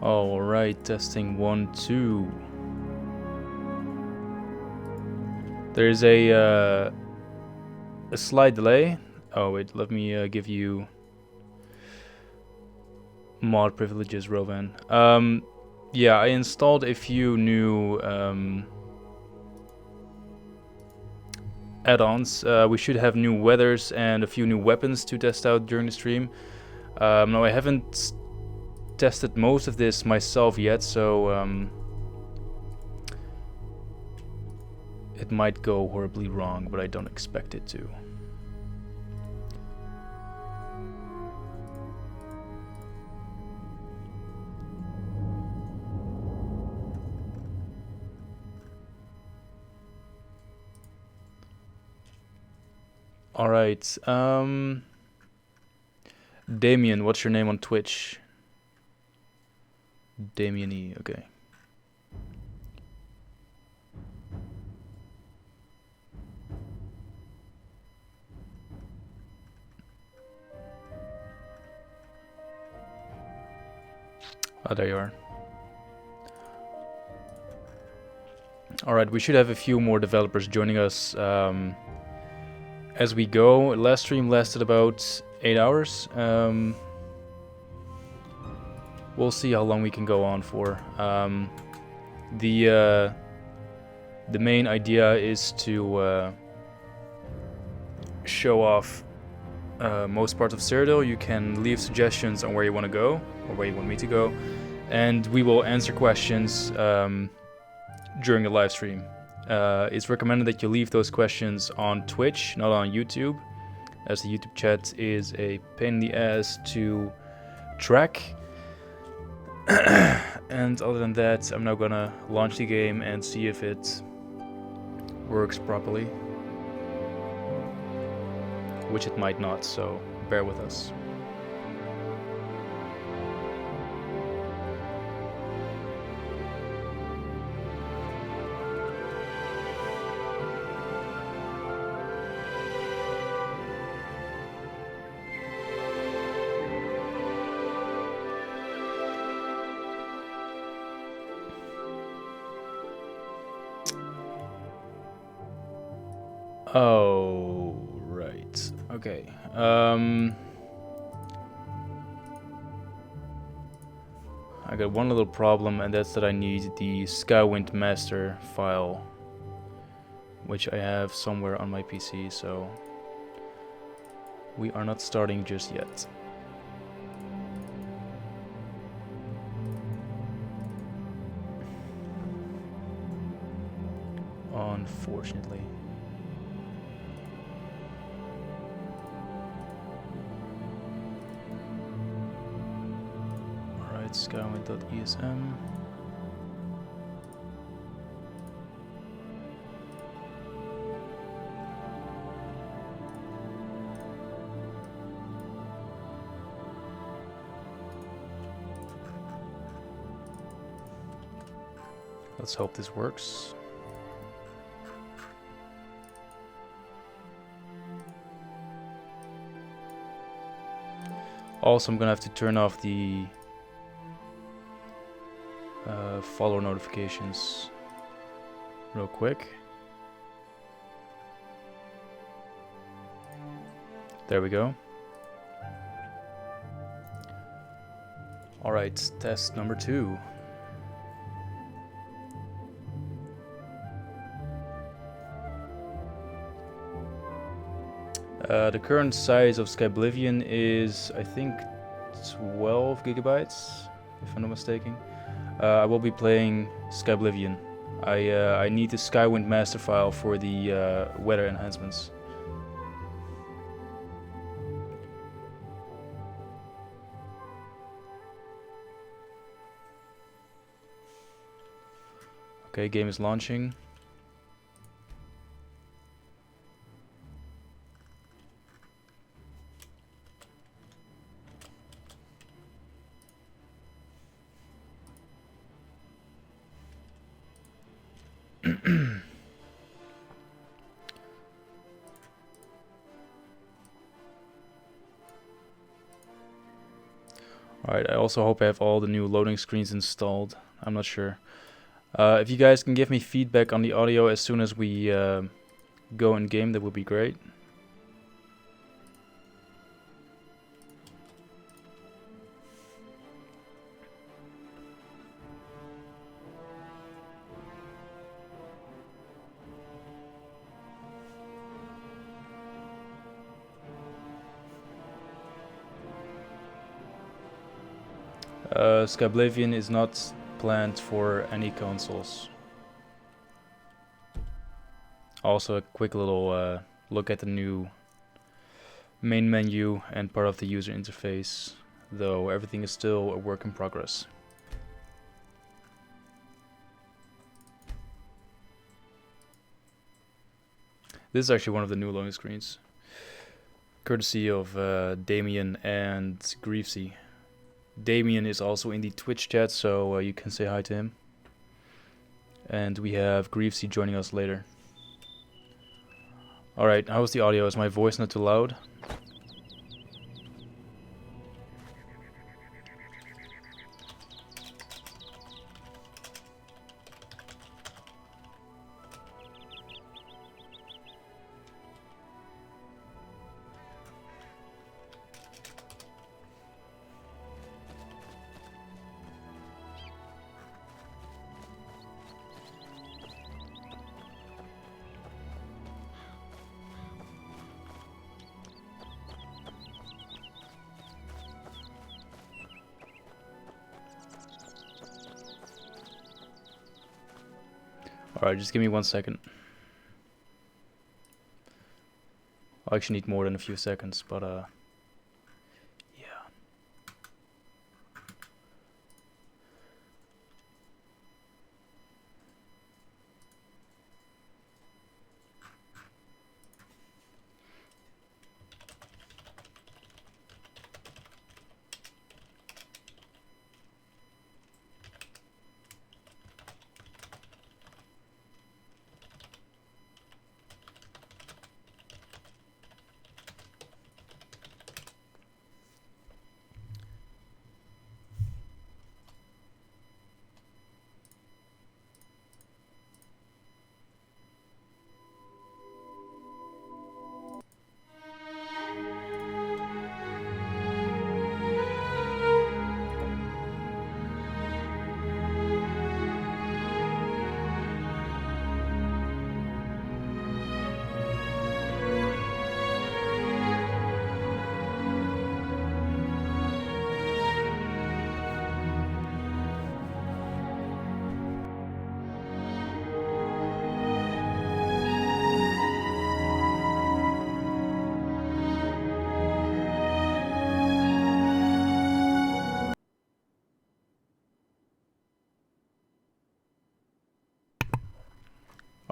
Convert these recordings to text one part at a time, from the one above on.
All right, testing 1, 2. There's a slight delay. Oh wait, let me give you mod privileges, Rovan. Yeah, I installed a few new add-ons. We should have new weathers and a few new weapons to test out during the stream. Now I haven't tested most of this myself yet, so it might go horribly wrong, but I don't expect it to. All right, Damien, what's your name on Twitch? Damien E, okay. Oh, there you are. Alright, we should have a few more developers joining us as we go. Last stream lasted about 8 hours. We'll see how long we can go on for. The main idea is to show off most parts of Cyrodiil. You can leave suggestions on where you want to go, or where you want me to go, and we will answer questions during the live stream. It's recommended that you leave those questions on Twitch, not on YouTube, as the YouTube chat is a pain in the ass to track. And other than that, I'm now gonna launch the game and see if it works properly, which it might not, so bear with us. Oh, right. Okay. I got one little problem, and that's that I need the Skywind master file, which I have somewhere on my PC, so we are not starting just yet. Unfortunately. Alright, Skywind.esm. Let's hope this works. Also, I'm gonna have to turn off the follower notifications real quick. There we go. Alright, test number 2. The current size of Skyblivion is, I think, 12 gigabytes, if I'm not mistaken. I will be playing Skyblivion. I need the Skywind master file for the weather enhancements. Okay, game is launching. Alright, I also hope I have all the new loading screens installed. I'm not sure. If you guys can give me feedback on the audio as soon as we go in game, that would be great. Skyblivion is not planned for any consoles. Also, a quick little look at the new main menu and part of the user interface, though everything is still a work in progress. This is actually one of the new loading screens, courtesy of Damien and Griefsy. Damien is also in the Twitch chat, so you can say hi to him. And we have Griefsy joining us later. Alright, how's the audio? Is my voice not too loud? Alright, just give me 1 second. I actually need more than a few seconds, but yeah.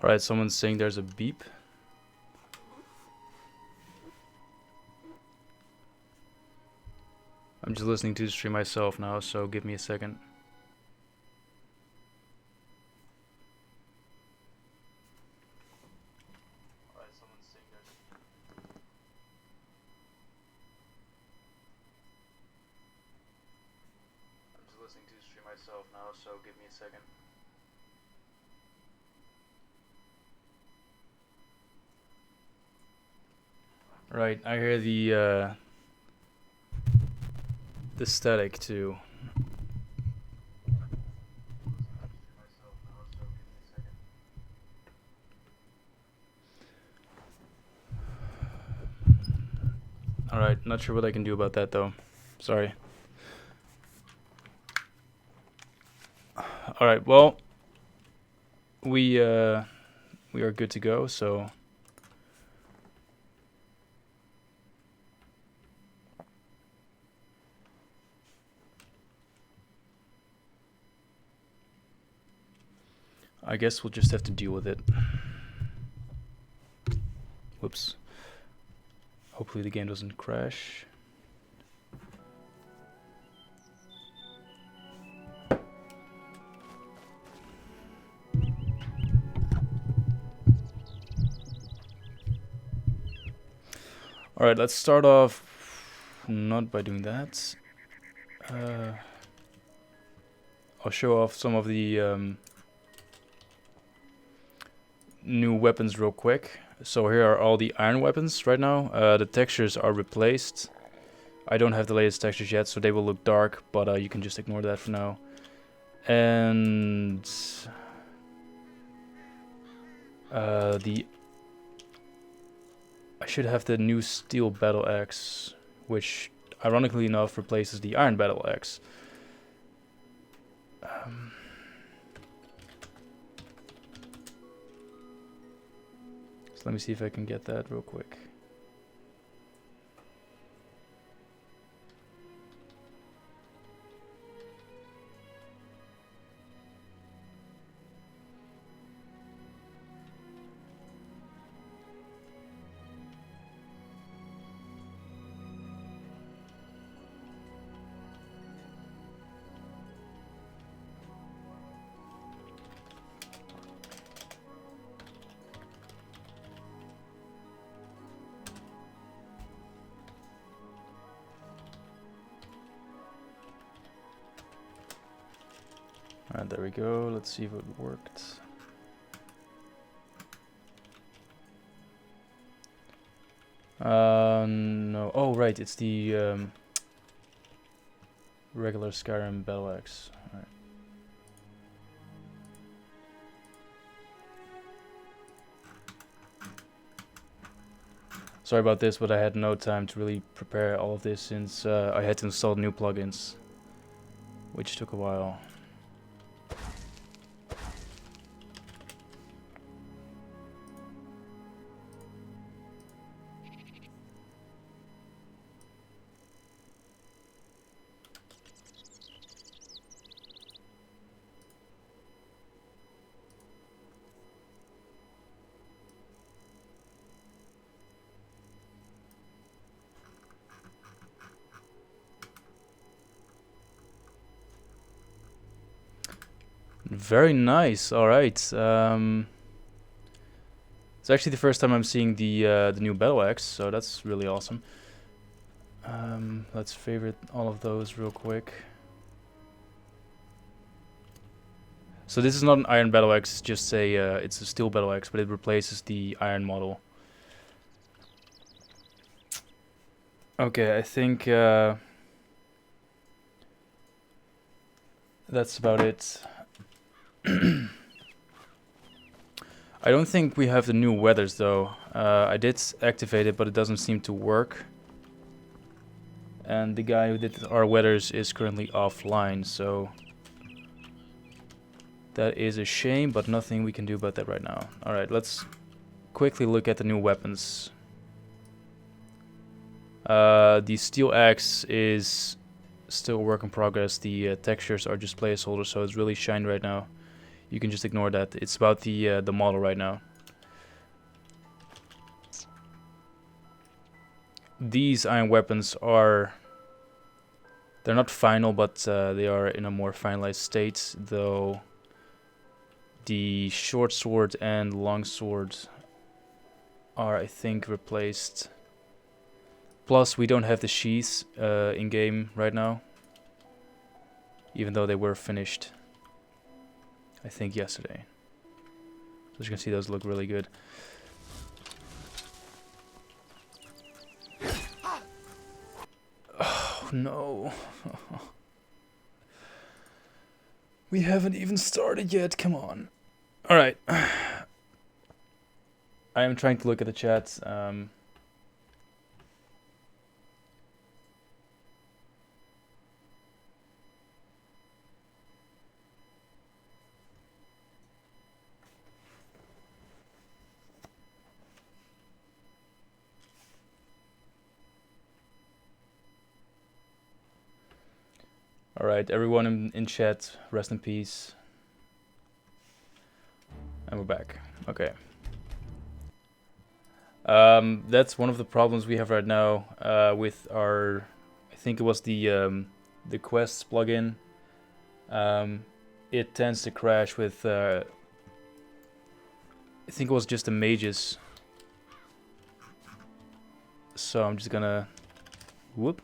Alright, someone's saying there's a beep. I'm just listening to the stream myself now, so give me a second. Alright, someone's saying there's I'm just listening to the stream myself now, so give me a second. Right, I hear the static too. Alright, not sure what I can do about that though. Sorry. Alright, well, we are good to go, so I guess we'll just have to deal with it. Whoops. Hopefully the game doesn't crash. Alright, let's start off not by doing that. I'll show off some of the new weapons real quick. So here are all the iron weapons right now. The textures are replaced. I don't have the latest textures yet, so they will look dark, but you can just ignore that for now. And I should have the new steel battle axe, which ironically enough replaces the iron battle axe. So let me see if I can get that real quick. Alright, there we go. Let's see if it worked. No. Oh, right. It's the regular Skyrim battle axe. Alright. Sorry about this, but I had no time to really prepare all of this since I had to install new plugins, which took a while. Very nice. All right. It's actually the first time I'm seeing the new battle axe, so that's really awesome. Let's favorite all of those real quick. So this is not an iron battle axe, just it's a steel battle axe, but it replaces the iron model. Okay, I think that's about it. I don't think we have the new weathers though. I did activate it, but it doesn't seem to work. And the guy who did our weathers is currently offline, so that is a shame, but nothing we can do about that right now. Alright, let's quickly look at the new weapons. The steel axe is still a work in progress. The textures are just placeholders, so it's really shiny right now. You can just ignore that. It's about the model right now. These iron weapons are... they're not final, but they are in a more finalized state, though the short sword and long sword are, I think, replaced. Plus, we don't have the sheaths in-game right now, even though they were finished, I think, yesterday. So as you can see, those look really good. Oh, no. We haven't even started yet, come on. Alright. I am trying to look at the chat. Alright, everyone in chat, rest in peace. And we're back. Okay. That's one of the problems we have right now with our... I think it was the quests plugin. It tends to crash with... I think it was just the mages. So I'm just gonna... whoop.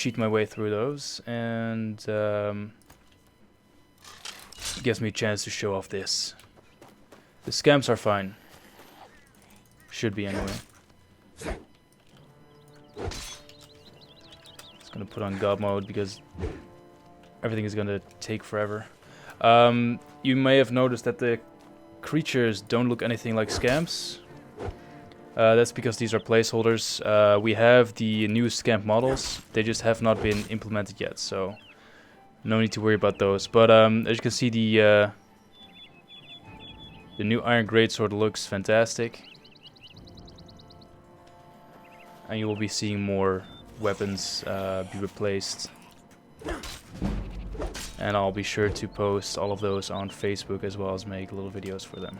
cheat my way through those, and gives me a chance to show off this. The scamps are fine. Should be anyway. Just gonna put on God mode because everything is gonna take forever. You may have noticed that the creatures don't look anything like scamps. That's because these are placeholders. We have the new scamp models. They just have not been implemented yet, so no need to worry about those. But as you can see, the new Iron Greatsword looks fantastic. And you will be seeing more weapons be replaced. And I'll be sure to post all of those on Facebook as well as make little videos for them.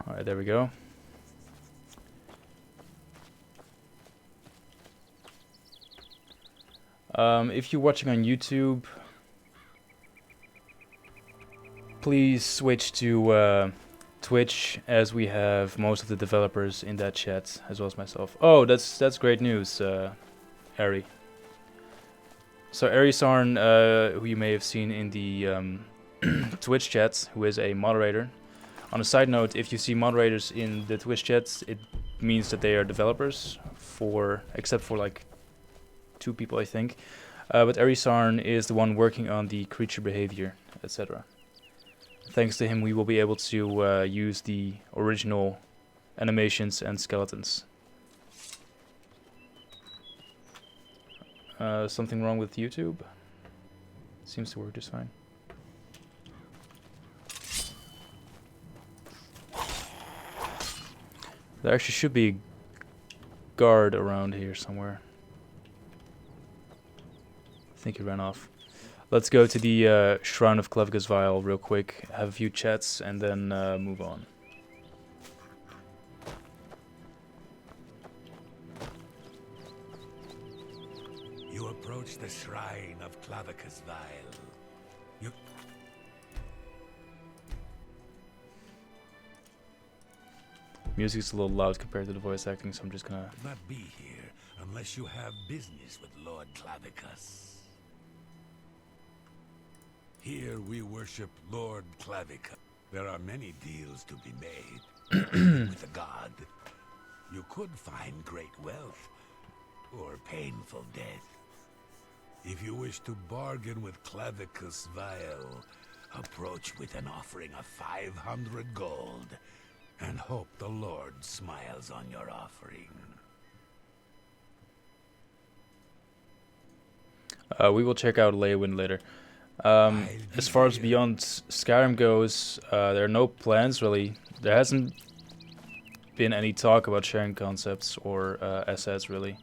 Alright, there we go. If you're watching on YouTube, please switch to Twitch, as we have most of the developers in that chat, as well as myself. Oh, that's great news, Ari. So Arisarn, who you may have seen in the Twitch chat, who is a moderator. On a side note, if you see moderators in the Twitch chat, it means that they are developers, except for like 2 people, I think. But Arisarn is the one working on the creature behavior, etc. Thanks to him, we will be able to use the original animations and skeletons. Something wrong with YouTube? Seems to work just fine. There actually should be a guard around here somewhere. I think he ran off. Let's go to the Shrine of Clevigus Vial real quick, have a few chats, and then move on. You approach the Shrine of Clevigus Vial. Music's a little loud compared to the voice acting, so I'm just gonna... Not be here unless you have business with Lord Clavicus. Here we worship Lord Clavicus. There are many deals to be made with the god. You could find great wealth or painful death. If you wish to bargain with Clavicus Vial, approach with an offering of 500 gold and hope the Lord smiles on your offering. We will check out Leywind later. As far as Beyond Skyrim goes, there are no plans really. There hasn't been any talk about sharing concepts or assets really.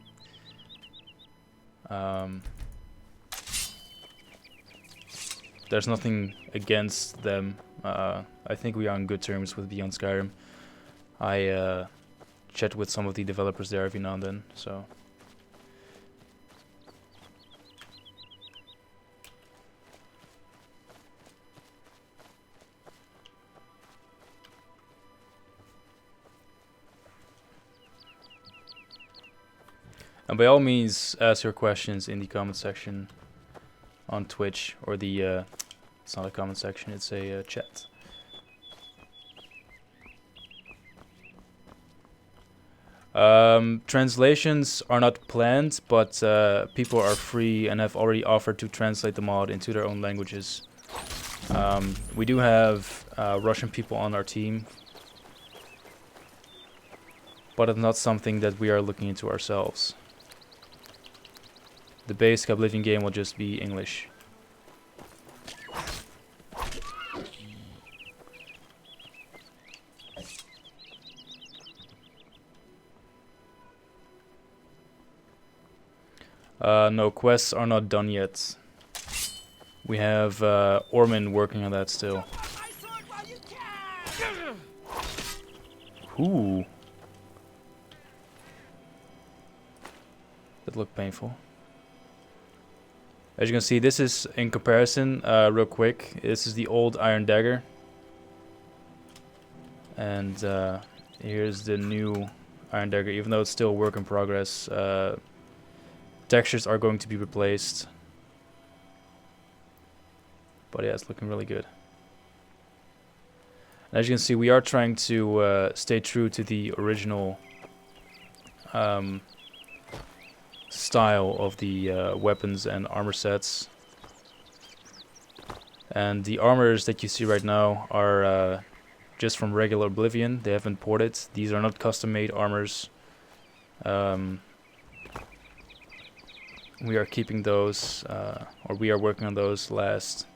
There's nothing against them. I think we are on good terms with Beyond Skyrim. I chat with some of the developers there every now and then, so... And by all means, ask your questions in the comment section on Twitch, or the, it's not a comment section, it's a chat. Translations are not planned, but people are free and have already offered to translate the mod into their own languages. We do have Russian people on our team, but it's not something that we are looking into ourselves. The base Skyblivion game will just be English. No, quests are not done yet. We have Orman working on that still. Ooh. That looked painful. As you can see, this is, in comparison, real quick, this is the old Iron Dagger. And here's the new Iron Dagger. Even though it's still a work in progress, textures are going to be replaced. But yeah, it's looking really good. And as you can see, we are trying to stay true to the original style of the weapons and armor sets. And the armors that you see right now are just from regular Oblivion. They haven't ported. These are not custom-made armors. We are keeping those, or we are working on those last,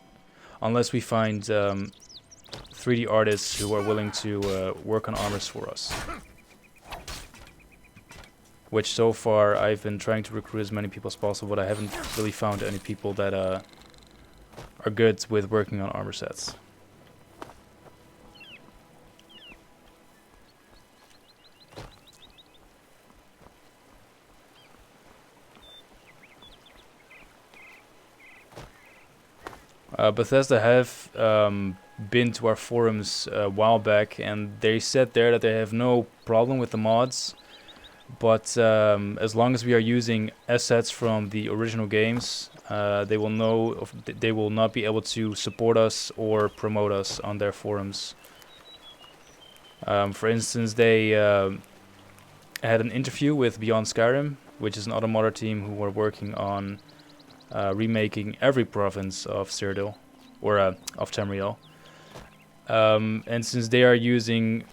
unless we find 3D artists who are willing to work on armors for us. Which so far I've been trying to recruit as many people as possible, but I haven't really found any people that are good with working on armor sets. Bethesda have been to our forums a while back, and they said there that they have no problem with the mods, but as long as we are using assets from the original games, they will not be able to support us or promote us on their forums. For instance, they had an interview with Beyond Skyrim, which is an other modder team who are working on remaking every province of Cyrodiil, or of Tamriel. And since they are using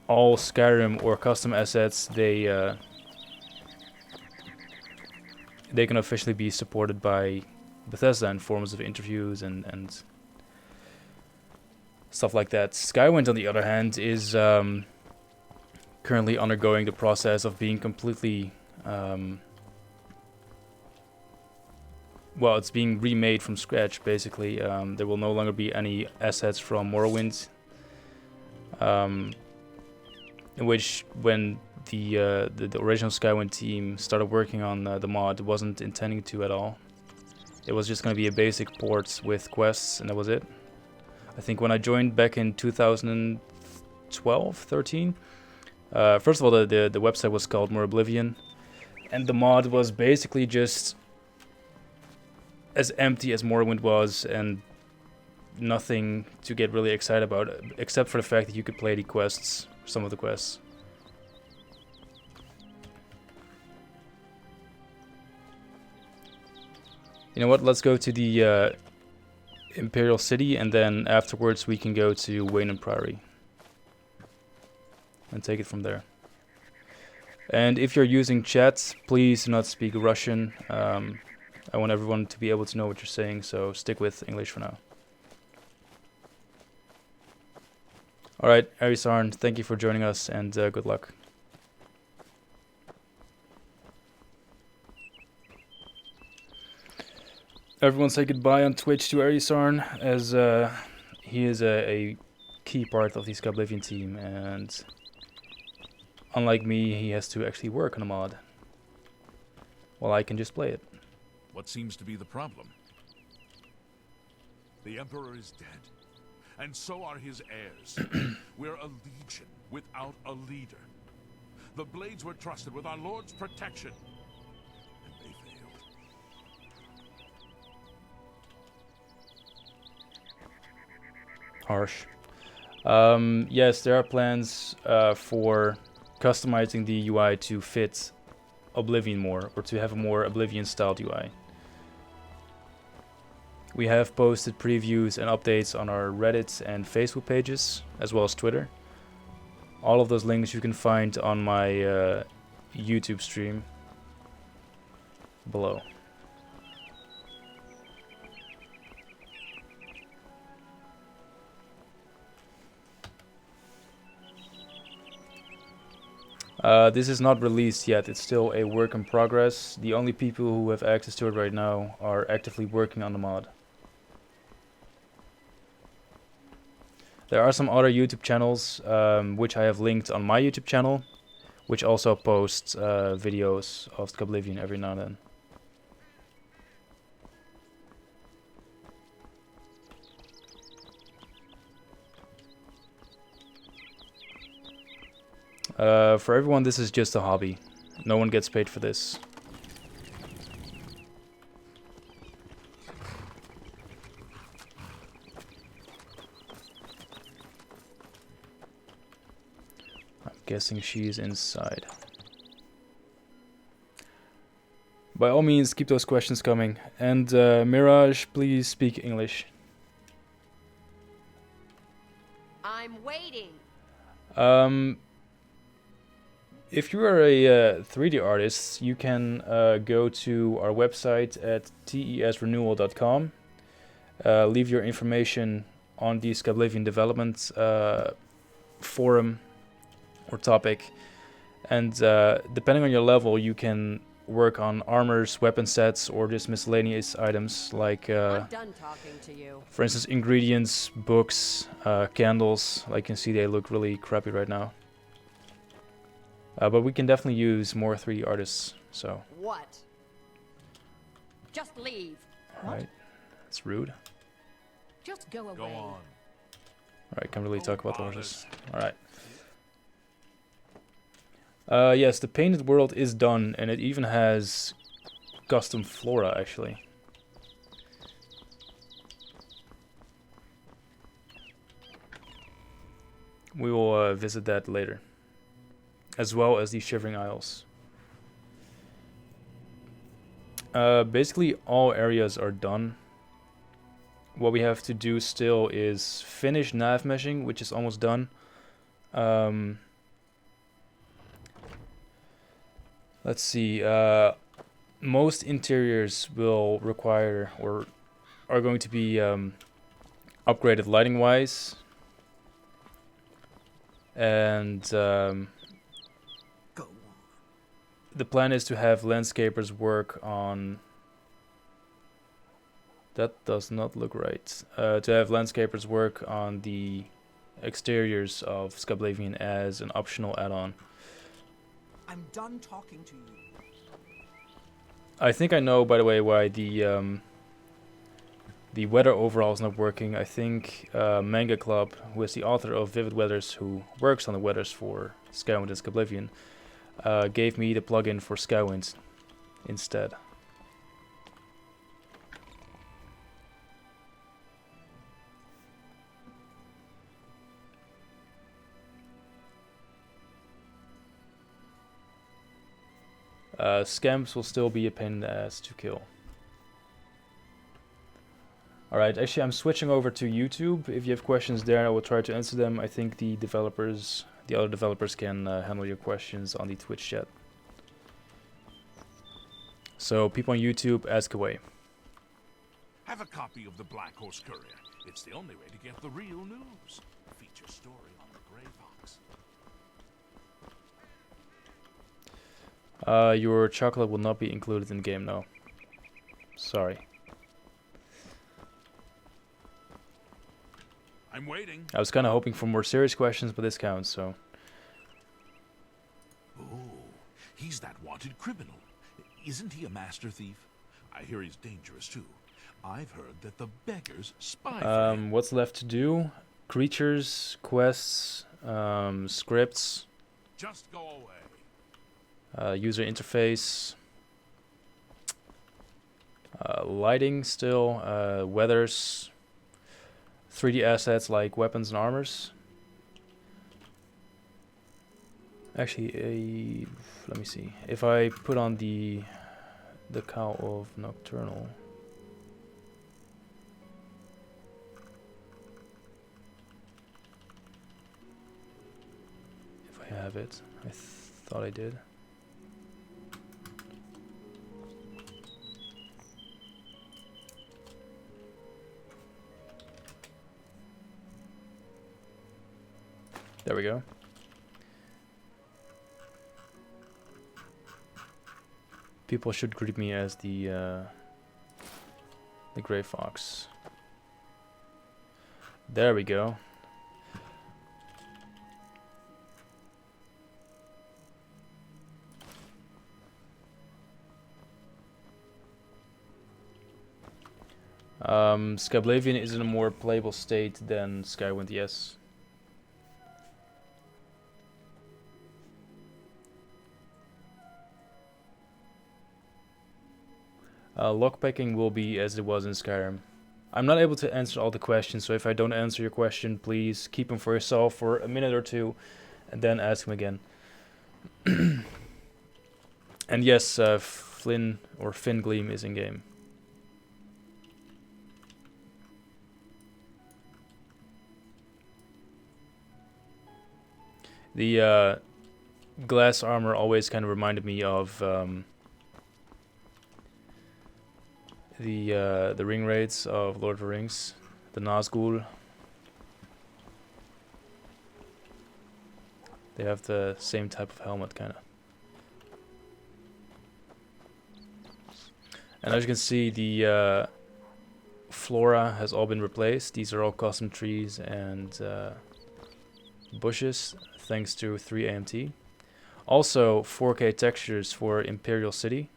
all Skyrim or custom assets, they can officially be supported by Bethesda in forms of interviews and stuff like that. Skywind, on the other hand, is currently undergoing the process of being completely well, it's being remade from scratch, basically. There will no longer be any assets from Morrowind. In which, when the original Skywind team started working on the mod, it wasn't intending to at all. It was just going to be a basic port with quests, and that was it. I think when I joined back in 2012, 13, first of all, the website was called More Oblivion, and the mod was basically just as empty as Morrowind was, and nothing to get really excited about, except for the fact that you could play the quests, some of the quests. You know what, let's go to the Imperial City, and then afterwards we can go to Wayne and Priory and take it from there. And if you're using chat, please do not speak Russian. I want everyone to be able to know what you're saying, so stick with English for now. Alright, Arisarn, thank you for joining us, and good luck. Everyone say goodbye on Twitch to Arisarn, as he is a key part of the Skyblivion team, and unlike me, he has to actually work on a mod, while I can just play it. What seems to be the problem? The Emperor is dead, and so are his heirs. We're a legion without a leader. The Blades were trusted with our Lord's protection, and they failed. Harsh. Yes, there are plans for customizing the UI to fit Oblivion more, or to have a more Oblivion-styled UI. We have posted previews and updates on our Reddit and Facebook pages, as well as Twitter. All of those links you can find on my YouTube stream below. This is not released yet, it's still a work in progress. The only people who have access to it right now are actively working on the mod. There are some other YouTube channels, which I have linked on my YouTube channel, which also post videos of Skyblivion every now and then. For everyone, this is just a hobby. No one gets paid for this. I'm guessing she's inside. By all means, keep those questions coming. And Mirage, please speak English. I'm waiting. If you are a 3D artist, you can go to our website at tesrenewal.com. Leave your information on the Skyblivion development forum or topic. And depending on your level, you can work on armors, weapon sets, or just miscellaneous items like, I'm done talking to you. for instance, ingredients, books, candles. Like you can see, they look really crappy right now. But we can definitely use more 3D artists, so. What? Just leave. Alright, that's rude. Just go away. Go on. Alright, can't really talk about the horses. Alright. Yes, the painted world is done, and it even has custom flora, actually. We will visit that later, as well as the Shivering Isles. Basically, all areas are done. What we have to do still is finish nav meshing, which is almost done. Let's see. Most interiors will require or are going to be upgraded lighting-wise, and the plan is to have landscapers work on. That does not look right. To have landscapers work on the exteriors of Skyblivion as an optional add-on. I'm done talking to you. I think I know, by the way, why the weather overall is not working. I think Manga Club, who is the author of Vivid Weathers, who works on the weathers for Skywind and Skyblivion, gave me the plugin for Skywind instead. Scamps will still be a pain in the ass to kill. Alright, actually I'm switching over to YouTube. If you have questions there, I will try to answer them. I think the other developers can handle your questions on the Twitch chat. So people on YouTube, ask away. Have a copy of the Black Horse Courier. It's the only way to get the real news. Feature story on the Grey Fox. Your chocolate will not be included in the game, no. Sorry. I'm waiting. I was kind of hoping for more serious questions, but this counts, so. Oh, he's that wanted criminal. Isn't he a master thief? I hear he's dangerous too. I've heard that the beggars spy for him. What's left to do? Creatures, quests, scripts, Just go away. user interface, lighting still, weathers, 3D assets like weapons and armors. Actually, let me see. If I put on the cow of Nocturnal. If I have it, I thought I did. There we go. People should greet me as the Grey Fox. There we go. Skyblivion is in a more playable state than Skywind, yes. Lockpicking will be as it was in Skyrim. I'm not able to answer all the questions, so if I don't answer your question, please keep them for yourself for a minute or two, and then ask them again. And yes, Flynn or Fingleam is in game. The glass armor always kind of reminded me of the ring raids of Lord of the Rings, the Nazgul. They have the same type of helmet, kind of. And as you can see, the flora has all been replaced. These are all custom trees and bushes, thanks to 3 AMT. Also, 4K textures for Imperial City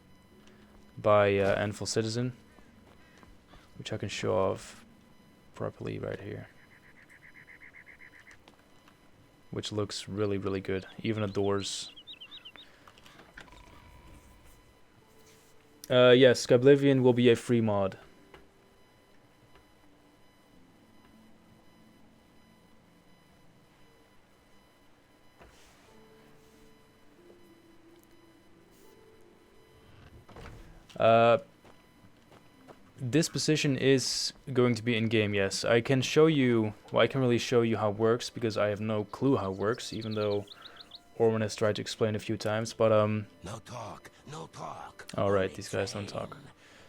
by Anvil Citizen, which I can show off properly right here. Which looks really, really good. Even the doors. Yes, Skyblivion will be a free mod. This position is going to be in game, yes. I can show you, well, I can really show you how it works because I have no clue how it works, even though Orwin has tried to explain a few times, but No talk, no talk. alright, these guys don't talk.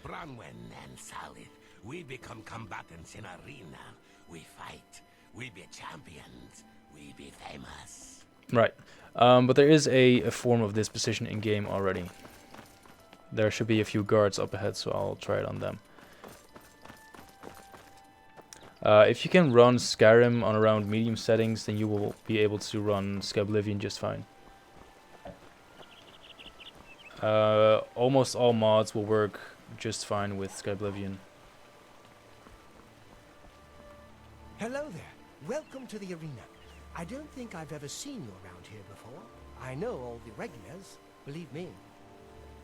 Bronwyn and Salith, we become combatants in arena. We fight, we be champions, we be famous. Right, but there is a form of this position in game already. There should be a few guards up ahead, so I'll try it on them. If you can run Skyrim on around medium settings, then you will be able to run Skyblivion just fine. Almost all mods will work just fine with Skyblivion. Hello there. Welcome to the arena. I don't think I've ever seen you around here before. I know all the regulars, believe me.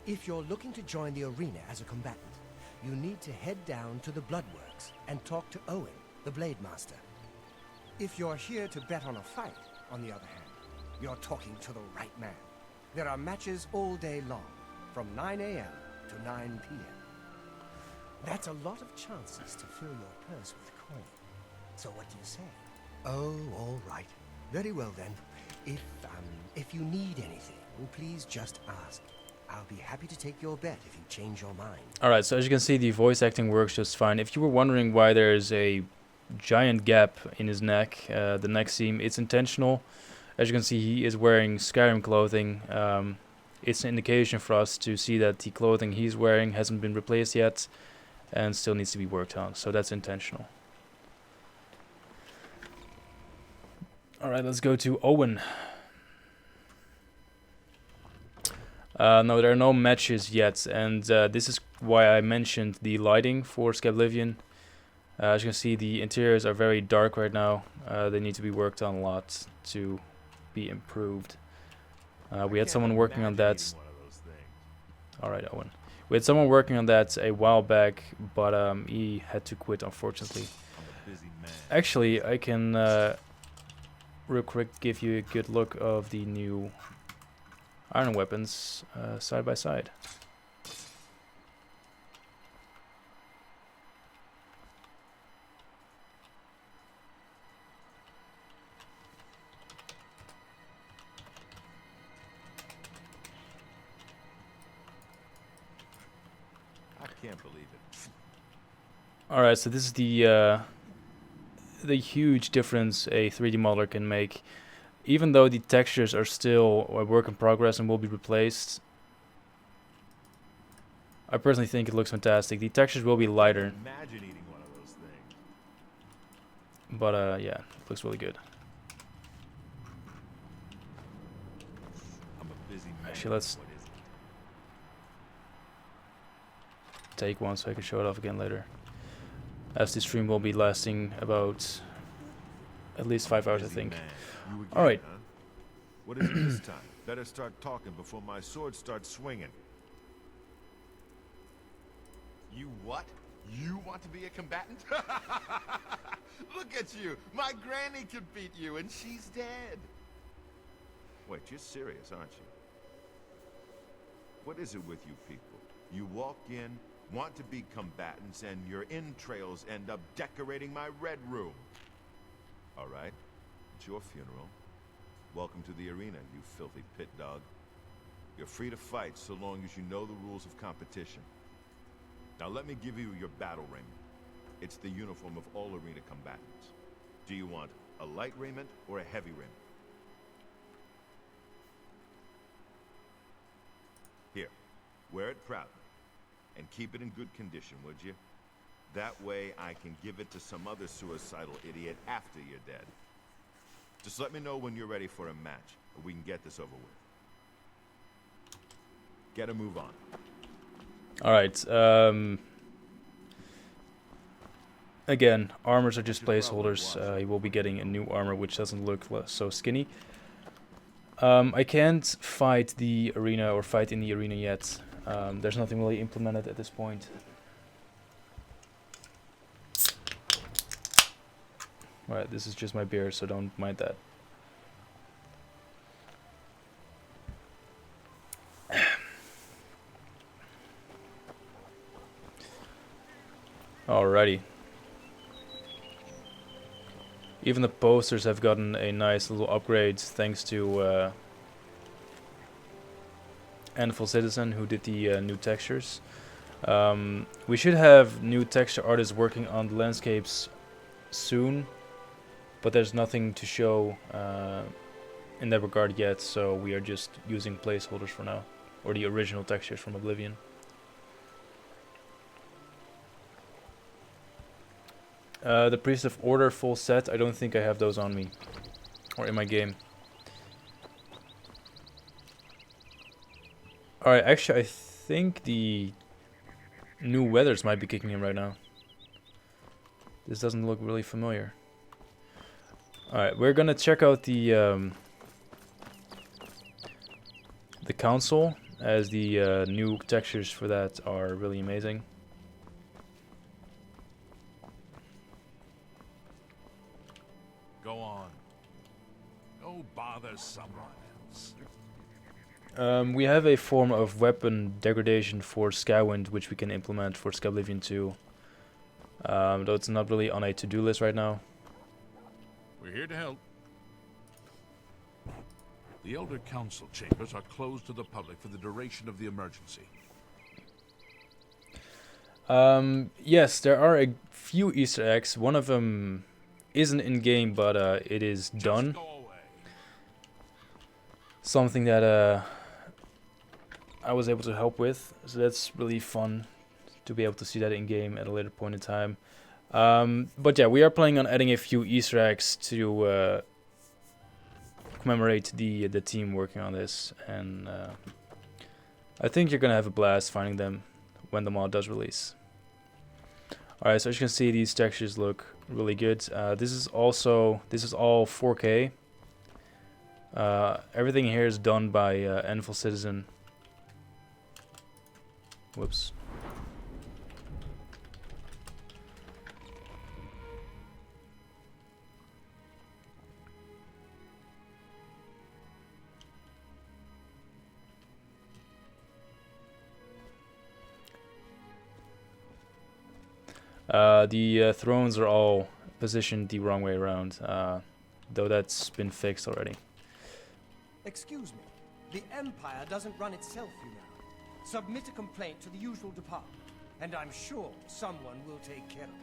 If you're looking to join the arena as a combatant, you need to head down to the Bloodworks and talk to Owen, the Blade Master. If you're here to bet on a fight, on the other hand, you're talking to the right man. There are matches all day long, from 9 a.m. to 9 p.m. That's a lot of chances to fill your purse with coin. So what do you say? Oh, all right. Very well then. If you need anything, please just ask. I'll be happy to take your bet if you change your mind. Alright, so as you can see, the voice acting works just fine. If you were wondering why there's a giant gap in his neck, the neck seam, it's intentional. As you can see, he is wearing Skyrim clothing. It's an indication for us to see that the clothing he's wearing hasn't been replaced yet and still needs to be worked on. So that's intentional. Alright, let's go to Owen. No, there are no matches yet, and this is why I mentioned the lighting for Skyblivion. As you can see, the interiors are very dark right now. They need to be worked on a lot to be improved. We had someone working on that. Alright, Owen. We had someone working on that a while back, but he had to quit, unfortunately. Actually, I can real quick give you a good look of the new iron weapons side by side. I can't believe it. Alright, so this is the huge difference a 3D modeler can make. Even though the textures are still a work in progress and will be replaced, I personally think it looks fantastic. The textures will be lighter. Imagine eating one of those things. But yeah, it looks really good. I'm a busy man. Actually, let's What is it? take one so I can show it off again later. As the stream will be lasting about at least 5 hours, I Busy think. man. You again, All right. Huh? What is it this time? Better start talking before my sword starts swinging. You what? You want to be a combatant? Look at you! My granny could beat you, and she's dead! Wait, you're serious, aren't you? What is it with you people? You walk in, want to be combatants, and your entrails end up decorating my red room. All right, it's your funeral. Welcome to the arena, you filthy pit dog. You're free to fight so long as you know the rules of competition. Now let me give you your battle raiment. It's the uniform of all arena combatants. Do you want a light raiment or a heavy raiment? Here, wear it proudly. And keep it in good condition, would you? That way I can give it to some other suicidal idiot after you're dead. Just let me know when you're ready for a match, and we can get this over with. Get a move on. Alright, again, armors are just placeholders. You will be getting a new armor which doesn't look so skinny. I can't fight the arena or fight in the arena yet. There's nothing really implemented at this point. Alright, this is just my beer, so don't mind that. Alrighty. Even the posters have gotten a nice little upgrade thanks to Anvil Citizen, who did the new textures. We should have new texture artists working on the landscapes soon, but there's nothing to show in that regard yet, so we are just using placeholders for now, or the original textures from Oblivion. The Priest of Order full set, I don't think I have those on me, or in my game. Alright, actually I think the new weathers might be kicking in right now. This doesn't look really familiar. Alright, we're gonna check out the console, as the new textures for that are really amazing. Go on. Go bother someone else. We have a form of weapon degradation for Skywind, which we can implement for Skyblivion 2. Though it's not really on a to-do list right now. We're here to help. The Elder Council chambers are closed to the public for the duration of the emergency. Yes, there are a few Easter eggs. One of them isn't in-game, but it is done. Just go away. Something that I was able to help with, so that's really fun to be able to see that in-game at a later point in time. But yeah, we are planning on adding a few Easter eggs to commemorate the team working on this, and I think you're gonna have a blast finding them when the mod does release. Alright, so as you can see, these textures look really good. This is all 4K. Everything here is done by Anvil Citizen. Whoops. The thrones are all positioned the wrong way around, though that's been fixed already. Excuse me. The Empire doesn't run itself, you know. Submit a complaint to the usual department, and I'm sure someone will take care of it.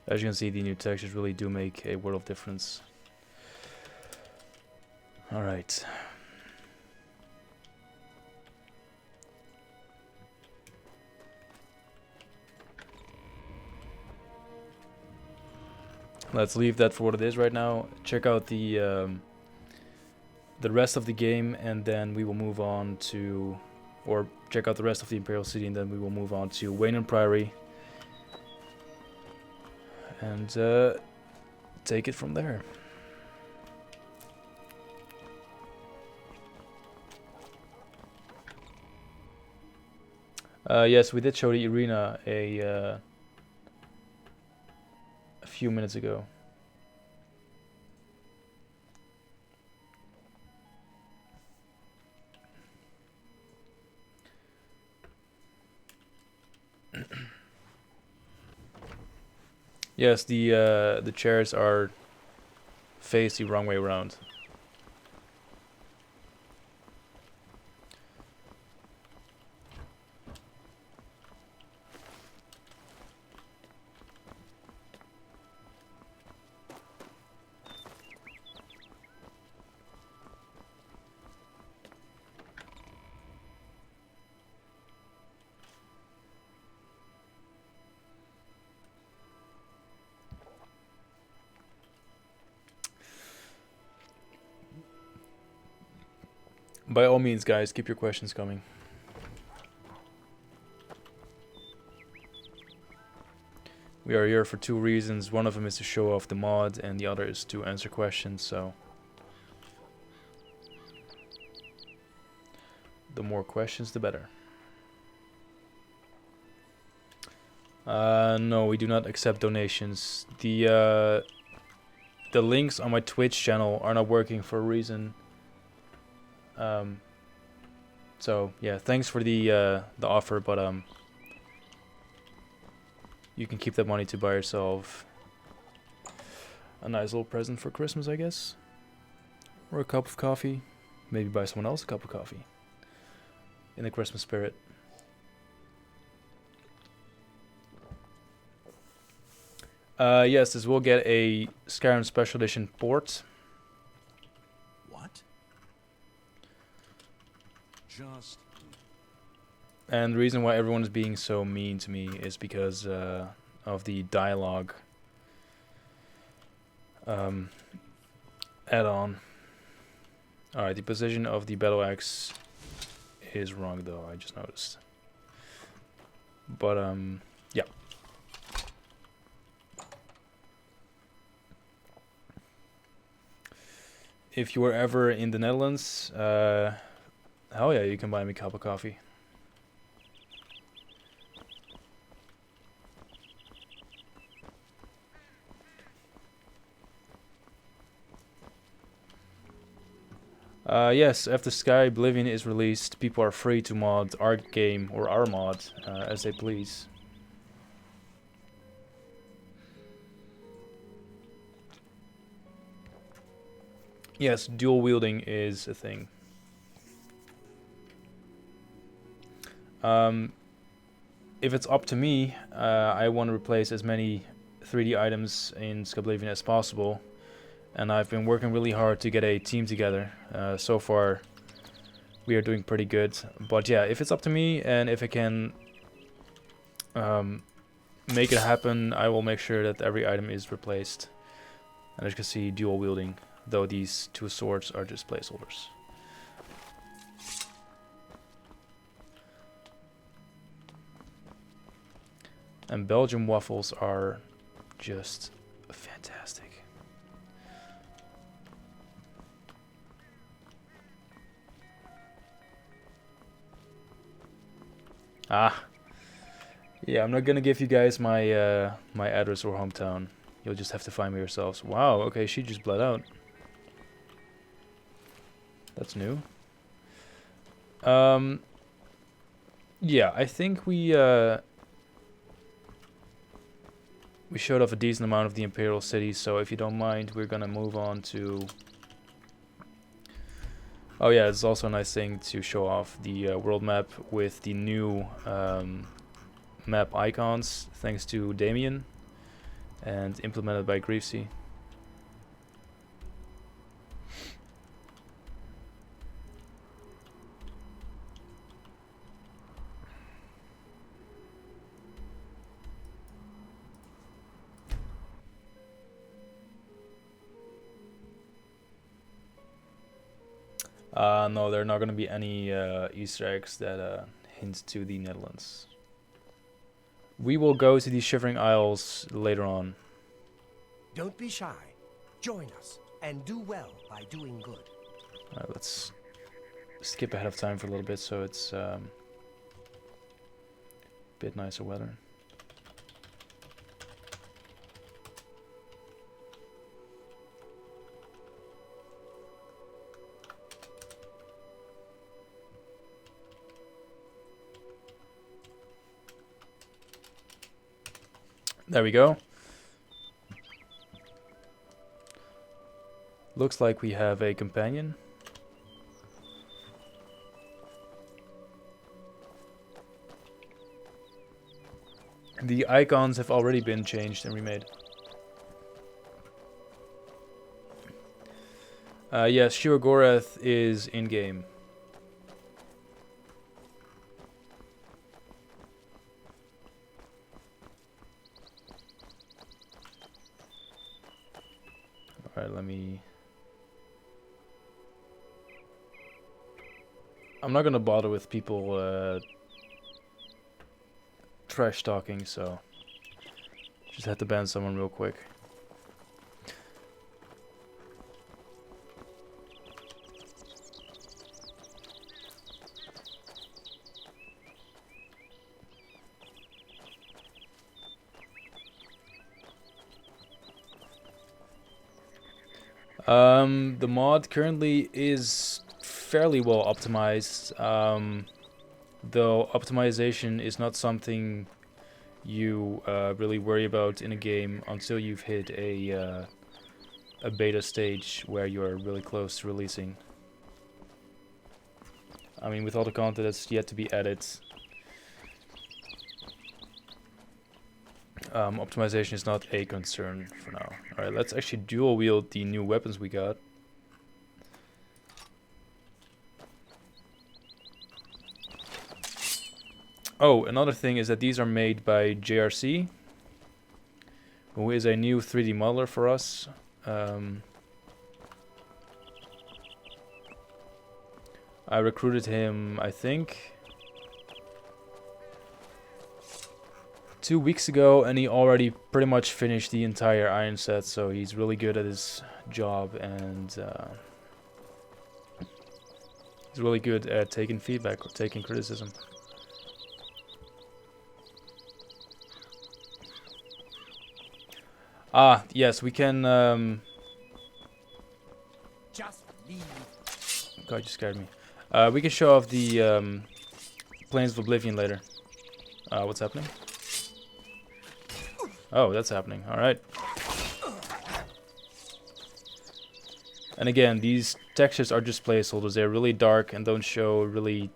As you can see, the new textures really do make a world of difference. Alright. let's leave that for what it is right now. Check out the rest of the game, and then we will move on to, or check out the rest of the Imperial City, and then we will move on to Wayne and Priory, and take it from there. Yes, we did show the arena a few minutes ago. Yes, the chairs are faced the wrong way around. By all means, guys, keep your questions coming. We are here for two reasons. One of them is to show off the mod, and the other is to answer questions, so the more questions, the better. No, we do not accept donations. The links on my Twitch channel are not working for a reason. So yeah, thanks for the offer, but you can keep that money to buy yourself a nice little present for Christmas, I guess, or a cup of coffee. Maybe buy someone else a cup of coffee in the Christmas spirit. Yes, this will get a Skyrim Special Edition port. What? Just And the reason why everyone is being so mean to me is because of the dialogue add-on. Alright, the position of the battle axe is wrong though, I just noticed. But yeah. If you were ever in the Netherlands, hell yeah, you can buy me a cup of coffee. Yes, after Skyblivion is released, people are free to mod our game or our mod as they please. Yes, dual wielding is a thing. If it's up to me, I want to replace as many 3D items in Skyblivion as possible. And I've been working really hard to get a team together. So far, we are doing pretty good. But yeah, if it's up to me and if I can make it happen, I will make sure that every item is replaced. And as you can see, dual wielding, though these two swords are just placeholders. And Belgian waffles are just fantastic. Ah, yeah, I'm not gonna give you guys my my address or hometown. You'll just have to find me yourselves. Wow, okay, she just bled out. That's new. Yeah, I think we showed off a decent amount of the Imperial City, so if you don't mind, we're gonna move on to... Oh yeah, it's also a nice thing to show off the world map with the new map icons, thanks to Damien, and implemented by Griefsey. No, there are not going to be any Easter eggs that hint to the Netherlands. We will go to the Shivering Isles later on. Don't be shy. Join us, and do well by doing good. Alright, let's skip ahead of time for a little bit so it's a bit nicer weather. There we go. Looks like we have a companion. The icons have already been changed and remade. Yes, Shirogoreth is in-game. Alright, let me... I'm not gonna bother with people trash talking, so just had to ban someone real quick. The mod currently is fairly well optimized, though optimization is not something you really worry about in a game until you've hit a beta stage where you're really close to releasing. I mean, with all the content that's yet to be added, optimization is not a concern for now. Alright, let's actually dual wield the new weapons we got. Oh, another thing is that these are made by JRC, who is a new 3D modeler for us. I recruited him, I think, 2 weeks ago, and he already pretty much finished the entire iron set, so he's really good at his job, and he's really good at taking feedback or taking criticism. Ah, yes, we can, Just leave. God, you scared me. We can show off the Plains of Oblivion later. What's happening? Oh, that's happening. Alright. And again, these textures are just placeholders. They're really dark and don't show really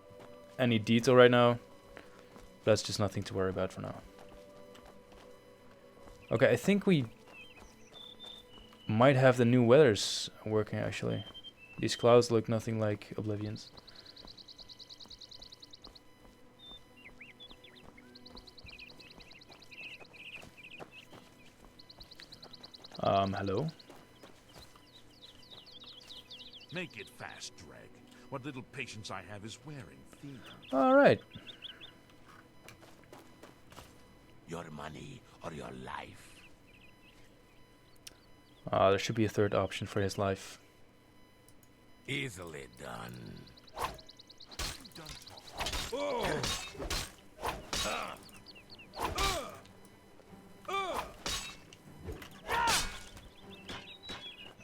any detail right now. That's just nothing to worry about for now. Okay, I think we might have the new weathers working actually. These clouds look nothing like Oblivion's. Hello? Make it fast, Dreg. What little patience I have is wearing thin. Alright. Your money or your life. There should be a third option for his life. Easily done.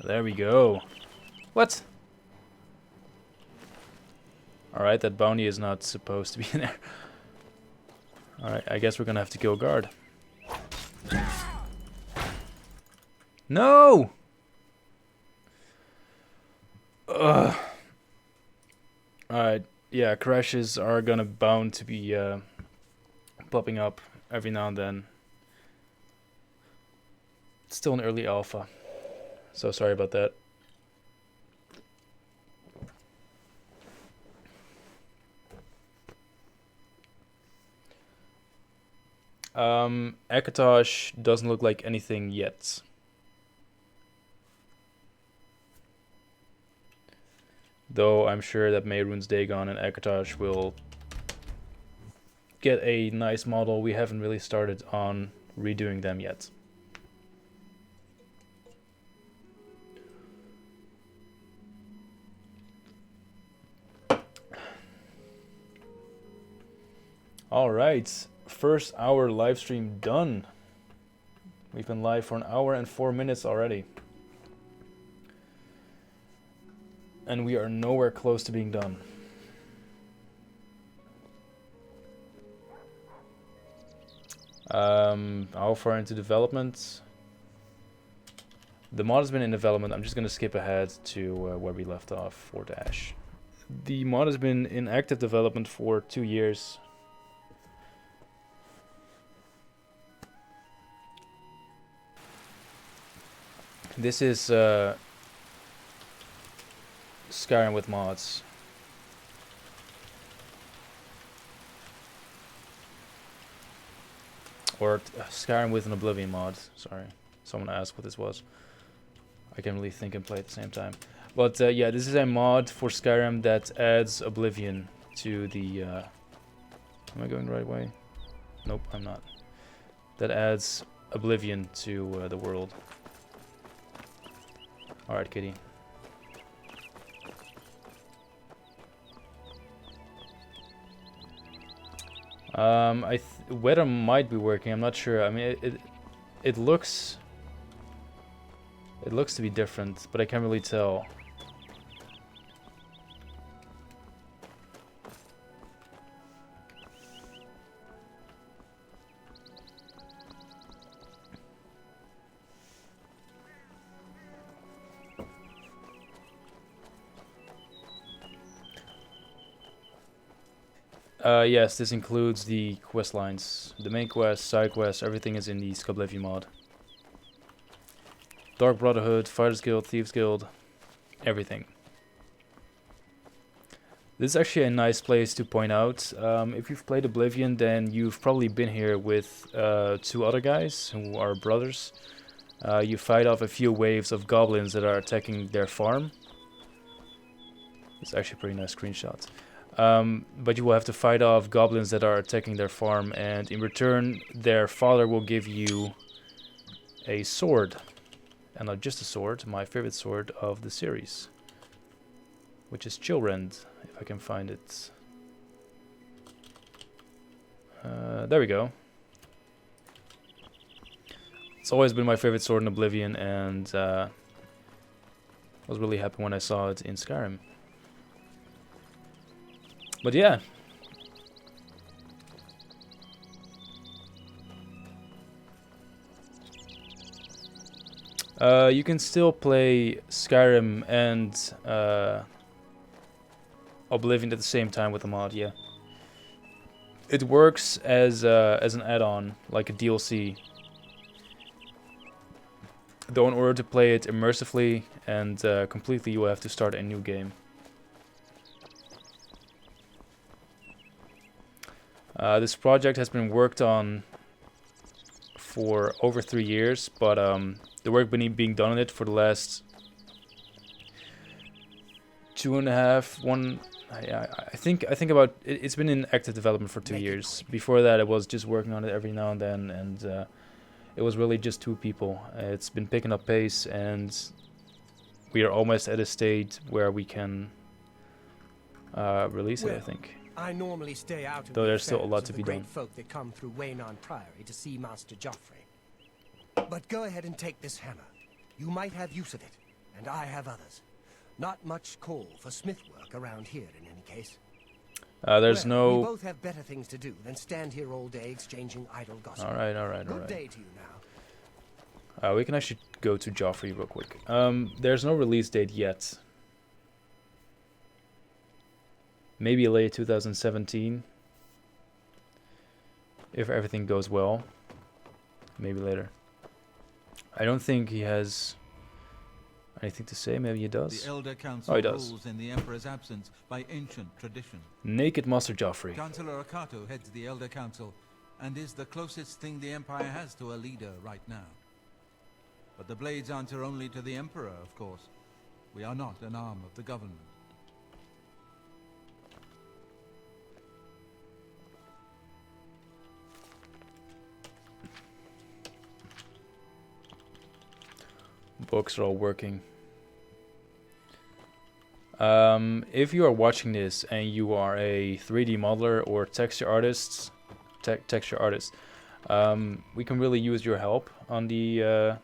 There we go. What? Alright, that bounty is not supposed to be in there. Alright, I guess we're gonna have to kill guard. No! Ugh. Alright, yeah, crashes are gonna bound to be popping up every now and then. It's still an early alpha, so sorry about that. Akatosh doesn't look like anything yet. Though I'm sure that Mehrunes Dagon and Ekataj will get a nice model. We haven't really started on redoing them yet. Alright, first hour live stream done. We've been live for 1 hour and 4 minutes already. And we are nowhere close to being done. How far into development? The mod has been in development. I'm just going to skip ahead to where we left off for Dash. The mod has been in active development for 2 years. This is Skyrim with mods. Or Skyrim with an Oblivion mod. Sorry, someone asked what this was. I can't really think and play at the same time. But yeah, this is a mod for Skyrim that adds Oblivion to the... am I going the right way? Nope, I'm not. That adds Oblivion to the world. Alright, kitty. Weather might be working. I'm not sure. I mean, it looks to be different, but I can't really tell. Yes, this includes the quest lines. The main quest, side quests, everything is in the Skyblivion mod. Dark Brotherhood, Fighters Guild, Thieves Guild, everything. This is actually a nice place to point out. If you've played Oblivion, then you've probably been here with 2 other guys who are brothers. You fight off a few waves of goblins that are attacking their farm. It's actually a pretty nice screenshot. But you will have to fight off goblins that are attacking their farm, and in return their father will give you a sword. And not just a sword, my favorite sword of the series, which is Chillrend, if I can find it. There we go. It's always been my favorite sword in Oblivion, and I was really happy when I saw it in Skyrim. But yeah. You can still play Skyrim and Oblivion at the same time with the mod, yeah. It works as an add-on, like a DLC. Though in order to play it immersively and completely, you will have to start a new game. This project has been worked on for over 3 years, but the work being done on it for the last 2.5, I think about it's been in active development for 2 years. Before that, I was just working on it every now and then, and it was really just 2 people. It's been picking up pace, and we are almost at a state where we can release it, I think. I normally stay out of Though the there's still a lot affairs to of be the done. great folk that come through Waynon Priory to see Master Joffrey. But go ahead and take this hammer. You might have use of it, and I have others. Not much call for smith work around here in any case. There's We no... both have better things to do than stand here all day exchanging idle gossip. Alright. Good day to you now. We can actually go to Joffrey real quick. There's no release date yet. Maybe late 2017. If everything goes well. Maybe later. I don't think he has anything to say. Maybe he does. The Elder Council he does. rules in the Emperor's absence by ancient tradition. Naked Master Joffrey. Chancellor Akato heads the Elder Council and is the closest thing the Empire has to a leader right now. But the Blades answer only to the Emperor, of course. We are not an arm of the government. books are all working. If you are watching this and you are a 3D modeler or texture artist, we can really use your help on the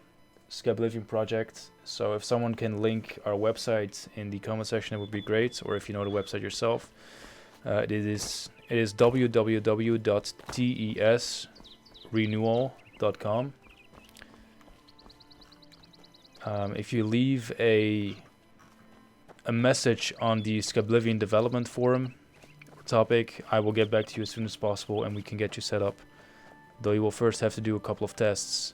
Skyblivion project. So if someone can link our website in the comment section, it would be great. Or if you know the website yourself, it is www.tesrenewal.com. If you leave a message on the Skyblivion development forum topic, I will get back to you as soon as possible and we can get you set up. Though you will first have to do a couple of tests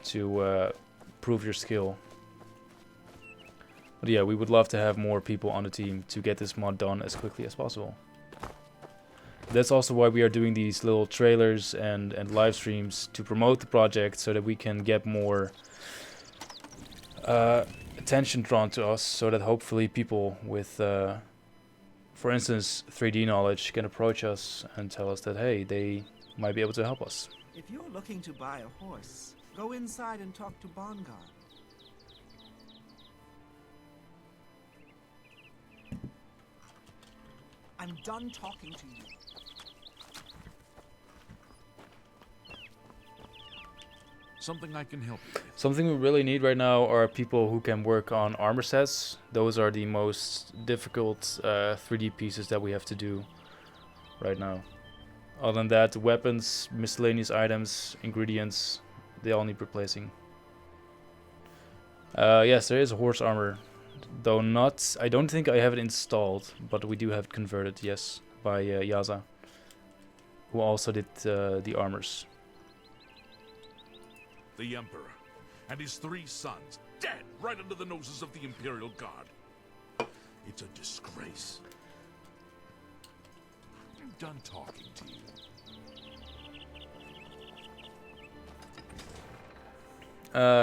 to prove your skill. But yeah, we would love to have more people on the team to get this mod done as quickly as possible. That's also why we are doing these little trailers and live streams to promote the project, so that we can get more attention drawn to us, so that hopefully people with, for instance, 3D knowledge can approach us and tell us that, hey, they might be able to help us. If you're looking to buy a horse, go inside and talk to Bongar. I'm done talking to you. Something I can help you with. Something we really need right now are people who can work on armor sets. Those are the most difficult 3D pieces that we have to do right now. Other than that, weapons, miscellaneous items, ingredients, they all need replacing. Yes, there is horse armor, though not. I don't think I have it installed, but we do have it converted. Yes, by Yaza, who also did the armors. The Emperor and his 3 sons dead right under the noses of the Imperial Guard. It's a disgrace. I'm done talking to you.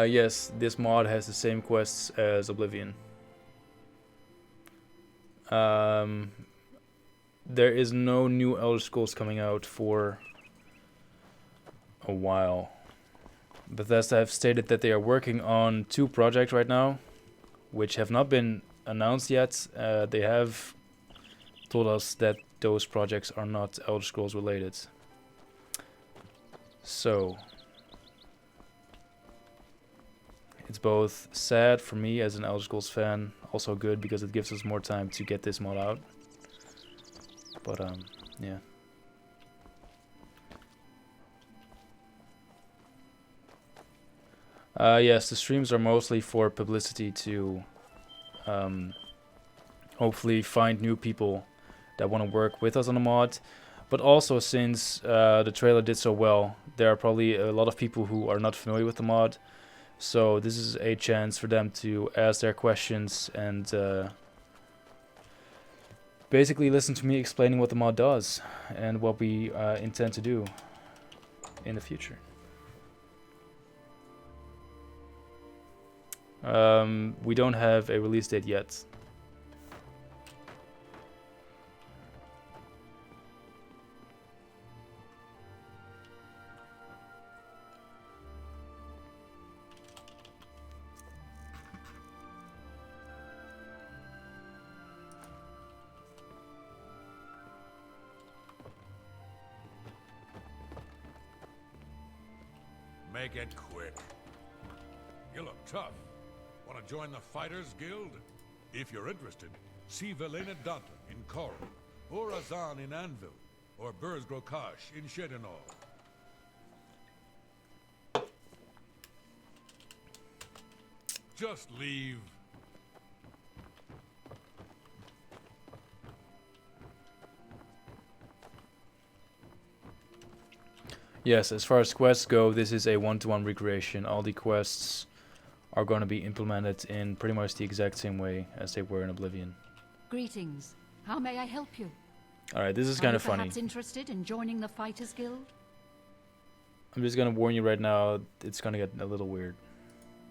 Yes, this mod has the same quests as Oblivion. There is no new Elder Scrolls coming out for a while. Bethesda have stated that they are working on 2 projects right now, which have not been announced yet. They have told us that those projects are not Elder Scrolls related. So it's both sad for me as an Elder Scrolls fan, also good because it gives us more time to get this mod out. But yeah. Yes, the streams are mostly for publicity to hopefully find new people that want to work with us on the mod. But also, since the trailer did so well, there are probably a lot of people who are not familiar with the mod. So this is a chance for them to ask their questions and basically listen to me explaining what the mod does and what we intend to do in the future. We don't have a release date yet. Make it quick. You look tough. Want to join the Fighters Guild? If you're interested, see Velena Danton in Coral, or Azan in Anvil, or Burz Grokash in Shedinol. Just leave. Yes, as far as quests go, this is a one-to-one recreation. All the quests are going to be implemented in pretty much the exact same way as they were in Oblivion. Greetings. How may I help you? Alright, this is Are kind you of funny. perhaps interested in joining the Fighters Guild? I'm just going to warn you right now, it's going to get a little weird.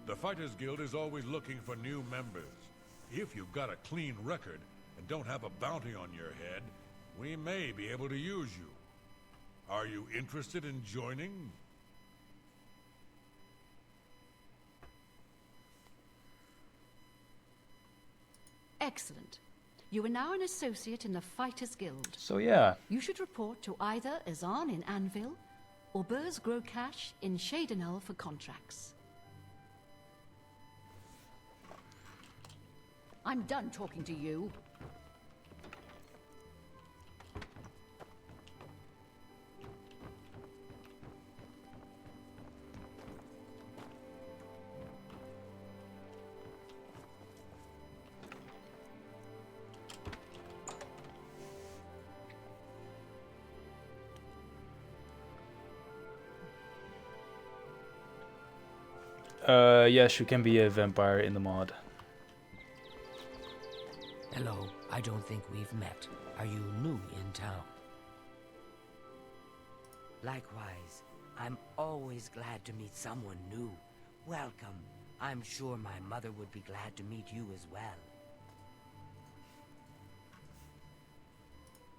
The Fighters Guild is always looking for new members. If you've got a clean record and don't have a bounty on your head, we may be able to use you. Are you interested in joining? Excellent. You are now an associate in the Fighters Guild. So yeah, You should report to either Azan in Anvil or Burz Grokash in Shadenel for contracts. I'm done talking to you. yes, you can be a vampire in the mod. Hello, I don't think we've met. Are you new in town? Likewise, I'm always glad to meet someone new. Welcome. I'm sure my mother would be glad to meet you as well.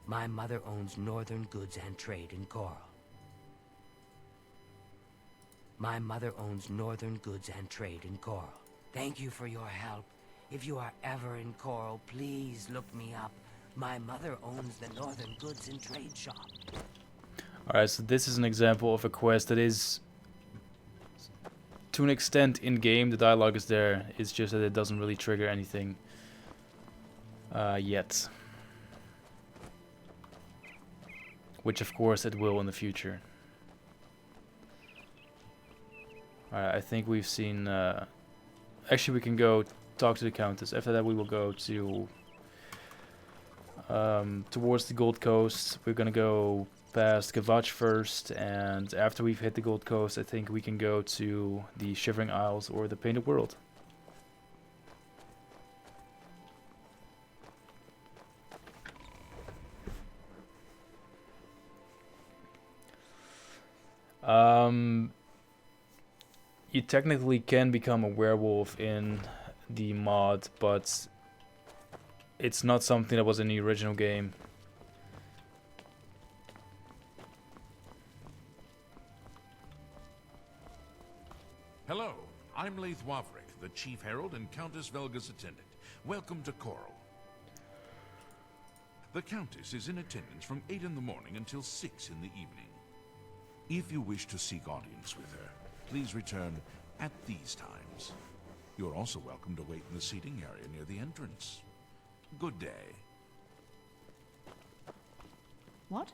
My mother owns Northern Goods and Trade in Coral. My mother owns Northern Goods and Trade in Coral. Thank you for your help. If you are ever in Coral, please look me up. My mother owns the Northern Goods and Trade shop. Alright, so this is an example of a quest that is, to an extent, in-game. The dialogue is there. It's just that it doesn't really trigger anything yet. Which, of course, it will in the future. Alright, I think we've seen... actually, we can go talk to the Countess. After that, we will go to... towards the Gold Coast. We're gonna go past Kavach first, and after we've hit the Gold Coast, I think we can go to the Shivering Isles or the Painted World. You technically can become a werewolf in the mod, but it's not something that was in the original game. Hello, I'm Laith Wavrik, the Chief Herald and Countess Velga's attendant. Welcome to Coral. The Countess is in attendance from 8 in the morning until 6 in the evening. If you wish to seek audience with her, please return at these times. You're also welcome to wait in the seating area near the entrance. Good day. What?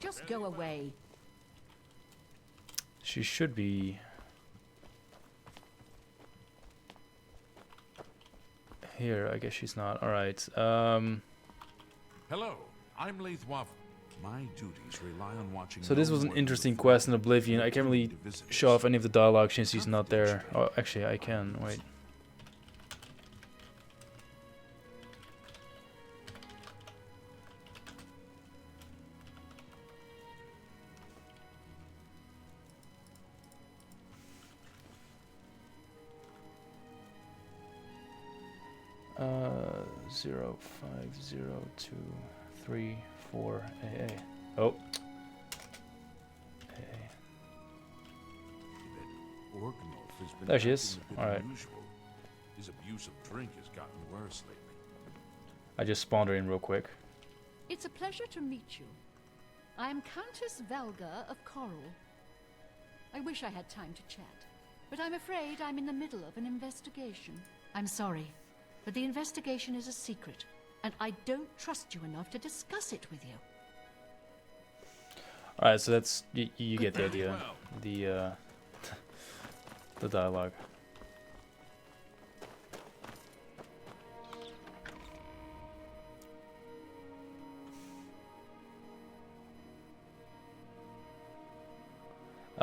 Just go away. She should be here. I guess she's not. Alright. Hello, I'm Laith Wavrik. My duties rely on watching. So this was an interesting quest in Oblivion. I can't really show off any of the dialogue since he's not there. Oh, actually, I can. Wait. Uh, 05023. AA. Oh. AA. There she is. Alright. His abuse of drink has gotten worse lately. I just spawned her in real quick. It's a pleasure to meet you. I am Countess Velga of Coral. I wish I had time to chat, but I'm afraid I'm in the middle of an investigation. I'm sorry, but the investigation is a secret, and I don't trust you enough to discuss it with you. Alright, so that's... You get the idea. The, the dialogue.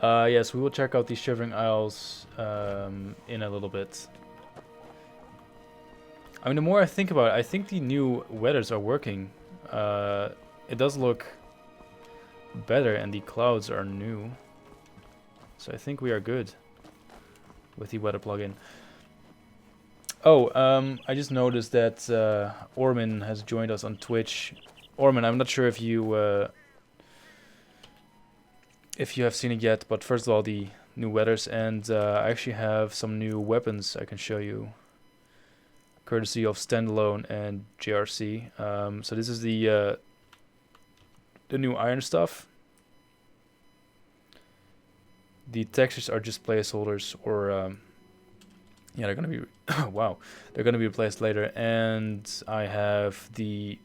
Yes, we will check out these Shivering Isles in a little bit. I mean, the more I think about it, I think the new weathers are working. It does look better, and the clouds are new. So I think we are good with the weather plugin. Oh, I just noticed that Orman has joined us on Twitch. Orman, I'm not sure if you have seen it yet, but first of all, the new weathers, and I actually have some new weapons I can show you. courtesy of Standalone and JRC. So this is the new iron stuff. The textures are just placeholders, or yeah, they're gonna be wow, they're gonna be replaced later. And I have the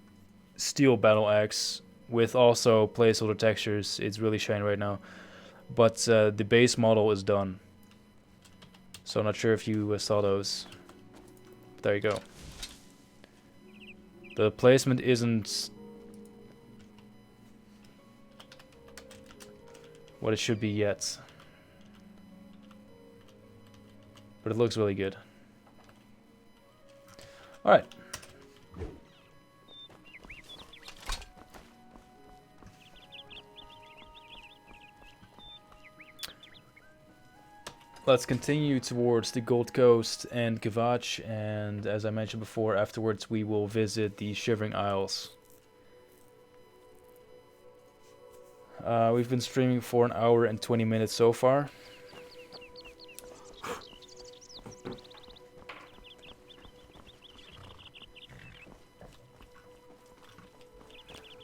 steel battle axe with also placeholder textures. It's really shiny right now, but the base model is done. So I'm not sure if you saw those. There you go. The placement isn't what it should be yet, but it looks really good. Alright. Let's continue towards the Gold Coast and Kvatch, and as I mentioned before, afterwards we will visit the Shivering Isles. We've been streaming for 1 hour and 20 minutes so far.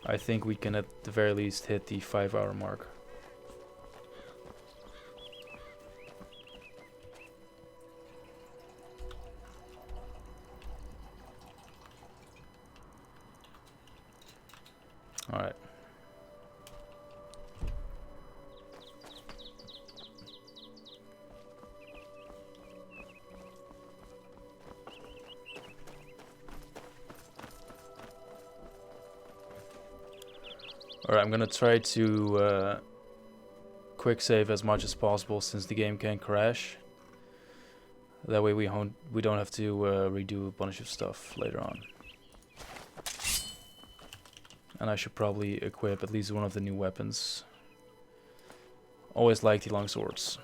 I think we can at the very least hit the 5-hour mark. Alright. Alright, I'm gonna try to quick save as much as possible since the game can crash. That way we don't have to redo a bunch of stuff later on. And I should probably equip at least one of the new weapons. Always like the long swords.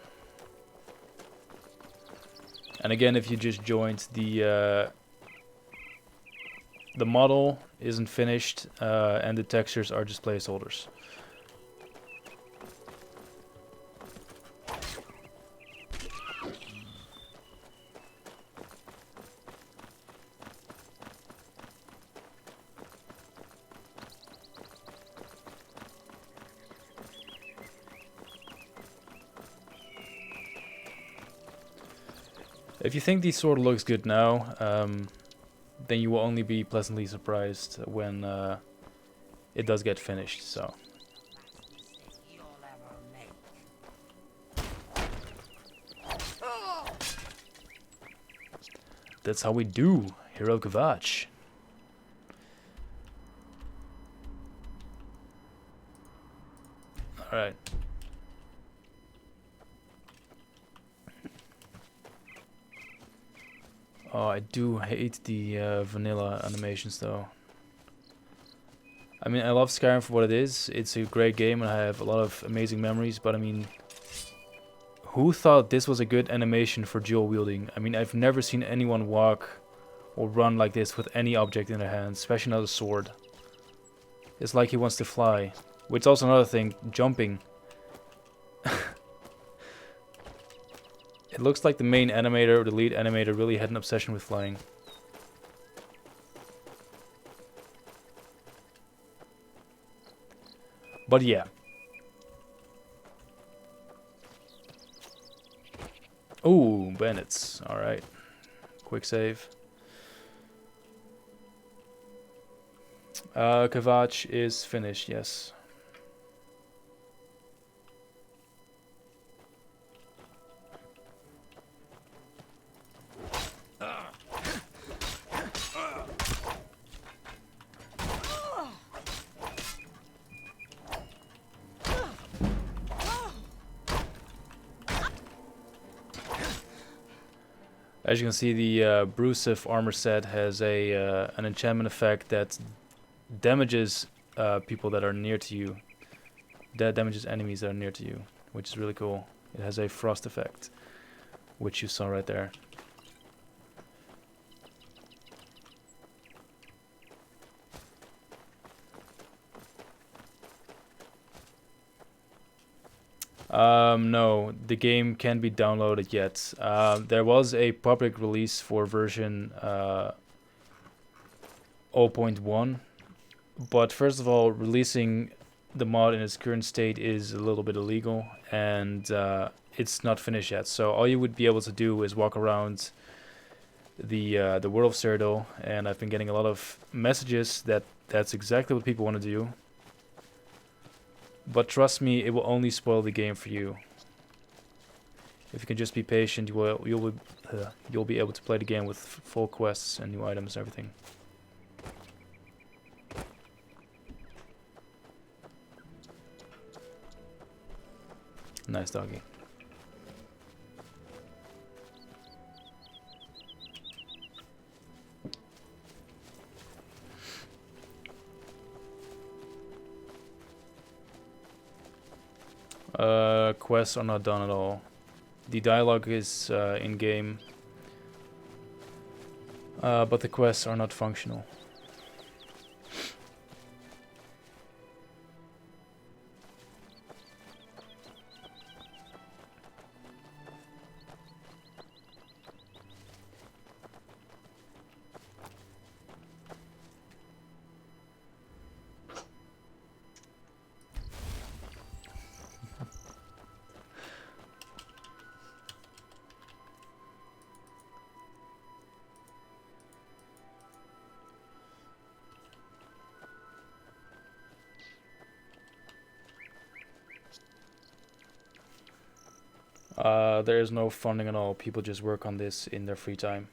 And again, if you just joined, the model isn't finished, and the textures are just placeholders. If you think the sword looks good now, then you will only be pleasantly surprised when it does get finished. So that's how we do, Hero Kvatch. All right. Oh, I do hate the vanilla animations though. I mean, I love Skyrim for what it is. It's a great game and I have a lot of amazing memories, but I mean, who thought this was a good animation for dual wielding? I mean, I've never seen anyone walk or run like this with any object in their hands, especially not a sword. It's like he wants to fly. Which is also another thing, jumping. It looks like the main animator, or the lead animator, really had an obsession with flying. But yeah. Ooh, bandits. Alright. Quick save. Kvatch is finished, yes. As you can see, the Brusive armor set has an enchantment effect that damages people that are near to you. That damages enemies that are near to you, which is really cool. It has a frost effect, which you saw right there. No, the game can't be downloaded yet. There was a public release for version 0.1. But first of all, releasing the mod in its current state is a little bit illegal, and it's not finished yet. So all you would be able to do is walk around the world of Cyrodiil, and I've been getting a lot of messages that that's exactly what people want to do. But trust me, it will only spoil the game for you. If you can just be patient, you'll be able to play the game with full quests and new items and everything. Nice doggy. Quests are not done at all. The dialogue is in-game, but the quests are not functional. There is no funding at all. People just work on this in their free time.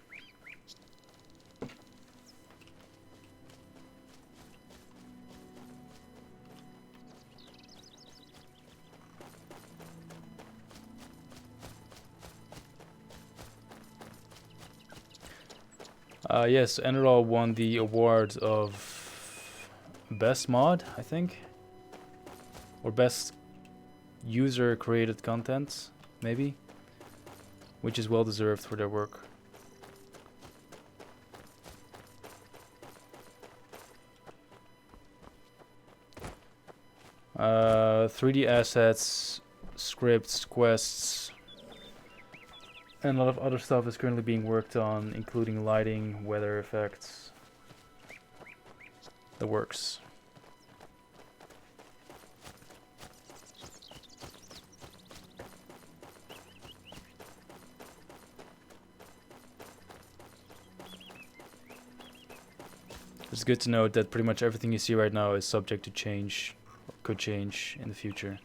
Yes, Enderal won the award of best mod, I think, or best user created content, maybe, which is well deserved for their work. Uh, 3D assets, scripts, quests, and a lot of other stuff is currently being worked on, including lighting, weather effects, the works. It's good to note that pretty much everything you see right now is subject to change, or could change in the future.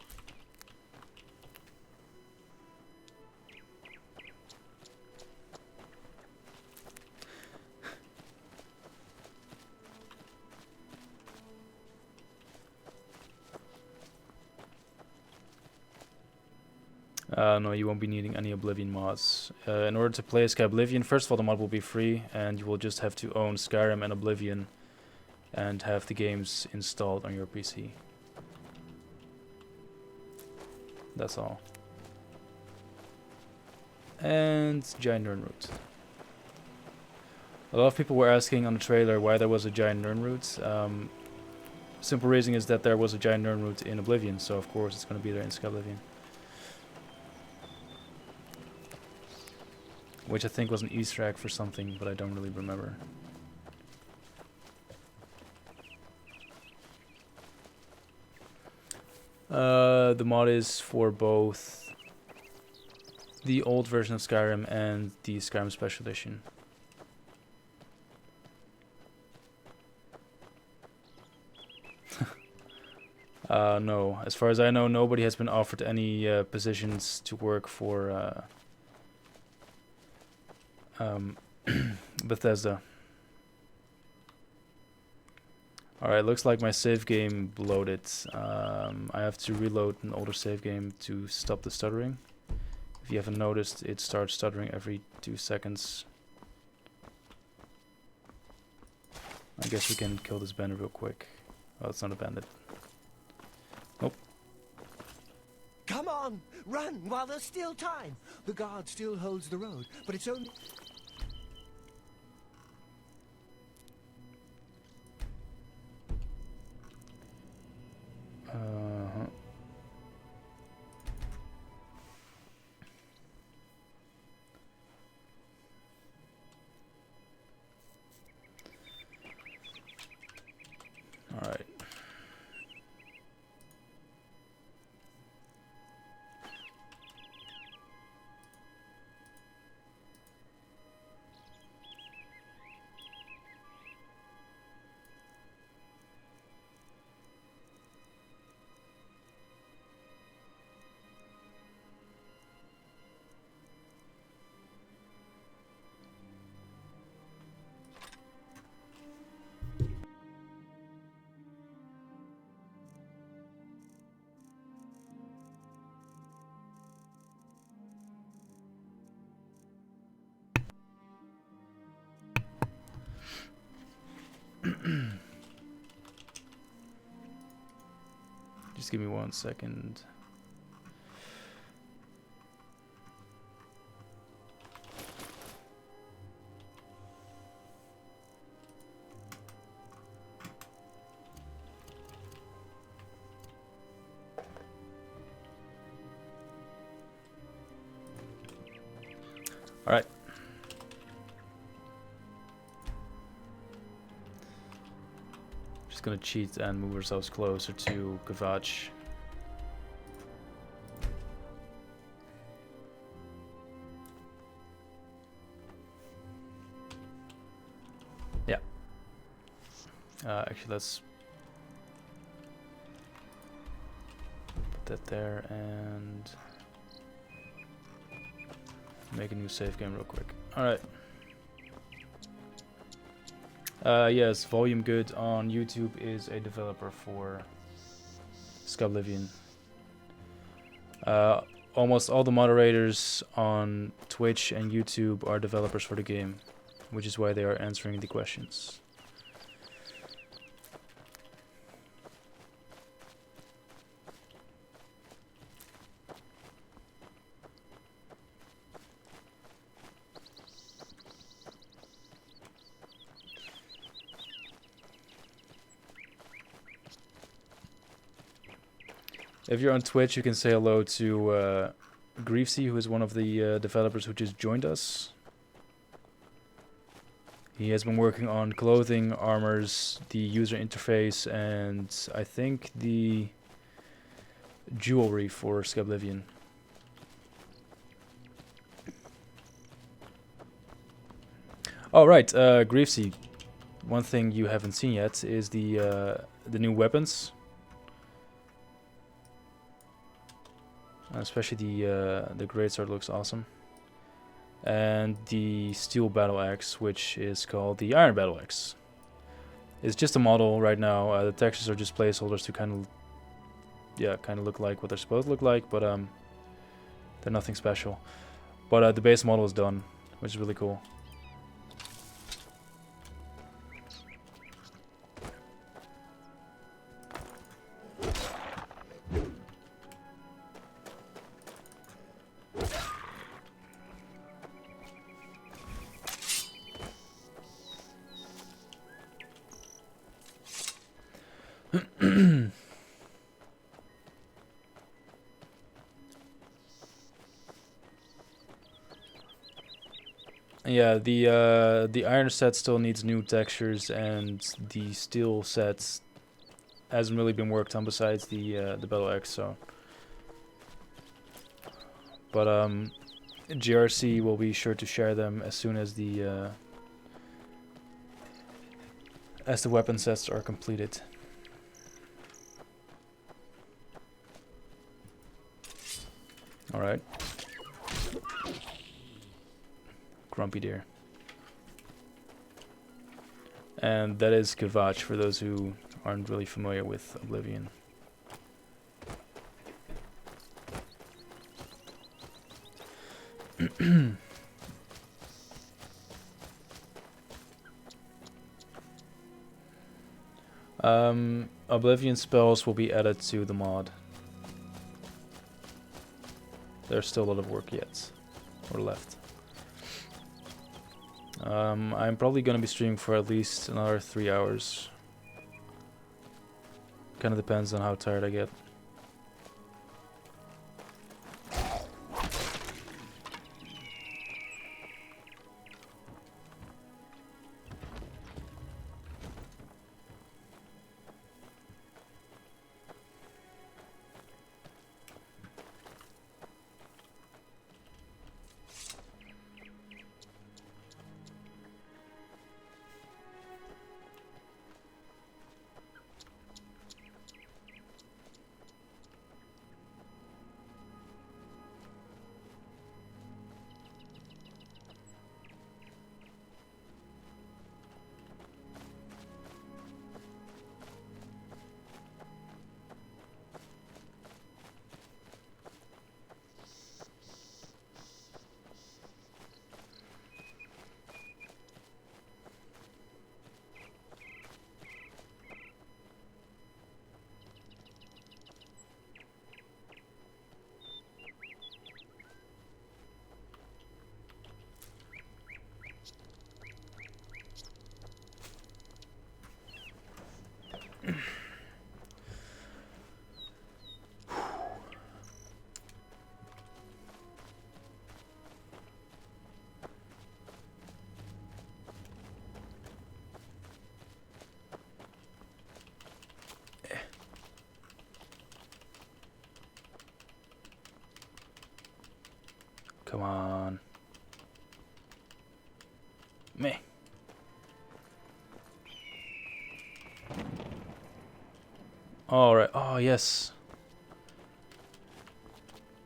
No, you won't be needing any Oblivion mods. In order to play Skyblivion, first of all, the mod will be free, and you will just have to own Skyrim and Oblivion and have the games installed on your PC. That's all. And giant Nirnroot. A lot of people were asking on the trailer why there was a giant Nirnroot. Simple reason is that there was a giant Nirnroot in Oblivion, so of course it's going to be there in Skyblivion. Which I think was an Easter egg for something, but I don't really remember. The mod is for both the old version of Skyrim and the Skyrim Special Edition. No, as far as I know, nobody has been offered any positions to work for Bethesda. Alright, looks like my save game bloated. I have to reload an older save game to stop the stuttering. If you haven't noticed, it starts stuttering every 2 seconds. I guess we can kill this bandit real quick. Oh, it's not a bandit. Nope. Come on, run while there's still time. The guard still holds the road, but it's only... Just give me 1 second. All right. Just gonna cheat and move ourselves closer to Kavach. Yeah. Actually, let's put that there and make a new save game real quick. Alright. Yes, Volume Good on YouTube is a developer for Skyblivion. Almost all the moderators on Twitch and YouTube are developers for the game, which is why they are answering the questions. If you're on Twitch, you can say hello to Griefsy, who is one of the developers who just joined us. He has been working on clothing, armors, the user interface, and I think the jewelry for Skyblivion. Oh right, Griefsy. One thing you haven't seen yet is the new weapons. Especially the greatsword looks awesome, and the steel battle axe, which is called the iron battle axe. It's just a model right now. The textures are just placeholders to kind of look like what they're supposed to look like, but they're nothing special. But the base model is done, which is really cool. Yeah, the iron set still needs new textures, and the steel set hasn't really been worked on besides the battle axe. So, but GRC will be sure to share them as soon as the weapon sets are completed. All right. Grumpy deer. And that is Kavach for those who aren't really familiar with Oblivion. Oblivion spells will be added to the mod. There's still a lot of work yet, or left. I'm probably gonna be streaming for at least another 3 hours. Kind of depends on how tired I get. Come on. Me. Alright, oh yes.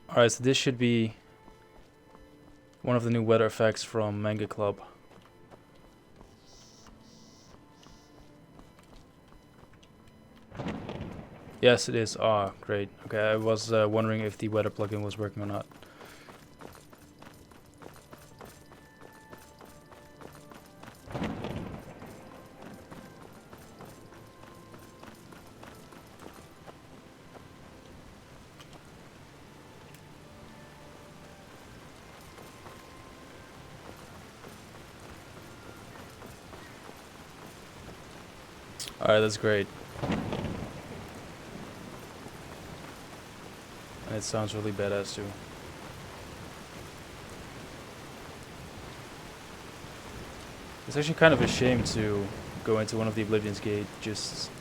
Alright, so this should be one of the new weather effects from Manga Club. Yes, it is. Ah, great. Okay, I was wondering if the weather plugin was working or not. Alright, that's great. And it sounds really badass too. It's actually kind of a shame to go into one of the Oblivion's Gate just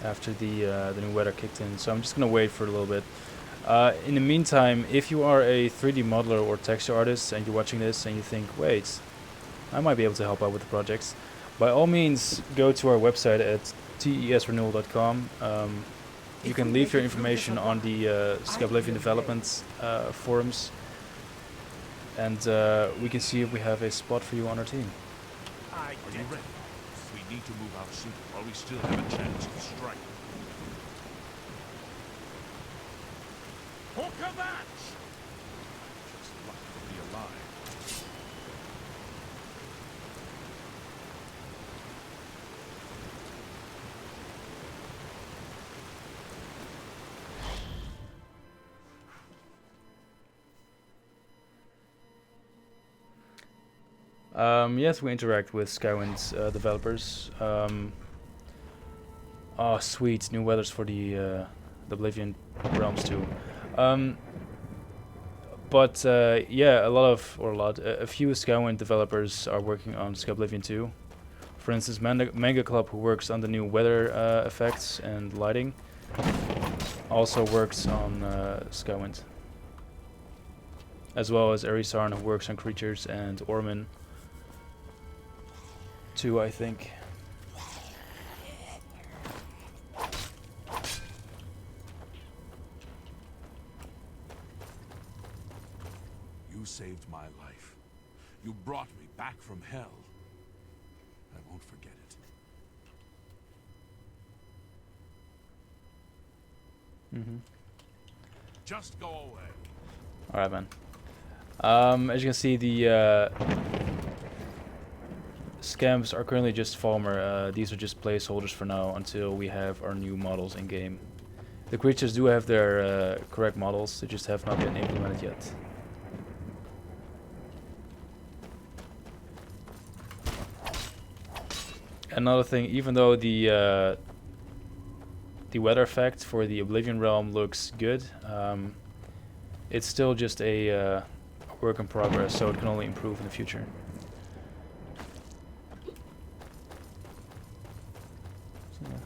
after the new weather kicked in, so I'm just gonna wait for a little bit. In the meantime, if you are a 3D modeler or texture artist and you're watching this and you think, wait, I might be able to help out with the projects, by all means go to our website at tesrenewal.com. You can leave your information on the Skyblivion development forums, and we can see if we have a spot for you on our team. Are you ready? We need to move out soon while we still have a chance to strike. Hokamatch! Just lucky to be alive. Yes, we interact with Skywind's developers. Oh, sweet, new weathers for the Oblivion realms too. But yeah, a few Skywind developers are working on Skyblivion 2. For instance, Manga Club, who works on the new weather effects and lighting, also works on Skywind. As well as Arisarn, who works on creatures, and Orman too, I think. You saved my life. You brought me back from hell. I won't forget it. Just go away. Alright, man. As you can see, the scams are currently just Falmer. These are just placeholders for now until we have our new models in game. The creatures do have their correct models, they just have not been implemented yet. Another thing, even though the weather effect for the Oblivion realm looks good, it's still just a work in progress, so it can only improve in the future. So, yeah.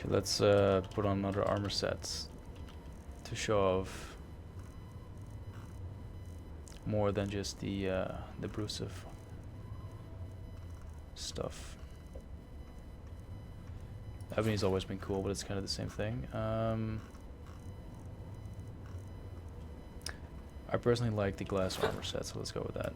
let's put on another armor set to show off more than just the Brusive stuff. Ebony's always been cool, but it's kind of the same thing. I personally like the glass armor set, so let's go with that.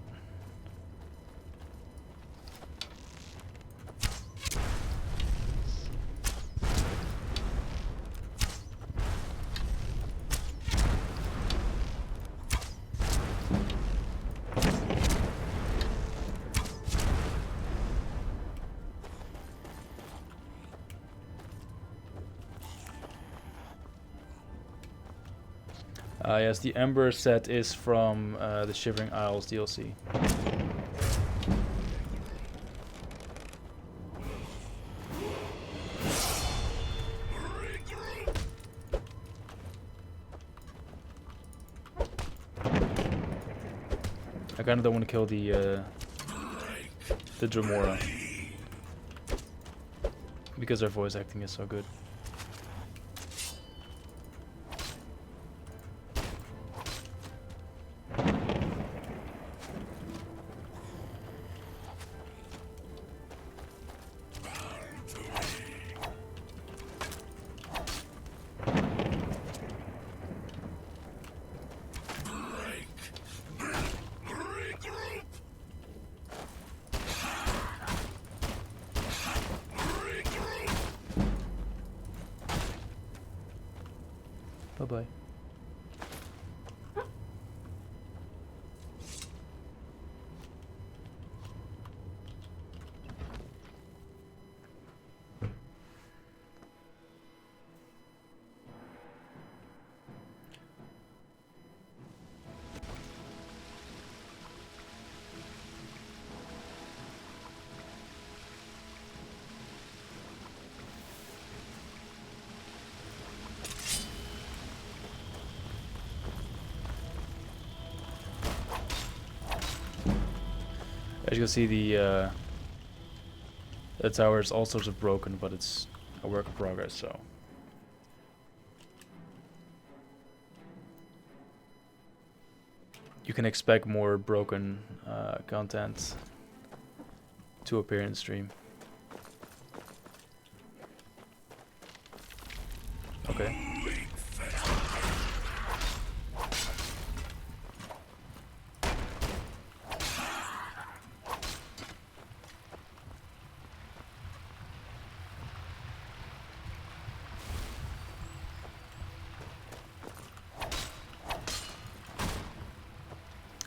Yes, the Ember set is from the Shivering Isles DLC. I kinda don't want to kill the Dremora because their voice acting is so good. Bye-bye. As you can see, the tower is all sorts of broken, but it's a work in progress, so. You can expect more broken content to appear in stream. Okay.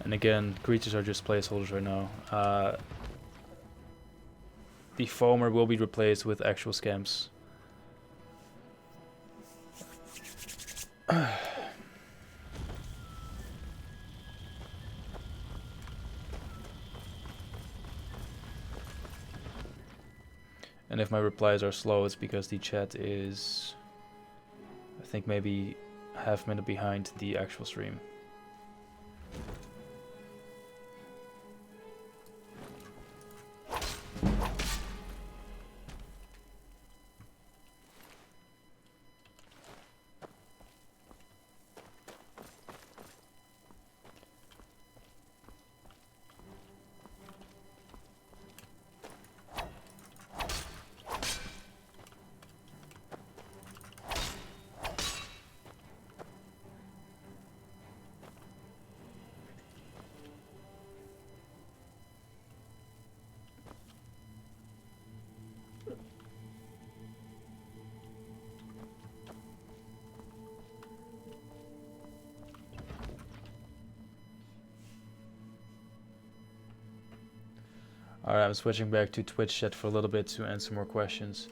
And again, creatures are just placeholders right now. The foamer will be replaced with actual scams. And if my replies are slow, it's because the chat is, I think, maybe half minute behind the actual stream. Alright, I'm switching back to Twitch chat for a little bit to answer more questions.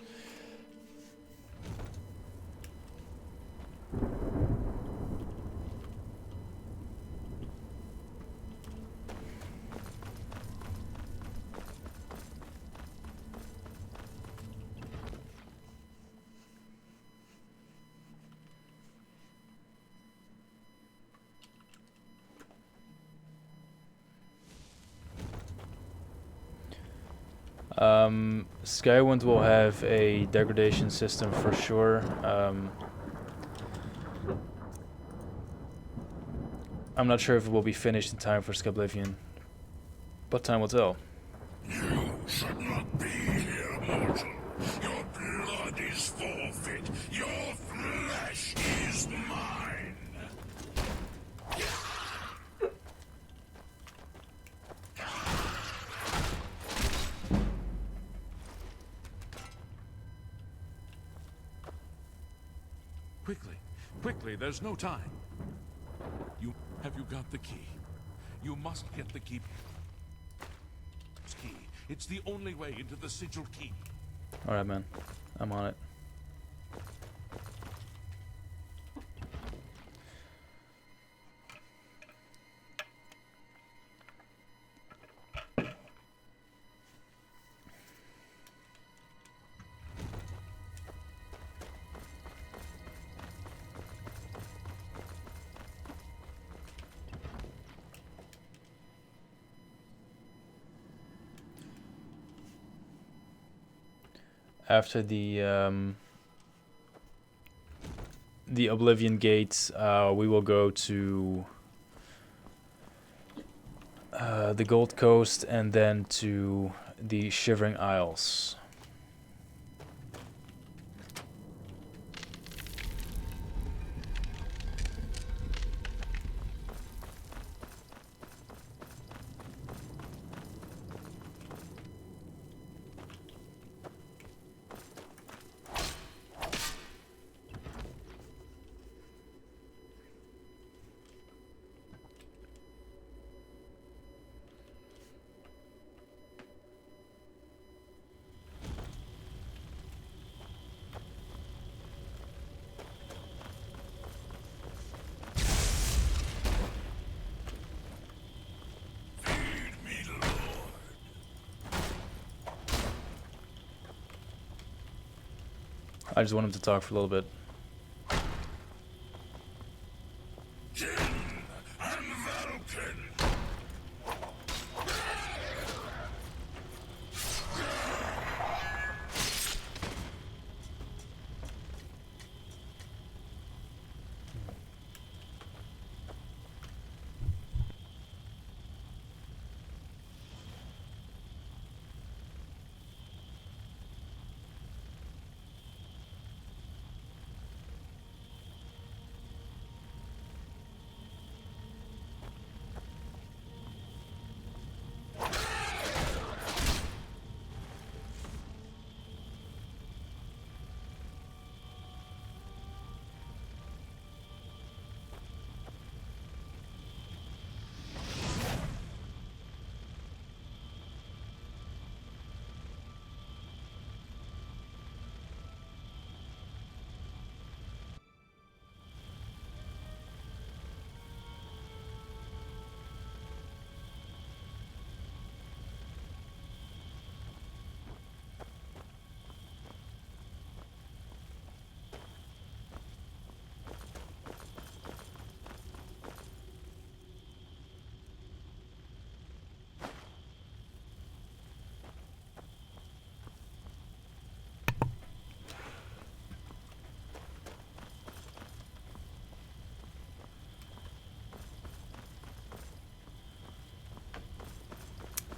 Skywind will have a degradation system for sure. I'm not sure if it will be finished in time for Skyblivion, but time will tell. You should not be here, mortal. Your blood is forfeit. Your flesh is mine. Quickly, quickly, there's no time. Have you got the key? You must get the key. It's the only way into the Sigil Keep. Alright, man. I'm on it. After the Oblivion Gate, we will go to the Gold Coast and then to the Shivering Isles. I just want him to talk for a little bit.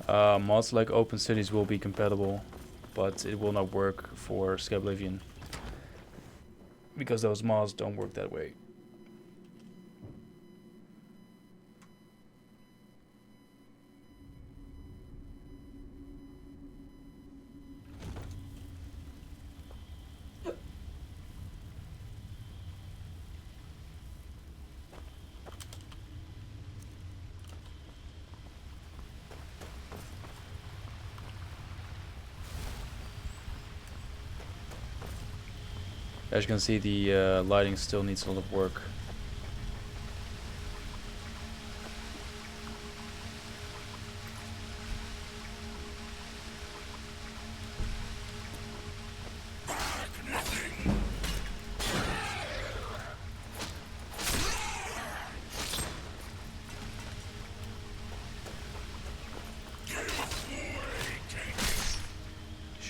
Mods like Open Cities will be compatible, but it will not work for Skyblivion because those mods don't work that way. As you can see, the lighting still needs a lot of work.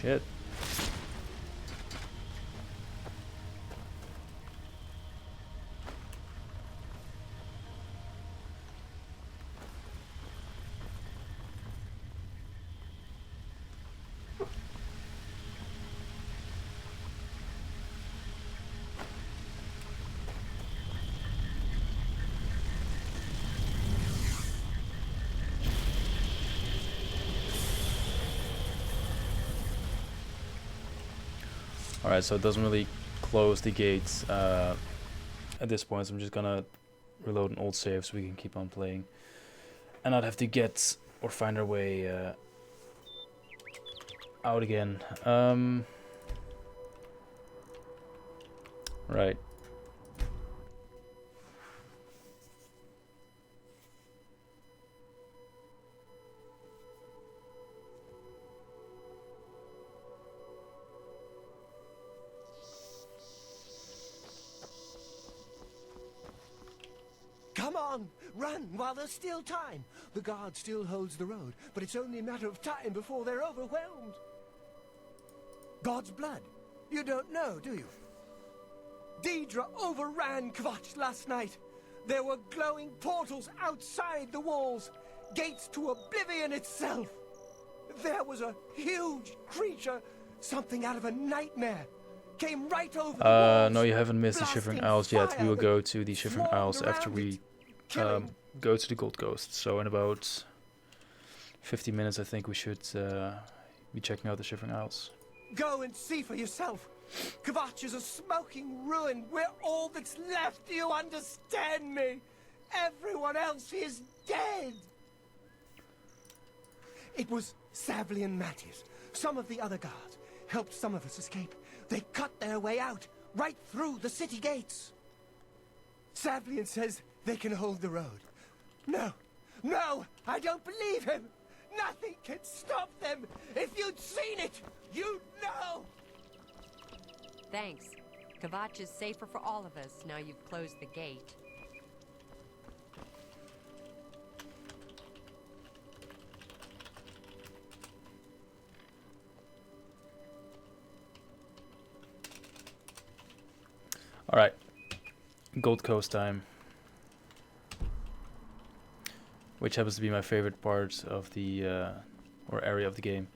Shit. Alright, so it doesn't really close the gates at this point, so I'm just gonna reload an old save so we can keep on playing. And not have to get or find our way out again. Right. Come on, run while there's still time. The guard still holds the road, but it's only a matter of time before they're overwhelmed. God's blood. You don't know, do you? Deidre overran Kvatch last night. There were glowing portals outside the walls, gates to oblivion itself. There was a huge creature, something out of a nightmare. Came right over the walls, no, you haven't missed the Shivering blasting Isles yet. We will fire go to the Shivering swarmed Isles after around we it, killing. go to the Gold Coast. So in about 50 minutes, I think we should be checking out the Shivering Isles. Go and see for yourself. Kvatch is a smoking ruin. We're all that's left. Do you understand me? Everyone else is dead. It was Savli and Mattis. Some of the other guards helped some of us escape. They cut their way out, right through the city gates. Savlian says they can hold the road. No, no, I don't believe him. Nothing can stop them. If you'd seen it, you'd know. Thanks. Kvatch is safer for all of us now you've closed the gate. Alright, Gold Coast time. Which happens to be my favorite part of the, or area of the game.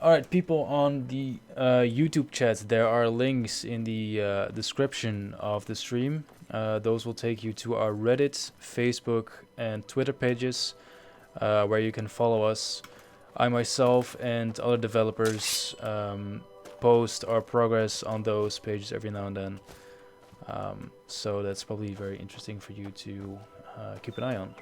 Alright, people on the YouTube chat, there are links in the description of the stream. Those will take you to our Reddit, Facebook, and Twitter pages, where you can follow us. I myself and other developers post our progress on those pages every now and then. So that's probably very interesting for you to keep an eye on.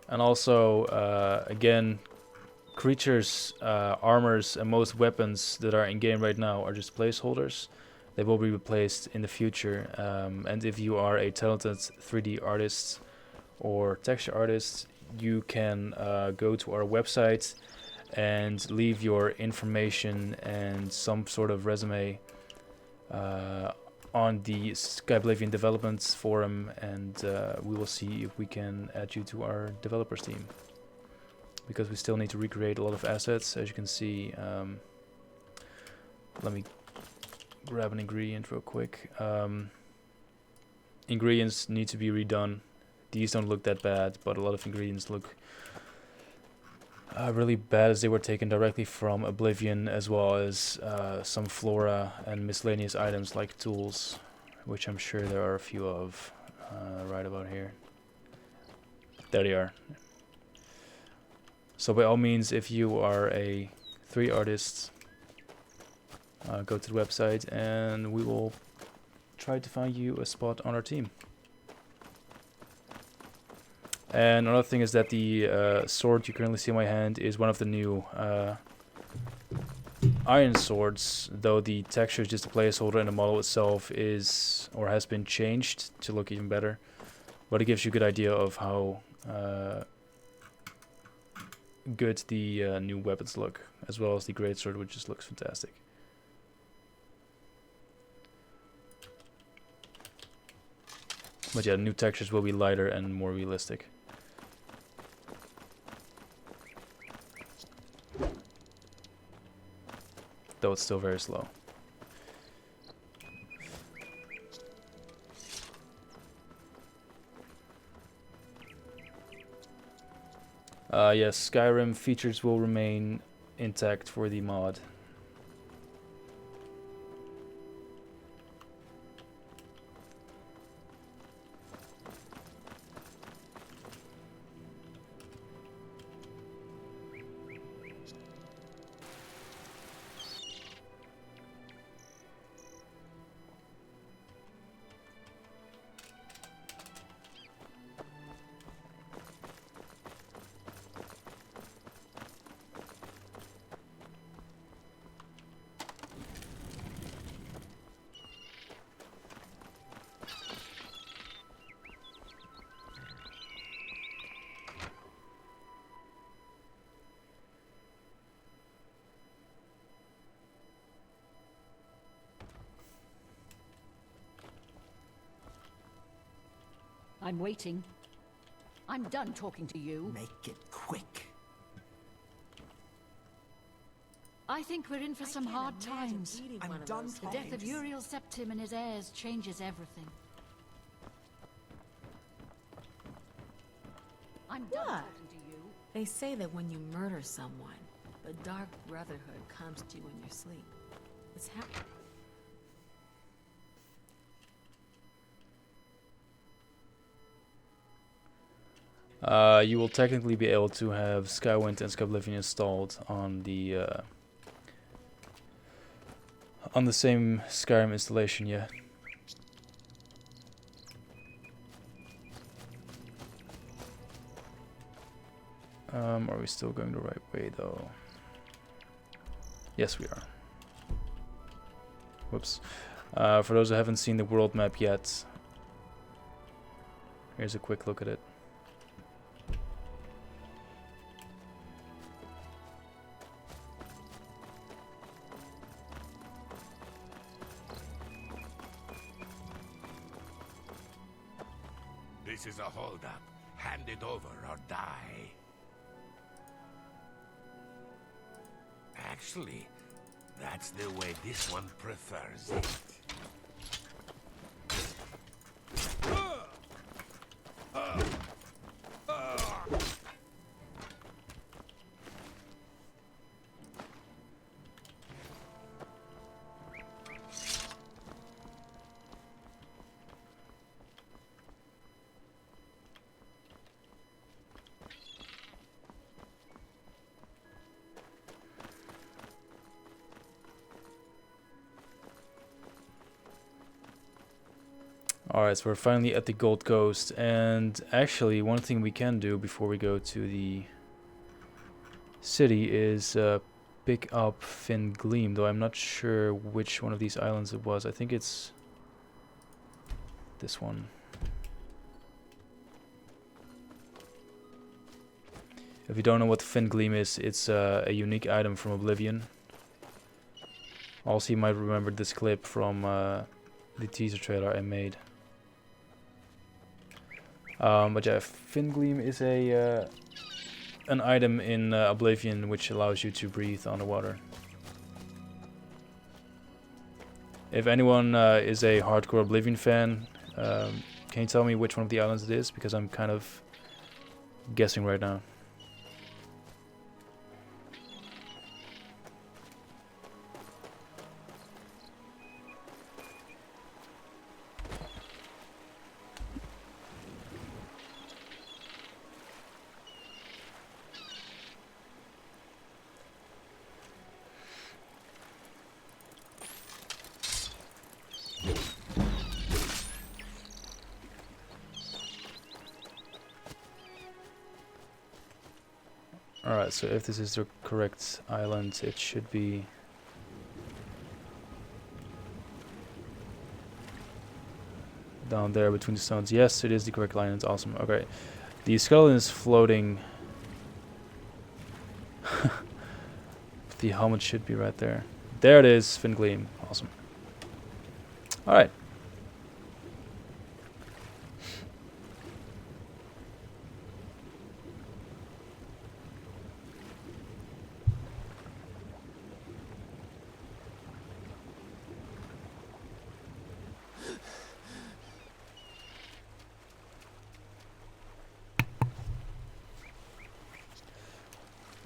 And also, again, creatures, armors, and most weapons that are in game right now are just placeholders. They will be replaced in the future. And if you are a talented 3D artist or texture artist, you can go to our website and leave your information and some sort of resume on the Skyblivion development forum, and we will see if we can add you to our developers team, because we still need to recreate a lot of assets. As you can see, let me grab an ingredient real quick. Ingredients need to be redone. These don't look that bad, but a lot of ingredients look really bad, as they were taken directly from Oblivion, as well as some flora and miscellaneous items like tools, which I'm sure there are a few of right about here. There they are. So by all means, if you are a 3D artist, go to the website and we will try to find you a spot on our team. And another thing is that the sword you currently see in my hand is one of the new iron swords, though the texture is just a placeholder and the model itself is, or has been changed to look even better. But it gives you a good idea of how good the new weapons look, as well as the greatsword, which just looks fantastic. But yeah, new textures will be lighter and more realistic. Though it's still very slow. Yes, Skyrim features will remain intact for the mod. I'm waiting. I'm done talking to you. Make it quick. I think we're in for some hard times. I'm done The death of Uriel Septim and his heirs changes everything. I'm done What? talking to you. They say that when you murder someone, the Dark Brotherhood comes to you in your sleep. It's happening. You will technically be able to have Skywind and Skyblivion installed on the same Skyrim installation, yeah. Are we still going the right way though? Yes, we are. Whoops. For those who haven't seen the world map yet, here's a quick look at it. This is a holdup. Hand it over or die. Actually, that's the way this one prefers it. Alright, so we're finally at the Gold Coast, and actually one thing we can do before we go to the city is pick up Finn Gleam, though I'm not sure which one of these islands it was. I think it's this one. If you don't know what Finn Gleam is, it's a unique item from Oblivion. Also, you might remember this clip from the teaser trailer I made. But yeah, Finn Gleam is a an item in Oblivion which allows you to breathe underwater. If anyone is a hardcore Oblivion fan, can you tell me which one of the islands it is? Because I'm kind of guessing right now. Alright, so if this is the correct island, it should be down there between the stones. Yes, it is the correct island. Awesome. Okay. The skeleton is floating. The helmet should be right there. There it is, Finn Gleam. Awesome. Alright.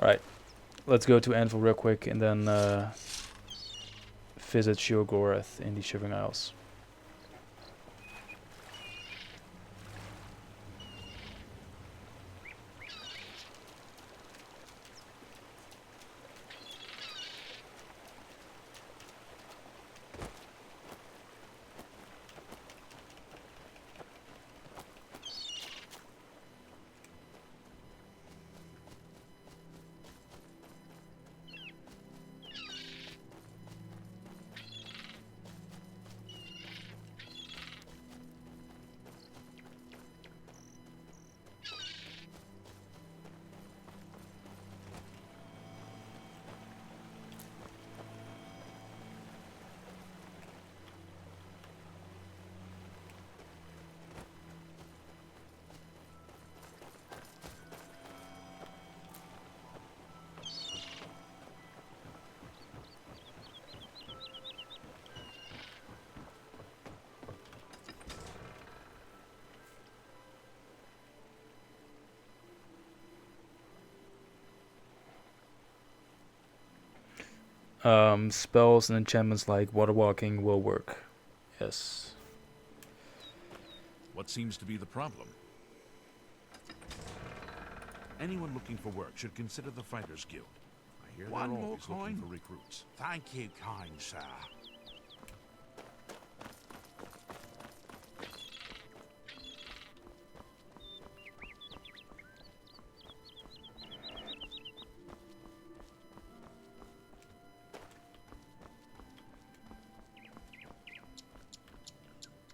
Alright, let's go to Anvil real quick and then visit Sheogorath in the Shivering Isles. Spells and enchantments like water walking will work. Yes. What seems to be the problem? Anyone looking for work should consider the Fighters Guild. I hear One they're more always looking coin? for recruits. Thank you, kind sir.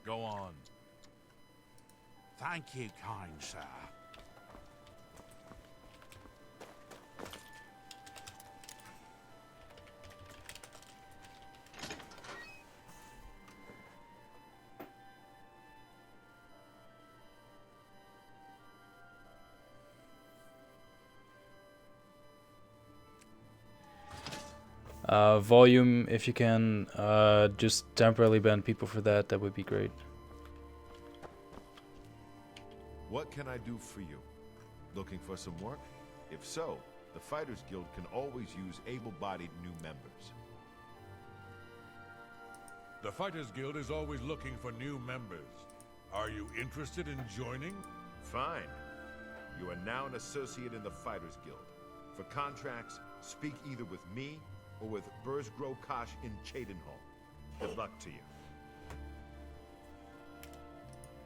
Go on. Thank you, kind sir. Volume, if you can, just temporarily ban people for that. That would be great. What can I do for you? Looking for some work? If so, the Fighters Guild can always use able-bodied new members. The Fighters Guild is always looking for new members. Are you interested in joining? Fine. You are now an associate in the Fighters Guild. For contracts, speak either with me or with Burzgro Kosh in Cheydinhall. Good luck to you.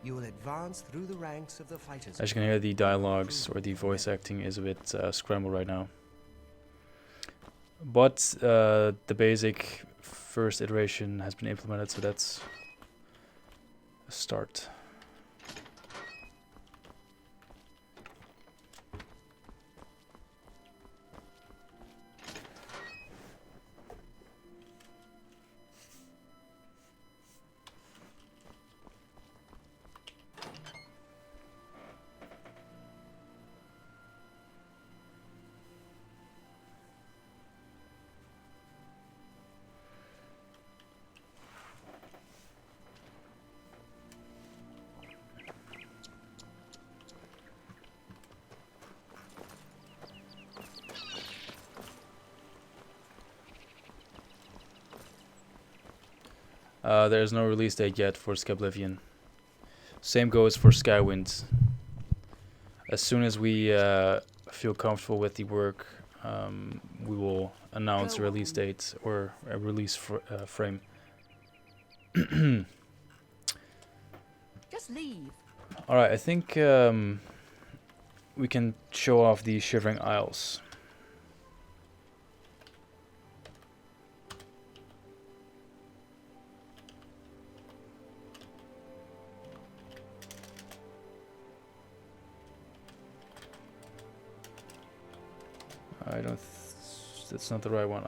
You will advance through the ranks of the fighters. As you can hear, the dialogues or the voice acting is a bit scrambled right now. But the basic first iteration has been implemented, so that's a start. There is no release date yet for Skyblivion. Same goes for Skywind. As soon as we feel comfortable with the work, we will announce a release date or a release frame. Just leave. Alright, I think we can show off the Shivering Isles. I don't. That's not the right one.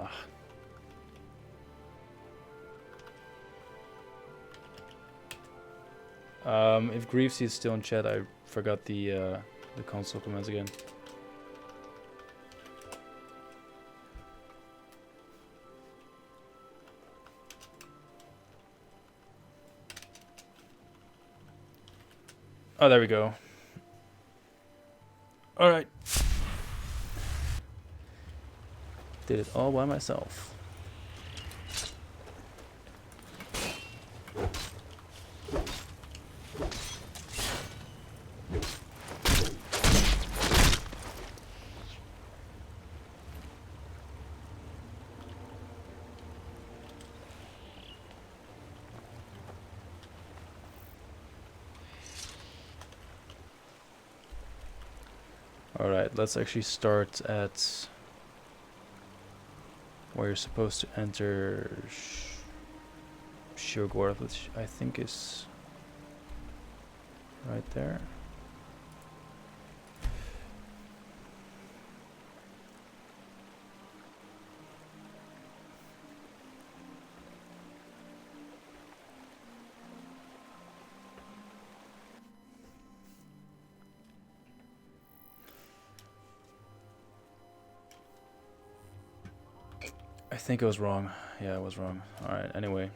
If Greavesy is still in chat, I forgot the console commands again. Oh, there we go. All right. Did it all by myself. Alright, let's actually start at where you're supposed to enter Shogor, which I think is right there. I think I was wrong. Yeah, I was wrong. Alright, anyway.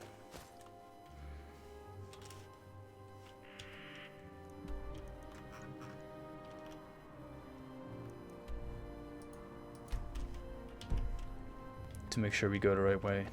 To make sure we go the right way.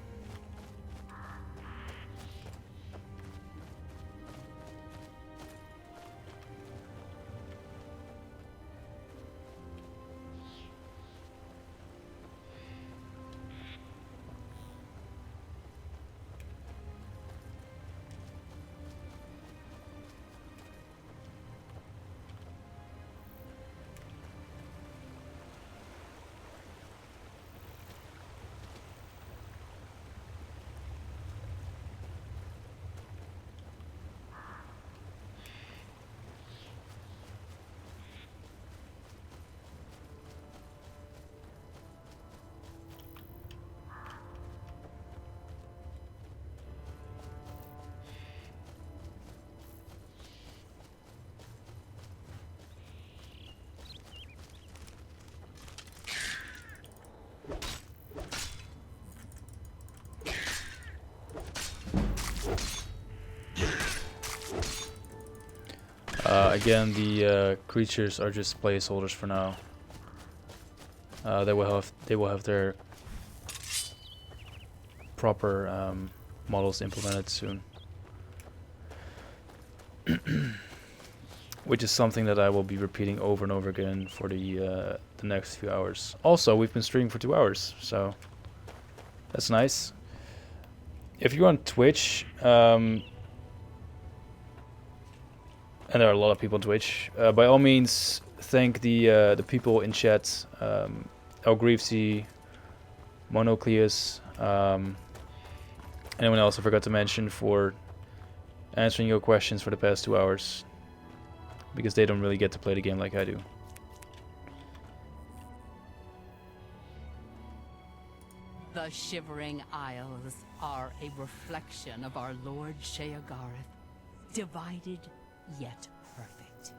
Again, the creatures are just placeholders for now. They will have their proper models implemented soon, which is something that I will be repeating over and over again for the next few hours. Also, we've been streaming for 2 hours, so that's nice. If you're on Twitch, and there are a lot of people on Twitch, by all means, thank the people in chat, Elgreevesy, Monocleus, anyone else I forgot to mention, for answering your questions for the past 2 hours, because they don't really get to play the game like I do. The Shivering Isles are a reflection of our Lord Sheogareth, divided yet perfect.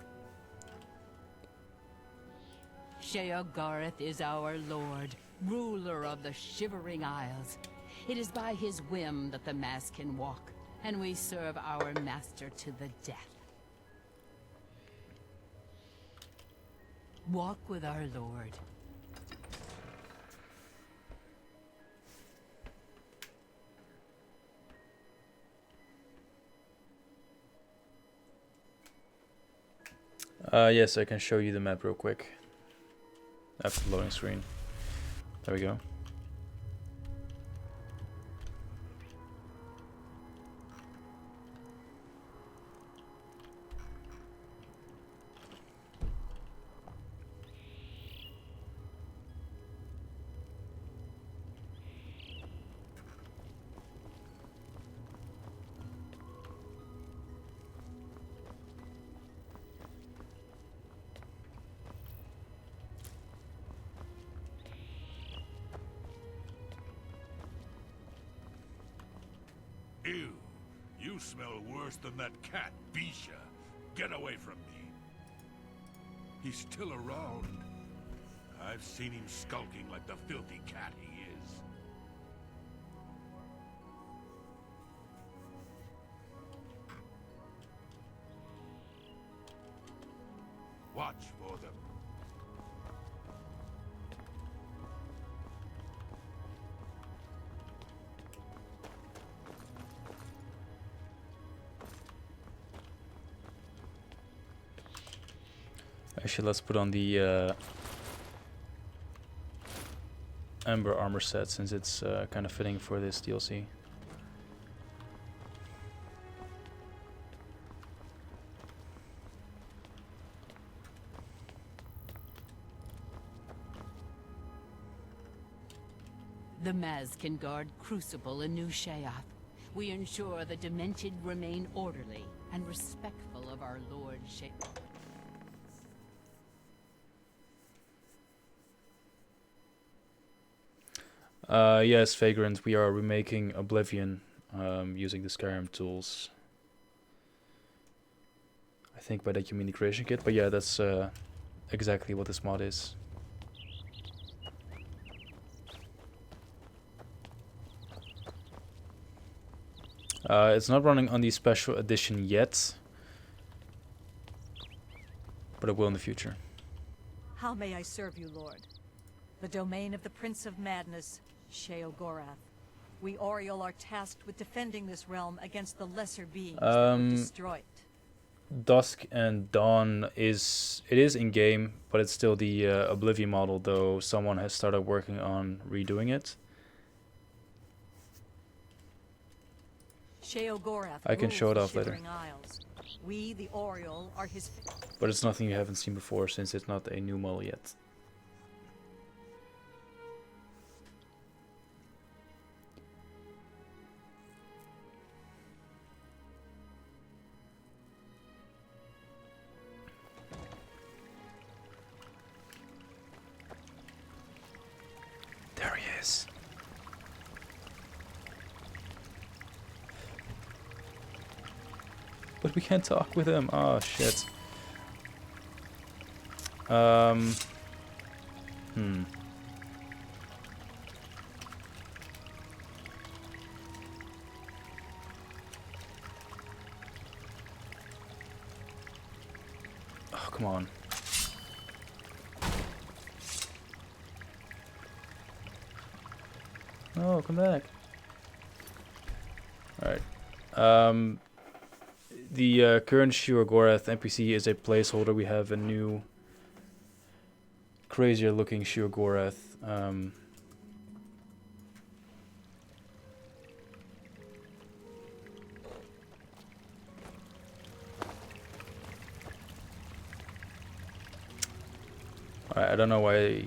Sheogareth is our lord, ruler of the Shivering Isles. It is by his whim that the mass can walk, and we serve our master to the death. Walk with our lord. Yes, I can show you the map real quick. After the loading screen. There we go. Ew, you smell worse than that cat, Bisha. Get away from me. He's still around. I've seen him skulking like the filthy cat he is. Watch for them. Actually, let's put on the Ember armor set since it's kind of fitting for this DLC. The Maz can guard Crucible in New Sheoth. We ensure the Demented remain orderly and respectful of our Lord Sheoth. Yes, Vagrant, we are remaking Oblivion using the Skyrim tools. I think by that you mean the creation kit, but yeah, that's exactly what this mod is. It's not running on the special edition yet, but it will in the future. How may I serve you, Lord? The domain of the Prince of Madness, Sheogorath. We Oriel are tasked with defending this realm against the lesser beings that would destroy it. Dusk and Dawn is in game, but it's still the Oblivion model, though someone has started working on redoing it. Sheogorath I can show it off later. Isles. We, the Oriel, are his. But it's nothing you haven't seen before since it's not a new model yet. There he is. But we can't talk with him. Oh shit. Oh, come on. Oh, come back. Alright. The current Sheogorath NPC is a placeholder. We have a new, crazier looking Sheogorath. Alright, I don't know why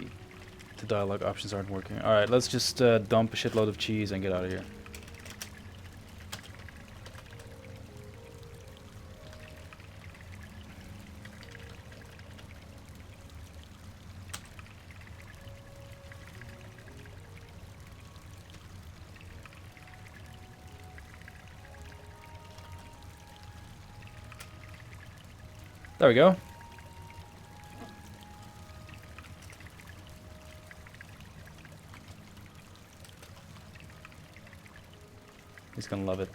the dialogue options aren't working. Alright, let's just dump a shitload of cheese and get out of here. There we go. He's gonna love it.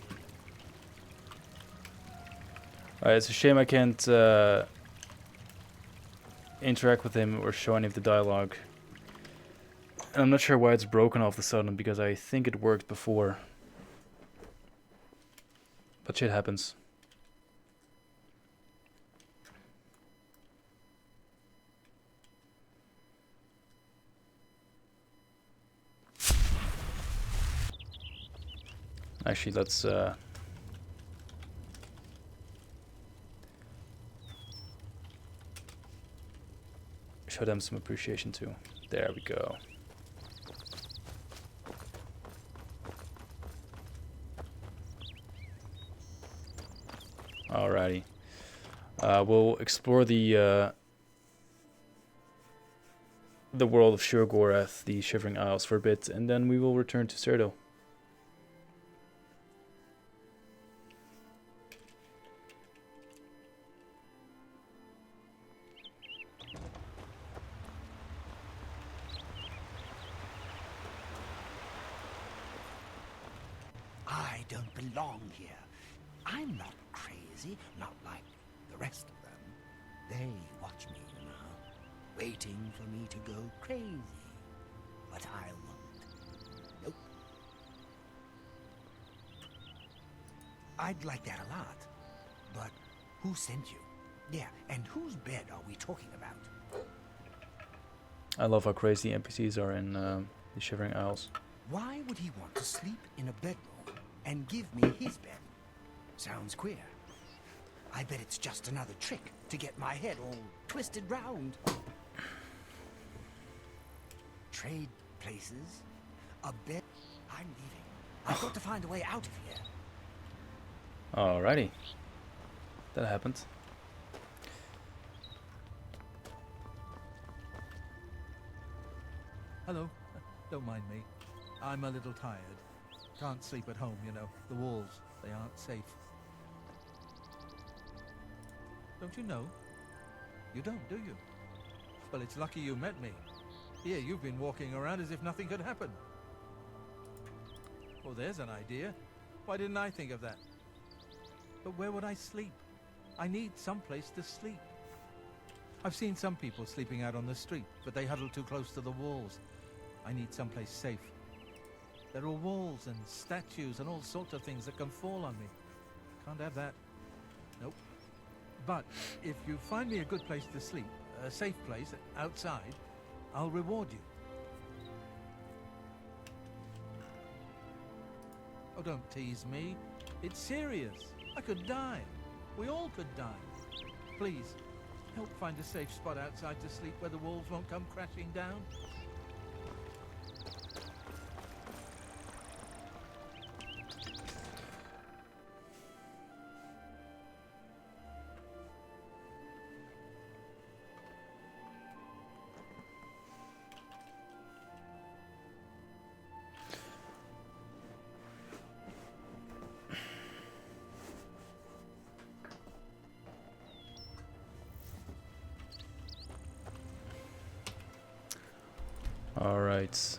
Alright, it's a shame I can't interact with him or show any of the dialogue. And I'm not sure why it's broken all of a sudden, because I think it worked before. But shit happens. Actually, let's show them some appreciation too. There we go. Alrighty. We'll explore the world of Sheogorath, the Shivering Isles, for a bit, and then we will return to Cyrodiil. I don't belong here. I'm not crazy, not like the rest of them. They watch me, you know, waiting for me to go crazy. But I won't. Nope. I'd like that a lot. But who sent you? Yeah, and whose bed are we talking about? I love how crazy NPCs are in the Shivering Isles. Why would he want to sleep in a bedroom and give me his bed? Sounds queer. I bet it's just another trick to get my head all twisted round. Trade places? A bed? I'm leaving. I've got to find a way out of here. Alrighty. That happened. Hello. Don't mind me. I'm a little tired. Can't sleep at home, you know. The walls, they aren't safe. Don't you know? You don't, do you? Well, it's lucky you met me. Here, you've been walking around as if nothing could happen. Well, there's an idea. Why didn't I think of that? But where would I sleep? I need some place to sleep. I've seen some people sleeping out on the street, but they huddle too close to the walls. I need someplace safe. There are walls and statues and all sorts of things that can fall on me. Can't have that. Nope. But if you find me a good place to sleep, a safe place outside, I'll reward you. Oh, don't tease me. It's serious. I could die. We all could die. Please, help find a safe spot outside to sleep where the walls won't come crashing down. All right.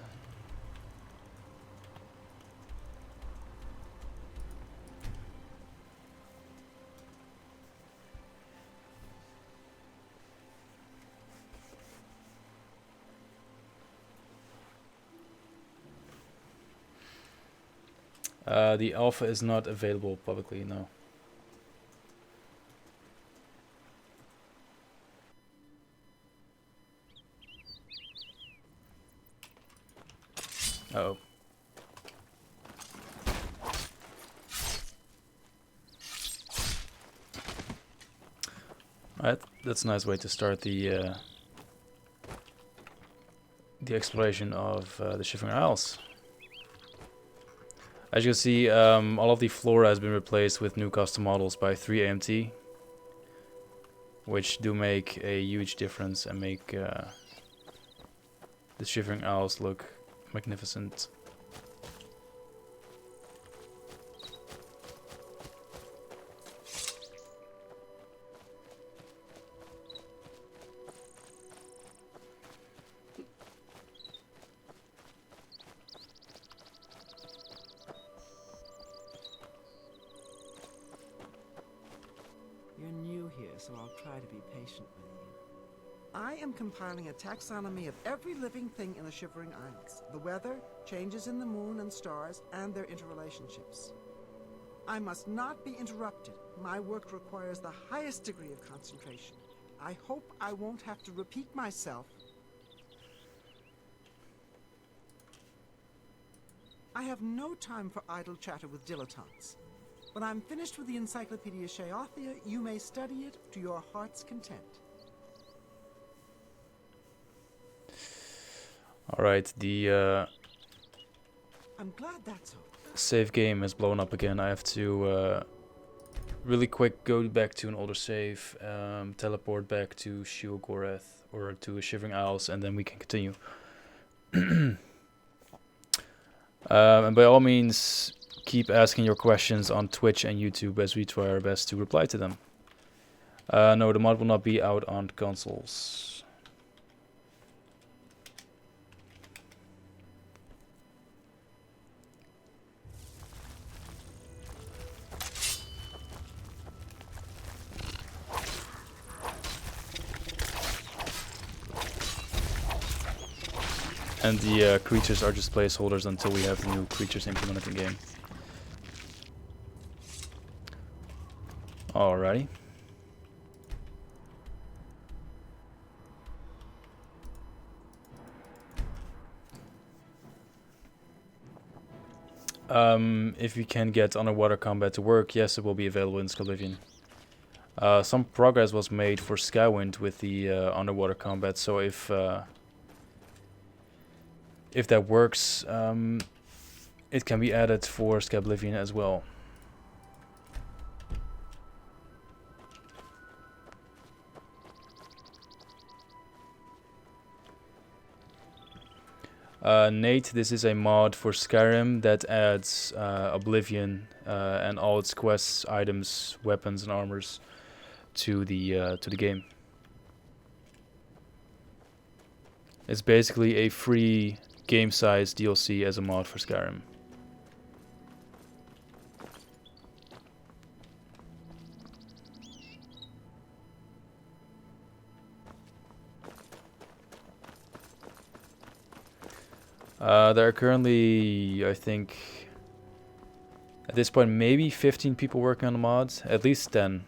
The alpha is not available publicly, no. Uh-oh. Alright, that's a nice way to start the exploration of the Shivering Isles. As you can see, all of the flora has been replaced with new custom models by 3 AMT, which do make a huge difference and make the Shivering Isles look magnificent. You're new here, so I'll try to be patient with you. I am compiling a taxonomy of every living thing in the Shivering Isles. The weather, changes in the moon and stars, and their interrelationships. I must not be interrupted. My work requires the highest degree of concentration. I hope I won't have to repeat myself. I have no time for idle chatter with dilettantes. When I'm finished with the Encyclopedia Sheothia, you may study it to your heart's content. Alright, the I'm glad that's over. save game is blown up again. I have to really quick go back to an older save, teleport back to Sheol-Goreth or to Shivering Isles, and then we can continue. And by all means, keep asking your questions on Twitch and YouTube as we try our best to reply to them. No, the mod will not be out on consoles. And the creatures are just placeholders until we have the new creatures implemented in game. Alrighty. If you can get underwater combat to work, yes, it will be available in Skyblivion. Some progress was made for Skywind with the underwater combat, so if that works, it can be added for Skyblivion as well. Nate, this is a mod for Skyrim that adds Oblivion and all its quests, items, weapons, and armors to the game. It's basically a free game-sized DLC as a mod for Skyrim. There are currently, I think, at this point, maybe 15 people working on the mods. At least 10.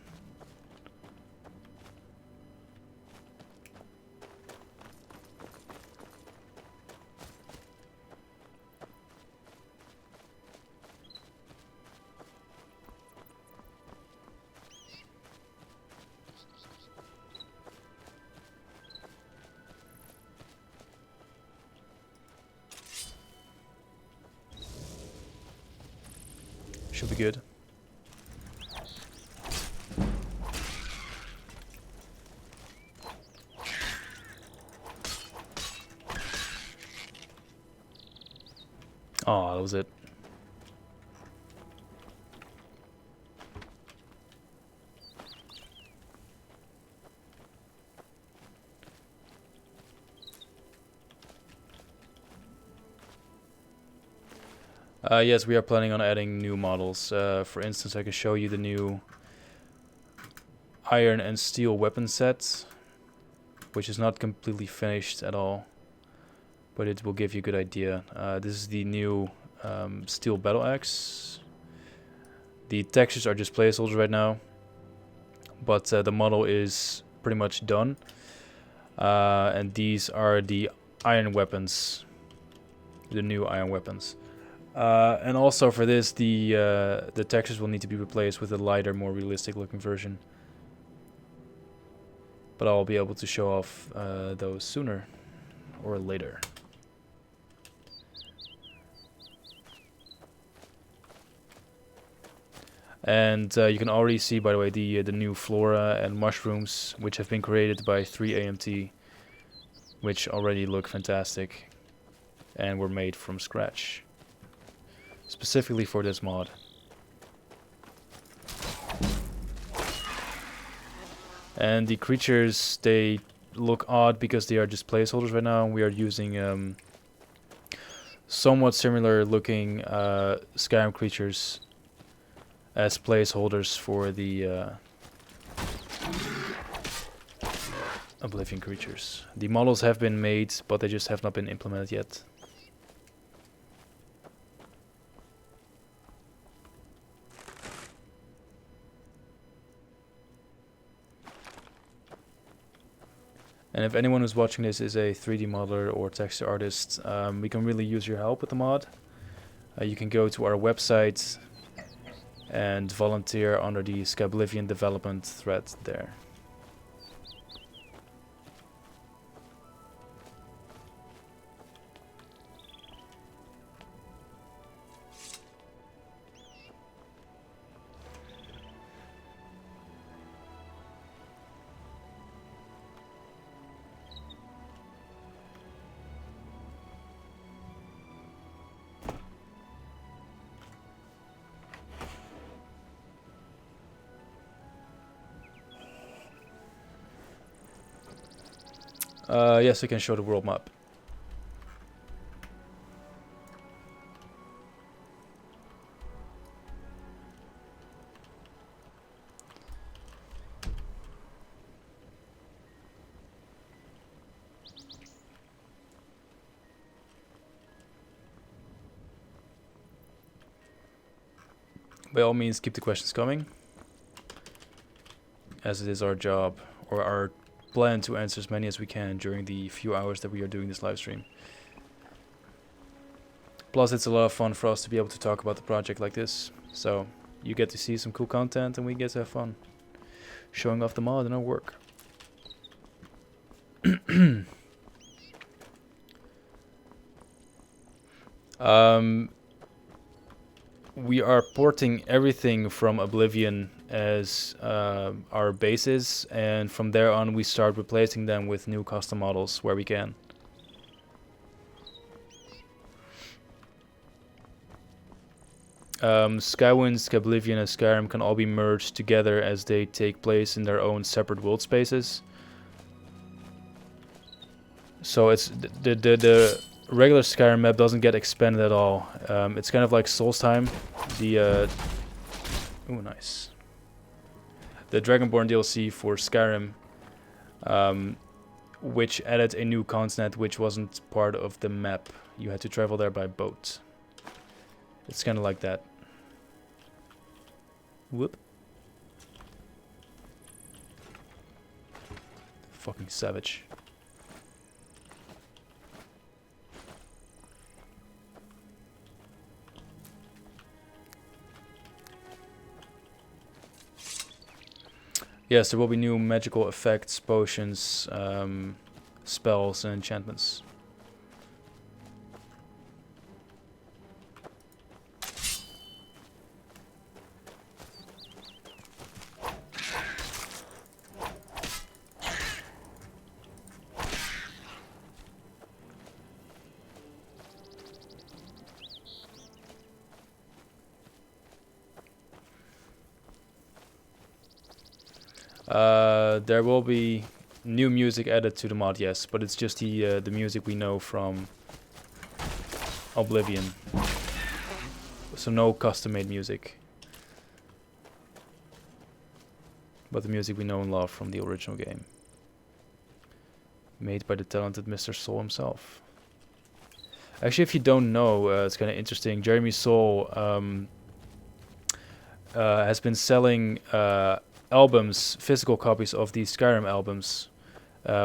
Should be good. Oh, that was it. Yes, we are planning on adding new models. For instance, I can show you the new iron and steel weapon set, which is not completely finished at all, but it will give you a good idea. This is the new steel battle axe. The textures are just placeholders right now, but the model is pretty much done. And these are the iron weapons, the new iron weapons. And also for this, the textures will need to be replaced with a lighter, more realistic looking version. But I'll be able to show off those sooner or later. And you can already see, by the way, the new flora and mushrooms, which have been created by 3AMT, which already look fantastic and were made from scratch, specifically for this mod. And the creatures, they look odd because they are just placeholders right now. We are using somewhat similar looking Skyrim creatures as placeholders for the Oblivion creatures. The models have been made, but they just have not been implemented yet. And if anyone who's watching this is a 3D modeler or texture artist, we can really use your help with the mod. You can go to our website and volunteer under the Skyblivion development thread there. Yes, I can show the world map. By all means, keep the questions coming, as it is our job, or our plan, to answer as many as we can during the few hours that we are doing this live stream. Plus, it's a lot of fun for us to be able to talk about the project like this. So, you get to see some cool content and we get to have fun showing off the mod and our work. We are porting everything from Oblivion as our bases, and from there on we start replacing them with new custom models where we can. Skywind, Skyblivion, and Skyrim can all be merged together as they take place in their own separate world spaces. So it's the regular Skyrim map doesn't get expanded at all. It's kind of like Soulstime. Oh, nice. The Dragonborn DLC for Skyrim, which added a new continent which wasn't part of the map. You had to travel there by boat. It's kind of like that. Whoop. Fucking savage. Yes, there will be new magical effects, potions, spells, and enchantments. There will be new music added to the mod, yes, but it's just the music we know from Oblivion. So no custom-made music, but the music we know and love from the original game, made by the talented Mr. Soul himself. Actually, if you don't know, it's kind of interesting. Jeremy Soule has been selling albums, physical copies of these Skyrim albums,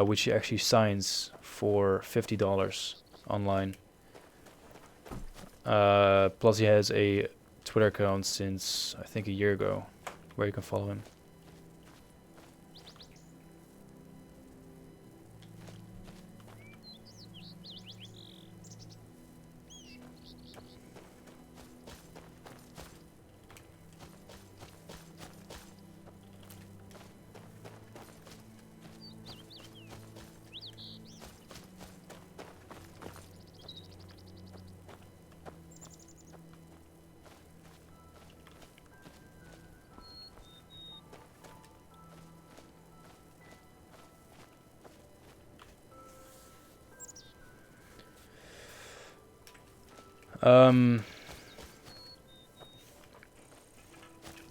which he actually signs for $50 online. Plus he has a Twitter account since I think a year ago where you can follow him.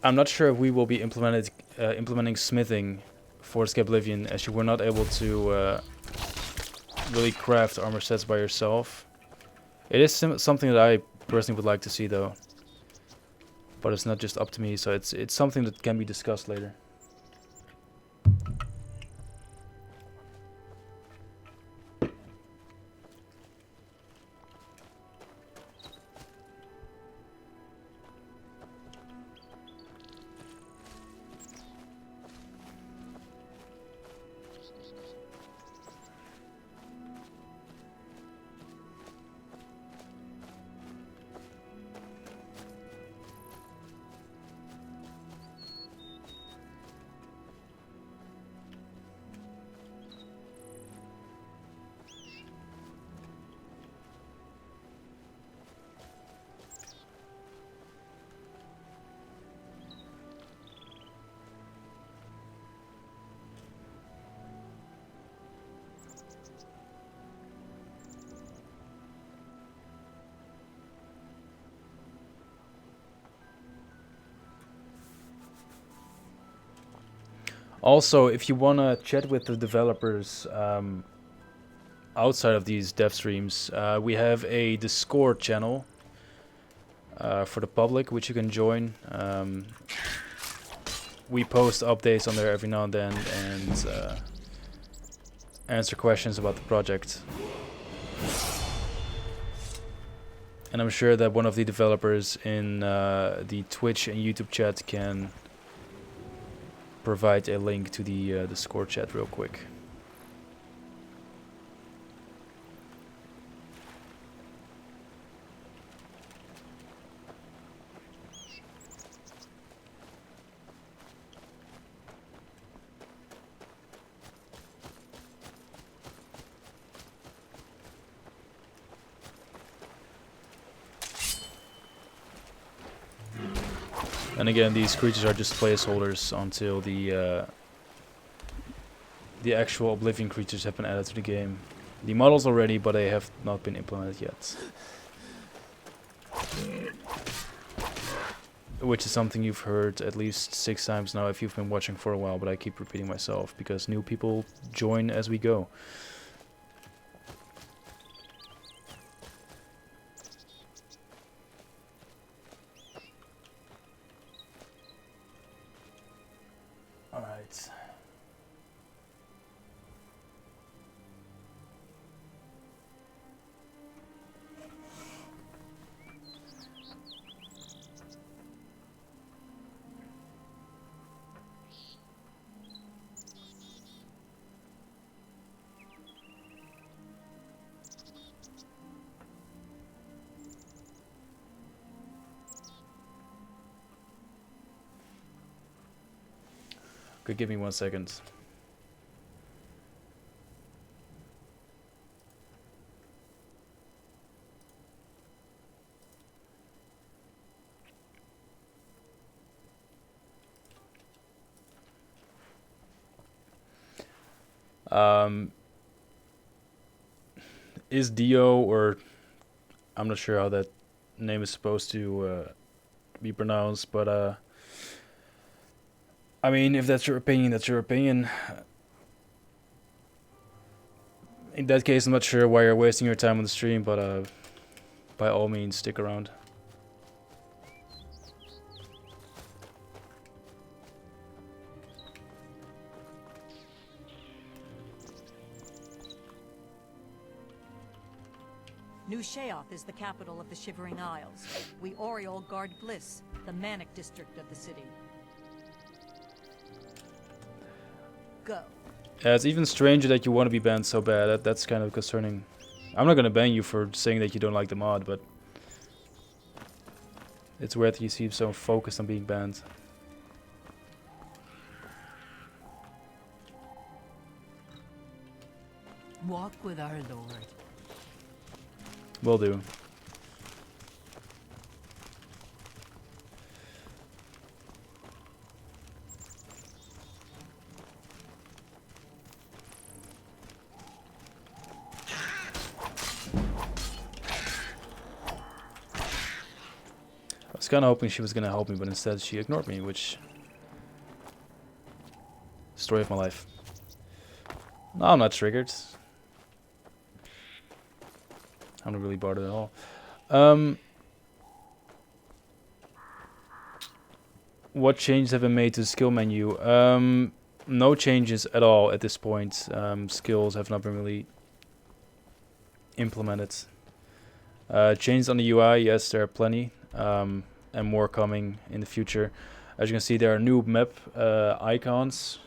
I'm not sure if we will be implementing smithing for Skyblivion, as you were not able to really craft armor sets by yourself. It is something that I personally would like to see, though, but it's not just up to me, so it's something that can be discussed later. Also, if you want to chat with the developers outside of these dev streams, we have a Discord channel for the public, which you can join. We post updates on there every now and then and answer questions about the project. And I'm sure that one of the developers in the Twitch and YouTube chat can provide a link to the Discord chat real quick. And again, these creatures are just placeholders until the actual Oblivion creatures have been added to the game. The models are ready, but they have not been implemented yet. Which is something you've heard at least 6 times now if you've been watching for a while, but I keep repeating myself because new people join as we go. Alright. Okay, give me 1 second. Is Dio, or I'm not sure how that name is supposed to be pronounced, but I mean, if that's your opinion, that's your opinion. In that case, I'm not sure why you're wasting your time on the stream, but by all means, stick around. New Sheoth is the capital of the Shivering Isles. We Oriole guard Bliss, the manic district of the city. Go. Yeah, it's even stranger that you want to be banned so bad. That's kind of concerning. I'm not gonna ban you for saying that you don't like the mod, but it's weird that you seem so focused on being banned. Walk with our Lord. Will do. I was kind of hoping she was going to help me, but instead she ignored me, which... Story of my life. No, I'm not triggered. I'm not really bothered at all. What changes have been made to the skill menu? No changes at all at this point. Skills have not been really implemented. Changes on the UI, yes, there are plenty. And more coming in the future. As you can see, there are new map icons.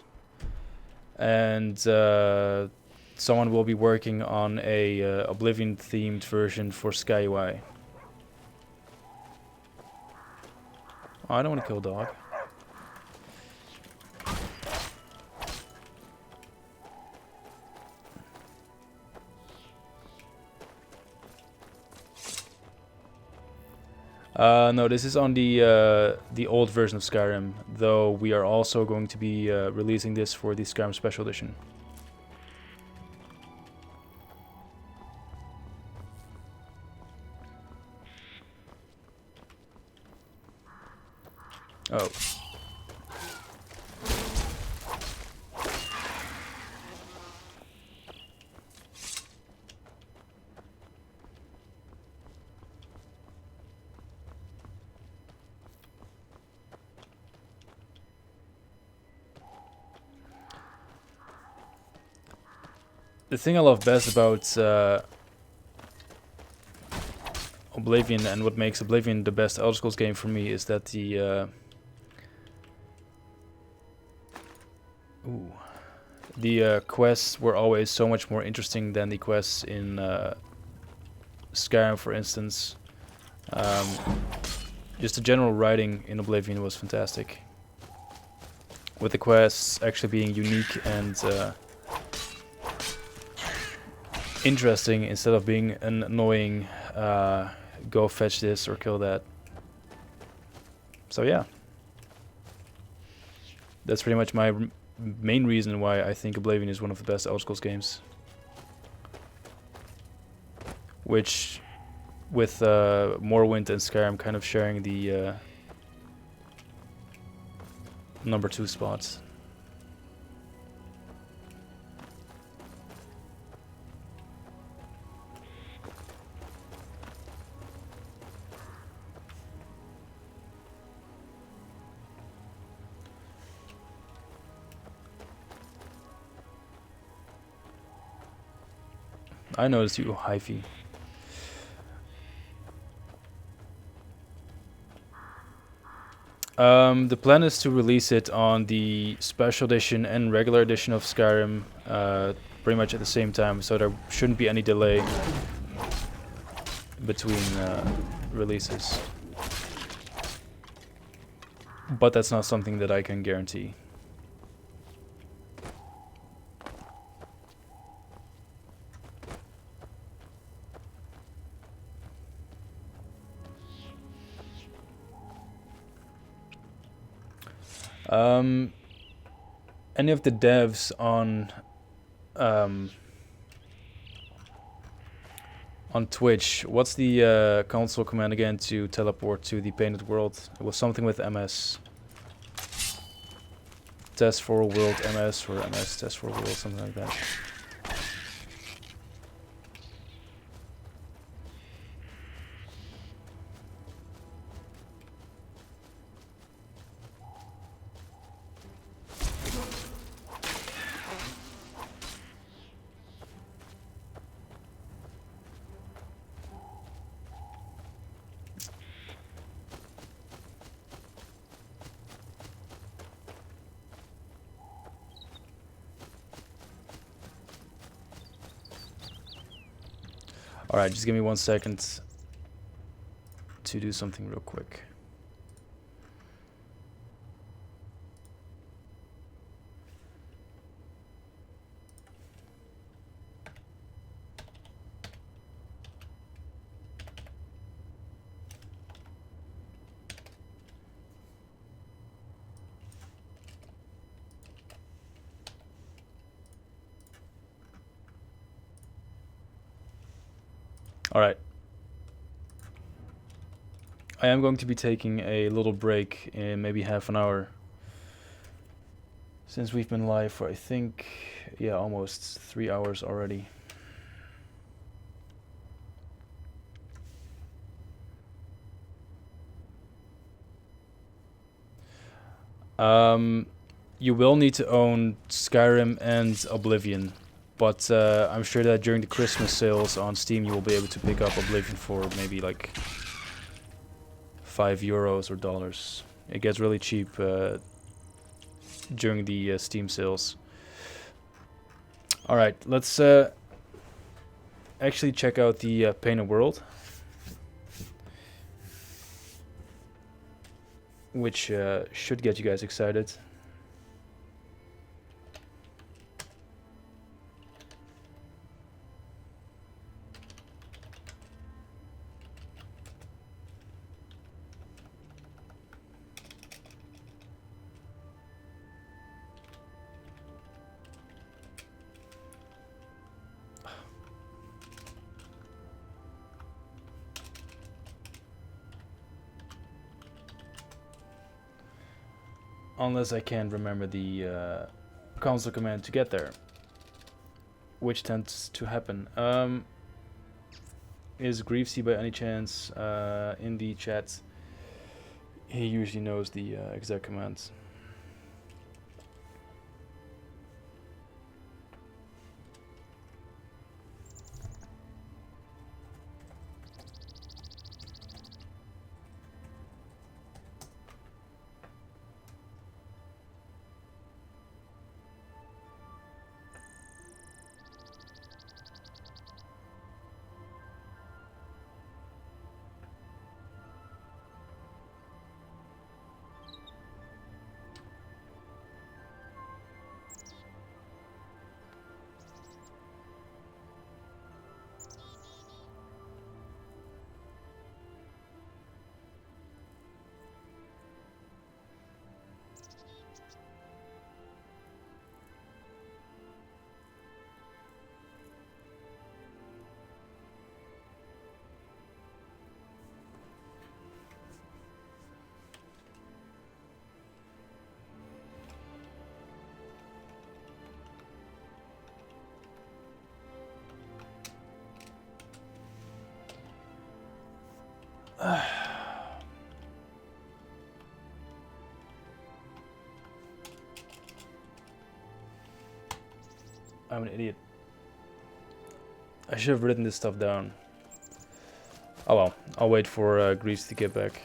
And someone will be working on a Oblivion themed version for Sky UI. Oh, I don't want to kill a dog. No, this is on the old version of Skyrim, though we are also going to be releasing this for the Skyrim Special Edition. Oh. The thing I love best about Oblivion and what makes Oblivion the best Elder Scrolls game for me is that the quests were always so much more interesting than the quests in Skyrim, for instance. Just the general writing in Oblivion was fantastic, with the quests actually being unique and interesting instead of being an annoying go fetch this or kill that. So yeah, that's pretty much my main reason why I think Oblivion is one of the best Elder Scrolls games. Which, with Morrowind and Skyrim kind of sharing the number 2 spots. I noticed you, Hyphy. The plan is to release it on the special edition and regular edition of Skyrim pretty much at the same time, so there shouldn't be any delay between releases. But that's not something that I can guarantee. Any of the devs on Twitch, what's the console command again to teleport to the painted world? It was something with MS. Test for world MS or MS test for world, something like that. Alright, just give me 1 second to do something real quick. Alright. I am going to be taking a little break in maybe half an hour. Since we've been live for, I think, yeah, almost 3 hours already. You will need to own Skyrim and Oblivion. But I'm sure that during the Christmas sales on Steam you will be able to pick up Oblivion for maybe like €5 or dollars. It gets really cheap during the Steam sales. Alright, let's actually check out the Painted World. Which should get you guys excited. Unless I can remember the console command to get there, which tends to happen. Is Griefsy by any chance in the chat? He usually knows the exact commands. I'm an idiot. I should have written this stuff down. Oh well, I'll wait for Greaves to get back.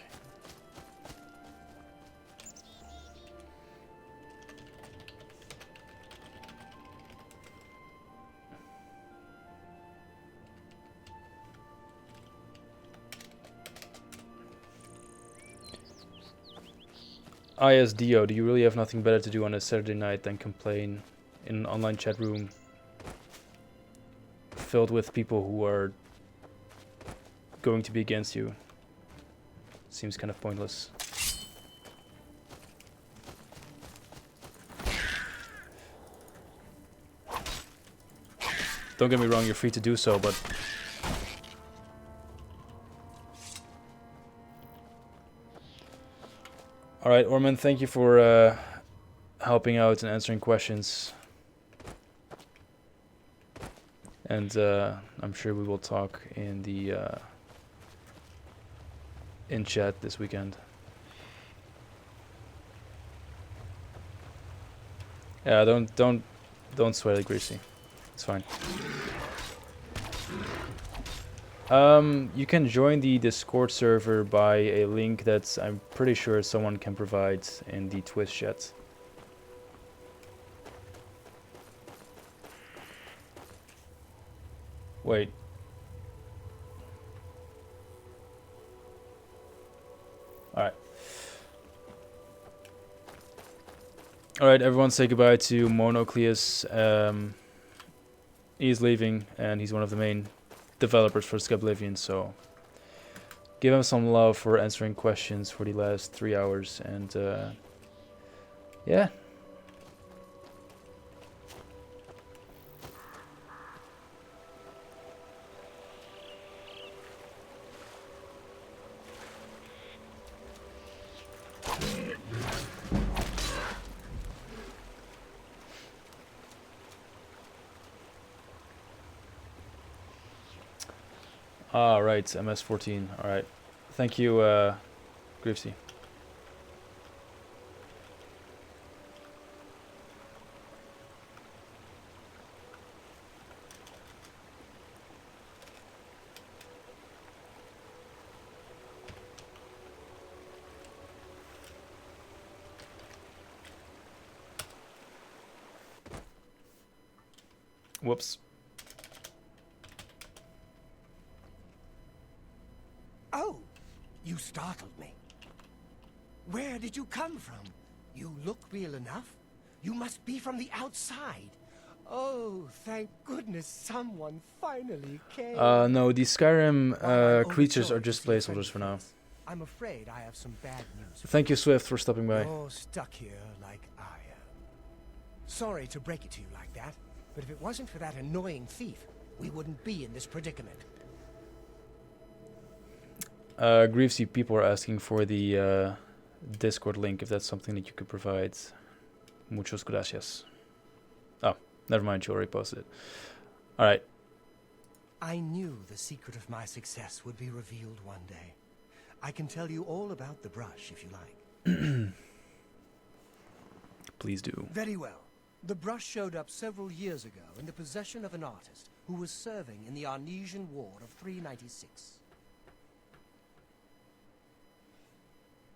ISDO, do you really have nothing better to do on a Saturday night than complain in an online chat room filled with people who are going to be against you? Seems kind of pointless. Don't get me wrong, you're free to do so, but alright, Orman, thank you for helping out and answering questions. And I'm sure we will talk in the in chat this weekend. Yeah, don't sweat it, Greasy. It's fine. You can join the Discord server by a link that I'm pretty sure someone can provide in the Twitch chat. Wait. Alright. Alright, everyone say goodbye to Monocleus. He's leaving, and he's one of the main developers for Skyblivion, so give him some love for answering questions for the last 3 hours, and yeah. Ah, right, MS14. Alright. Thank you, Greavesy. Whoops. Oh, you startled me. Where did you come from? You look real enough. You must be from the outside. Oh, thank goodness someone finally came. No, the Skyrim creatures are just placeholders for now. I'm afraid I have some bad news. Thank you, Swift, for stopping by. You're stuck here like I am. Sorry to break it to you like that, but if it wasn't for that annoying thief, we wouldn't be in this predicament. Greavesy, people are asking for the Discord link, if that's something that you could provide. Muchos gracias. Oh, never mind, you already posted it. Alright. I knew the secret of my success would be revealed one day. I can tell you all about the brush, if you like. Please do. Very well. The brush showed up several years ago in the possession of an artist who was serving in the Arnesian War of 396.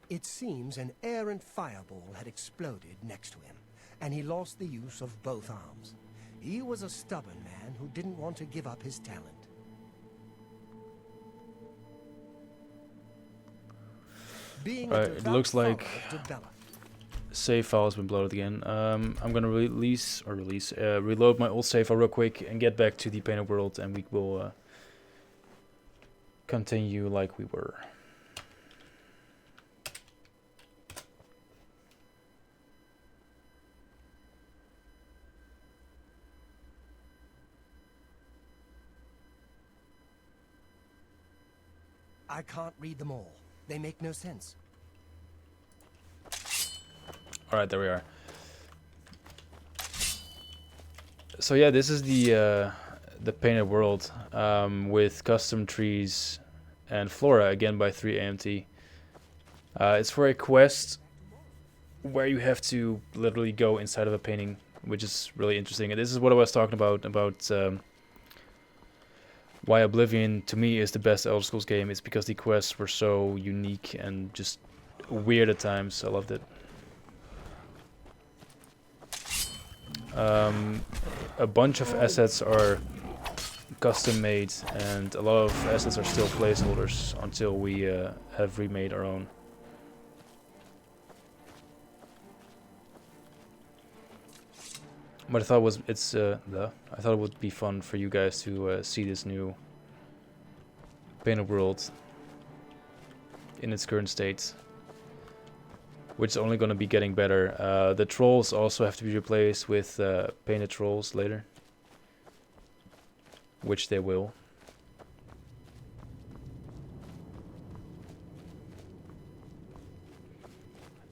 It seems an errant fireball had exploded next to him, and he lost the use of both arms. He was a stubborn man who didn't want to give up his talent. Being it looks like save file has been bloated again. I'm gonna reload my old save file real quick and get back to the painted world, and we will continue like we were. I can't read them all. They make no sense. Alright, there we are. So yeah, this is the painted world with custom trees and Flora again by 3 AMT. It's for a quest where you have to literally go inside of a painting, which is really interesting. And this is what I was talking about why Oblivion to me is the best Elder Scrolls game. It's because the quests were so unique and just weird at times. I loved it. A bunch of assets are custom made, and a lot of assets are still placeholders until we have remade our own. But I thought it would be fun for you guys to see this new painted world in its current state, which is only going to be getting better. The trolls also have to be replaced with painted trolls later, which they will.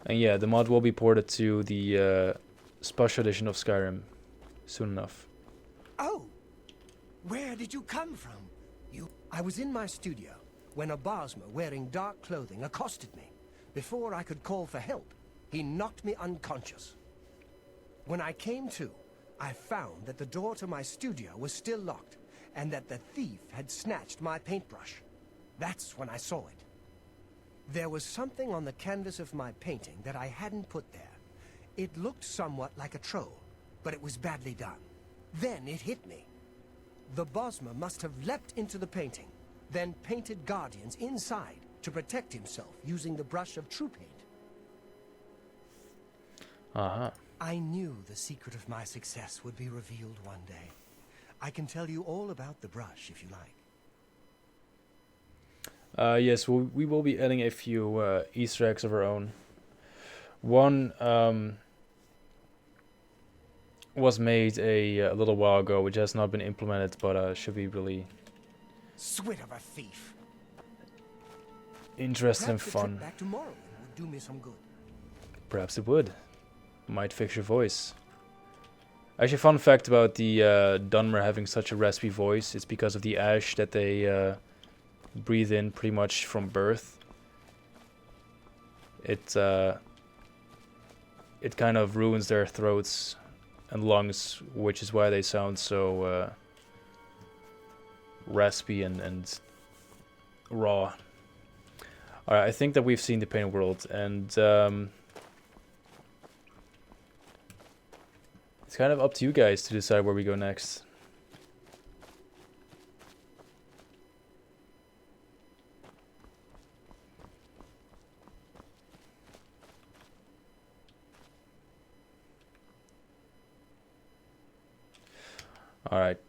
And yeah, the mod will be ported to the Special Edition of Skyrim soon enough. Oh! Where did you come from? I was in my studio when a Bosmer wearing dark clothing accosted me. Before I could call for help, he knocked me unconscious. When I came to, I found that the door to my studio was still locked, and that the thief had snatched my paintbrush. That's when I saw it. There was something on the canvas of my painting that I hadn't put there. It looked somewhat like a troll, but it was badly done. Then it hit me. The Bosmer must have leapt into the painting, then painted guardians inside to protect himself using the brush of true paint. I knew the secret of my success would be revealed one day. I can tell you all about the brush if you like. Yes, we will be adding a few Easter eggs of our own. One was made a little while ago, which has not been implemented, but should be really Swit of a thief. interesting and Perhaps a fun. trip back tomorrow would do me some good. Perhaps it would. Might fix your voice. Actually, fun fact about the Dunmer having such a raspy voice, it's because of the ash that they breathe in pretty much from birth. It kind of ruins their throats and lungs, which is why they sound so raspy and raw. Alright, I think that we've seen the painted world, and it's kind of up to you guys to decide where we go next. Alright.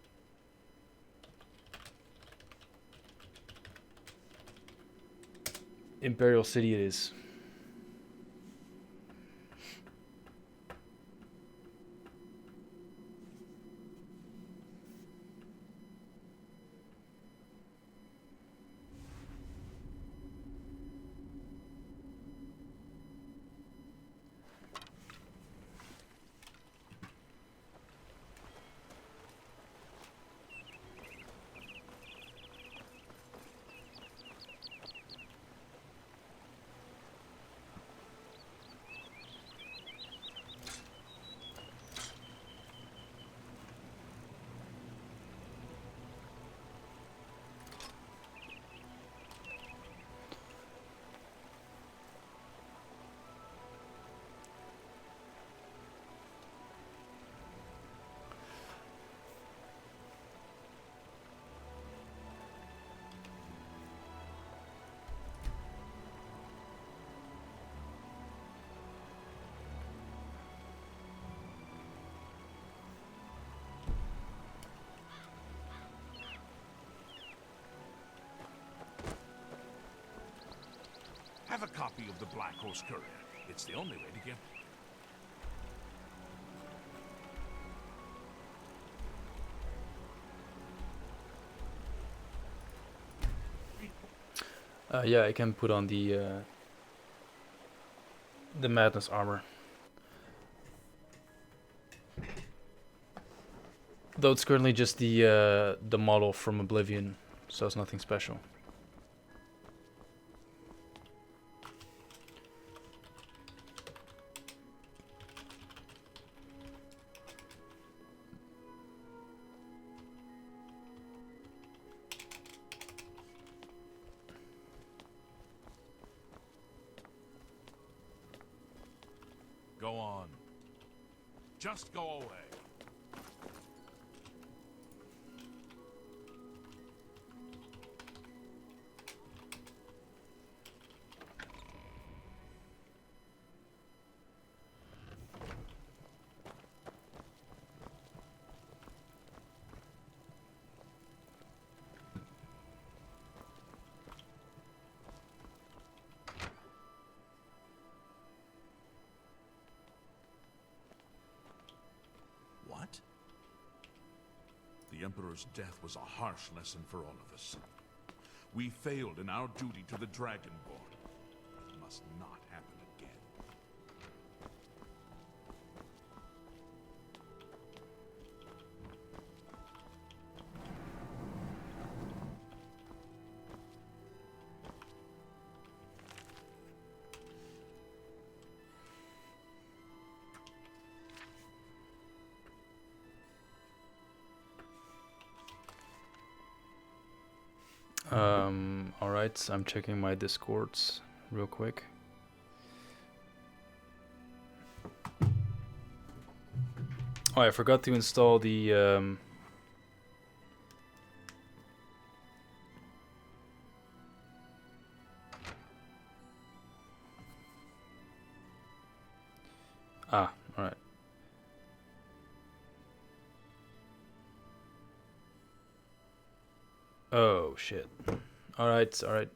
Imperial City it is. Have a copy of the Black Horse Courier. It's the only way to get... Yeah, I can put on the madness armor. Though it's currently just the model from Oblivion, so it's nothing special. Just go away. What? The Emperor's death was a harsh lesson for all of us. We failed in our duty to the Dragonborn. It must not happen again. Alright, I'm checking my Discords real quick. Oh, I forgot to install the alright. Oh shit. Alright, alright.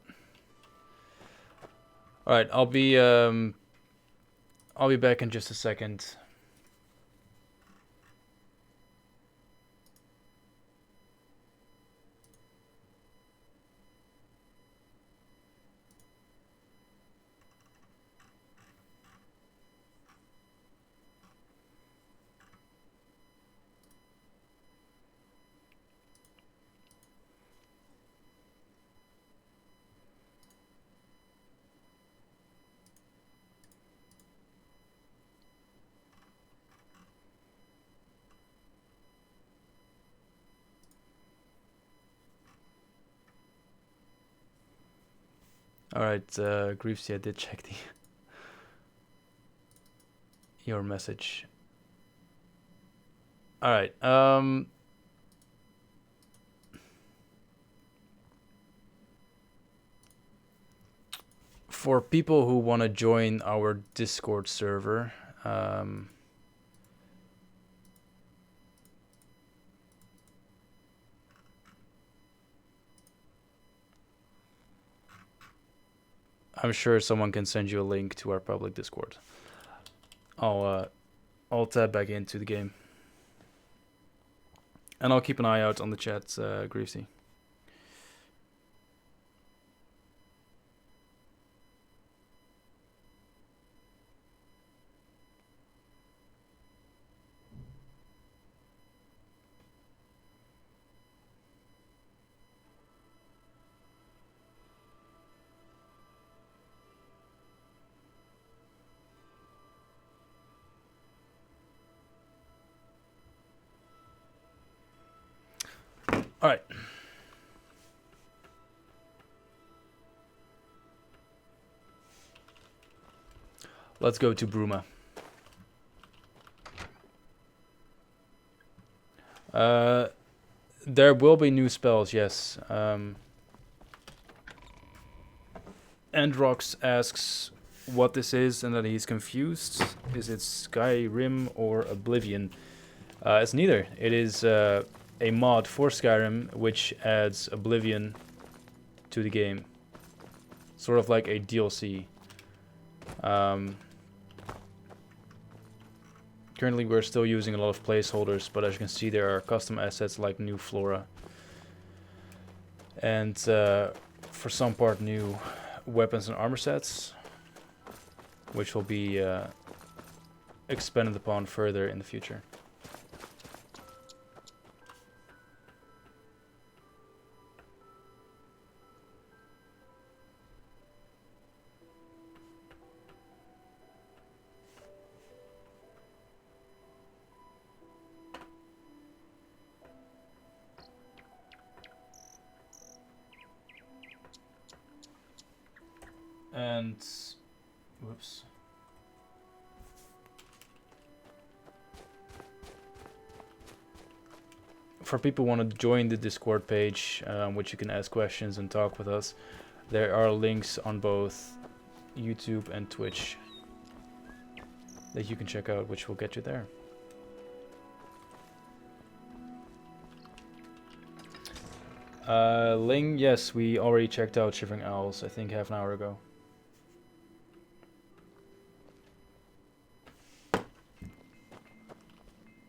Alright, I'll be back in just a second. Alright, Greavesy, I did check the your message. Alright, for people who want to join our Discord server, I'm sure someone can send you a link to our public Discord. I'll tab back into the game. And I'll keep an eye out on the chat, Greasy. All right. Let's go to Bruma. There will be new spells, yes. Androx asks what this is and that he's confused. Is it Skyrim or Oblivion? It's neither. It is a mod for Skyrim which adds Oblivion to the game. Sort of like a DLC. Currently we're still using a lot of placeholders, but as you can see there are custom assets like new flora. And for some part new weapons and armor sets, which will be expanded upon further in the future. And whoops. for people who want to join the Discord page, which you can ask questions and talk with us, there are links on both YouTube and Twitch that you can check out, which will get you there. Ling, yes, we already checked out Shivering Owls, I think half an hour ago.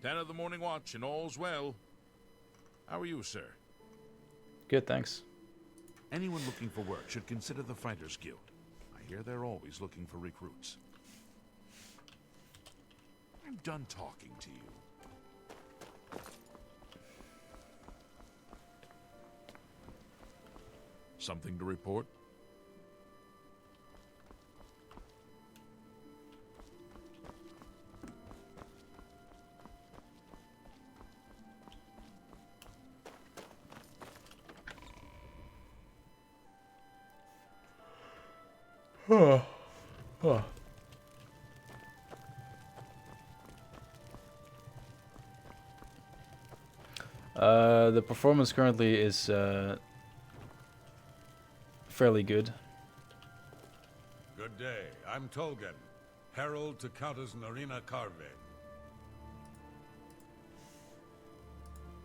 Ten of the morning watch and all's well. How are you, sir? Good, thanks. Anyone looking for work should consider the Fighters Guild. I hear they're always looking for recruits. I'm done talking to you. Something to report? The performance currently is fairly good. Good day. I'm Tolgan, herald to Countess Narina Carve.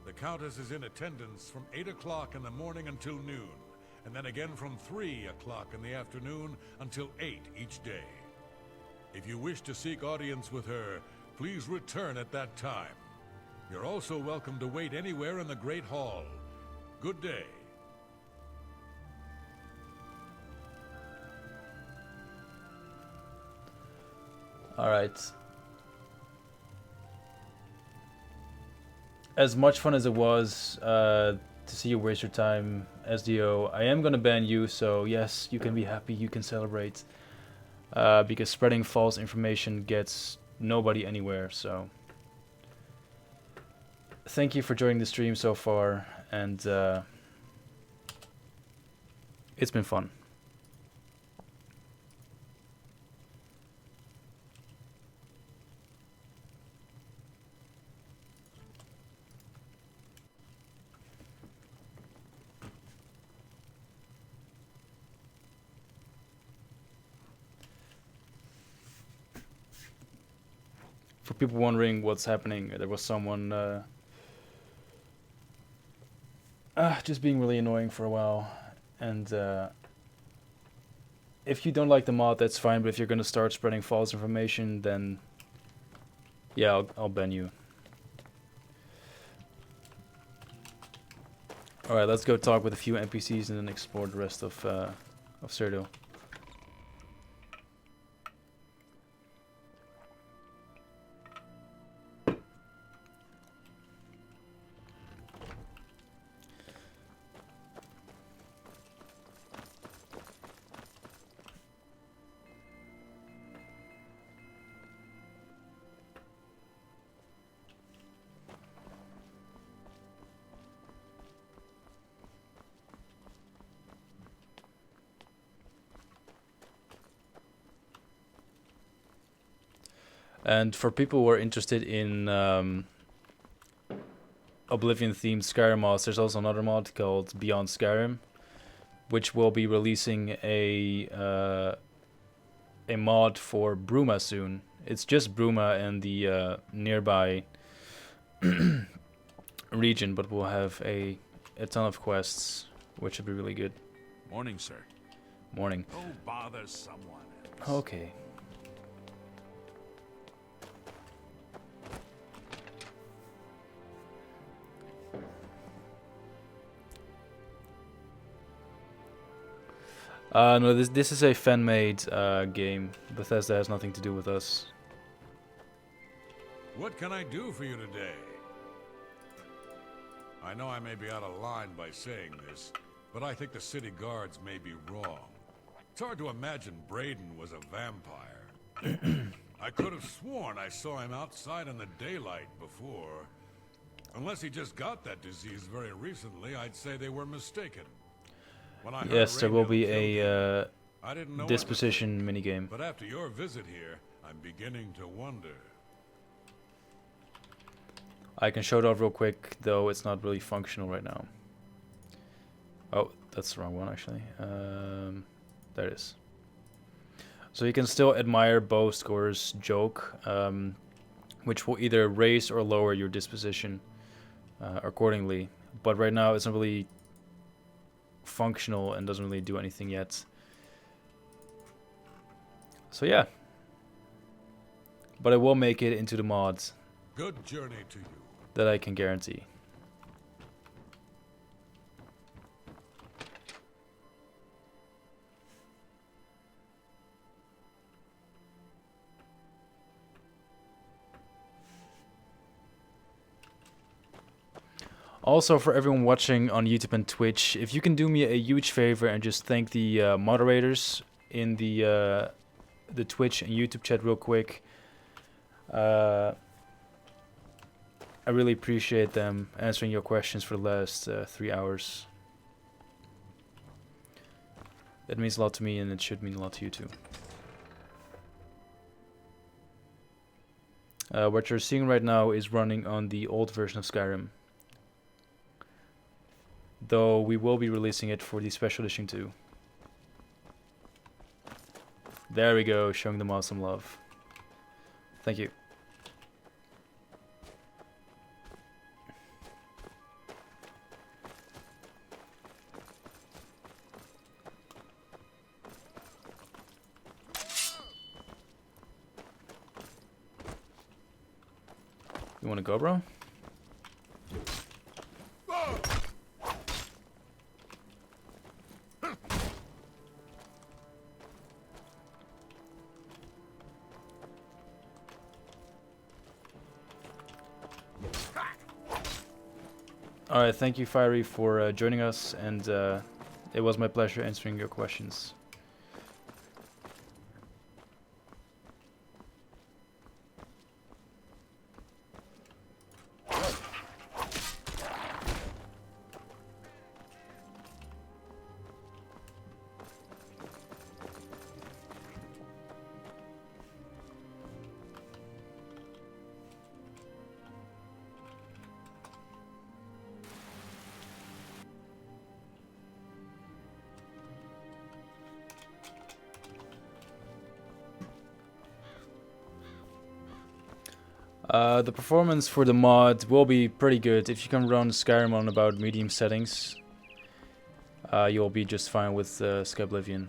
The Countess is in attendance from 8 o'clock in the morning until noon, and then again from 3 o'clock in the afternoon until 8 each day. If you wish to seek audience with her, please return at that time. You're also welcome to wait anywhere in the Great Hall. Good day. Alright. As much fun as it was to see you waste your time, SDO, I am gonna ban you, so yes, you can be happy, you can celebrate. Because spreading false information gets nobody anywhere, so... Thank you for joining the stream so far, and it's been fun. For people wondering what's happening, there was someone just being really annoying for a while, and if you don't like the mod, that's fine, but if you're gonna start spreading false information, then yeah, I'll ban you. Alright, let's go talk with a few NPCs and then explore the rest of Cyrodiil. And for people who are interested in Oblivion-themed Skyrim mods, there's also another mod called Beyond Skyrim, which will be releasing a mod for Bruma soon. It's just Bruma and the nearby region, but we'll have a ton of quests, which should be really good. Morning, sir. Morning. Oh, bother someone else. Okay. No, this is a fan-made game. Bethesda has nothing to do with us. What can I do for you today? I know I may be out of line by saying this, but I think the city guards may be wrong. It's hard to imagine Braden was a vampire. I could have sworn I saw him outside in the daylight before. Unless he just got that disease very recently, I'd say they were mistaken. Yes, there will be a disposition minigame. But after your visit here, I'm beginning to wonder. I can show it off real quick, though it's not really functional right now. Oh, that's the wrong one, actually. There it is. So you can still admire bow scorers' joke, which will either raise or lower your disposition accordingly. But right now it's not really functional and doesn't really do anything yet. So yeah. But I will make it into the mods. Good journey to you. That I can guarantee. Also, for everyone watching on YouTube and Twitch, if you can do me a huge favor and just thank the moderators in the Twitch and YouTube chat real quick. I really appreciate them answering your questions for the last 3 hours. That means a lot to me, and it should mean a lot to you too. What you're seeing right now is running on the old version of Skyrim. Though we will be releasing it for the special edition too. There we go, showing them awesome love. Thank you. You wanna go, bro? Alright, thank you, Fiery, for joining us, and it was my pleasure answering your questions. The performance for the mod will be pretty good. If you can run Skyrim on about medium settings, you'll be just fine with Skyblivion.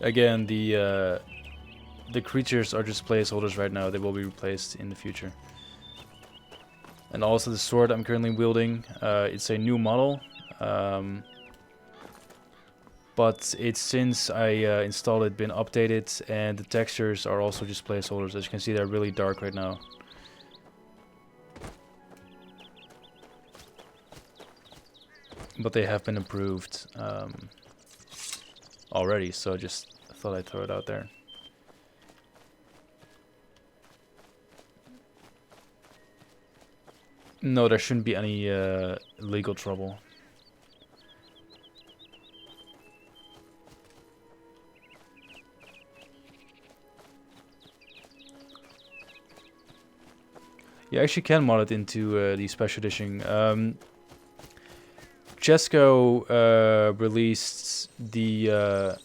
Again, the creatures are just placeholders right now. They will be replaced in the future. And also the sword I'm currently wielding, it's a new model. But it's since I installed it been updated, and the textures are also just placeholders. As you can see, they're really dark right now. But they have been improved already, so just thought I'd throw it out there. No, there shouldn't be any legal trouble. You actually can mod it into the special edition. Chesco released the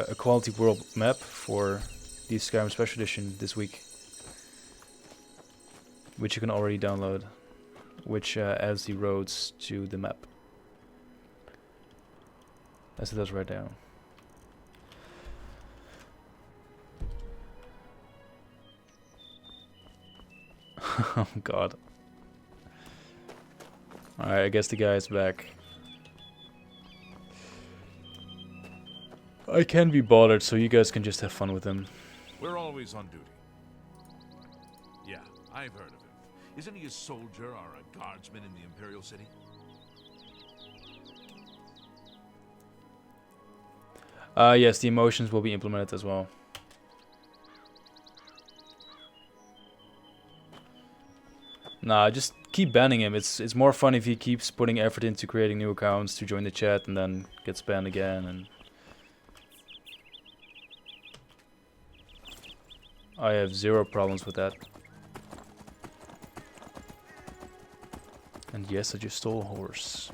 Equality World map for the Skyrim special edition this week, which you can already download, which adds the roads to the map, as it does right now. Oh god. Alright, I guess the guy is back. I can't be bothered, so you guys can just have fun with him. We're always on duty. Yeah, I've heard of him. Isn't he a soldier or a guardsman in the Imperial City? Yes, the emotions will be implemented as well. Nah, just keep banning him. It's more fun if he keeps putting effort into creating new accounts to join the chat and then gets banned again. And I have zero problems with that. And yes, I just stole a horse.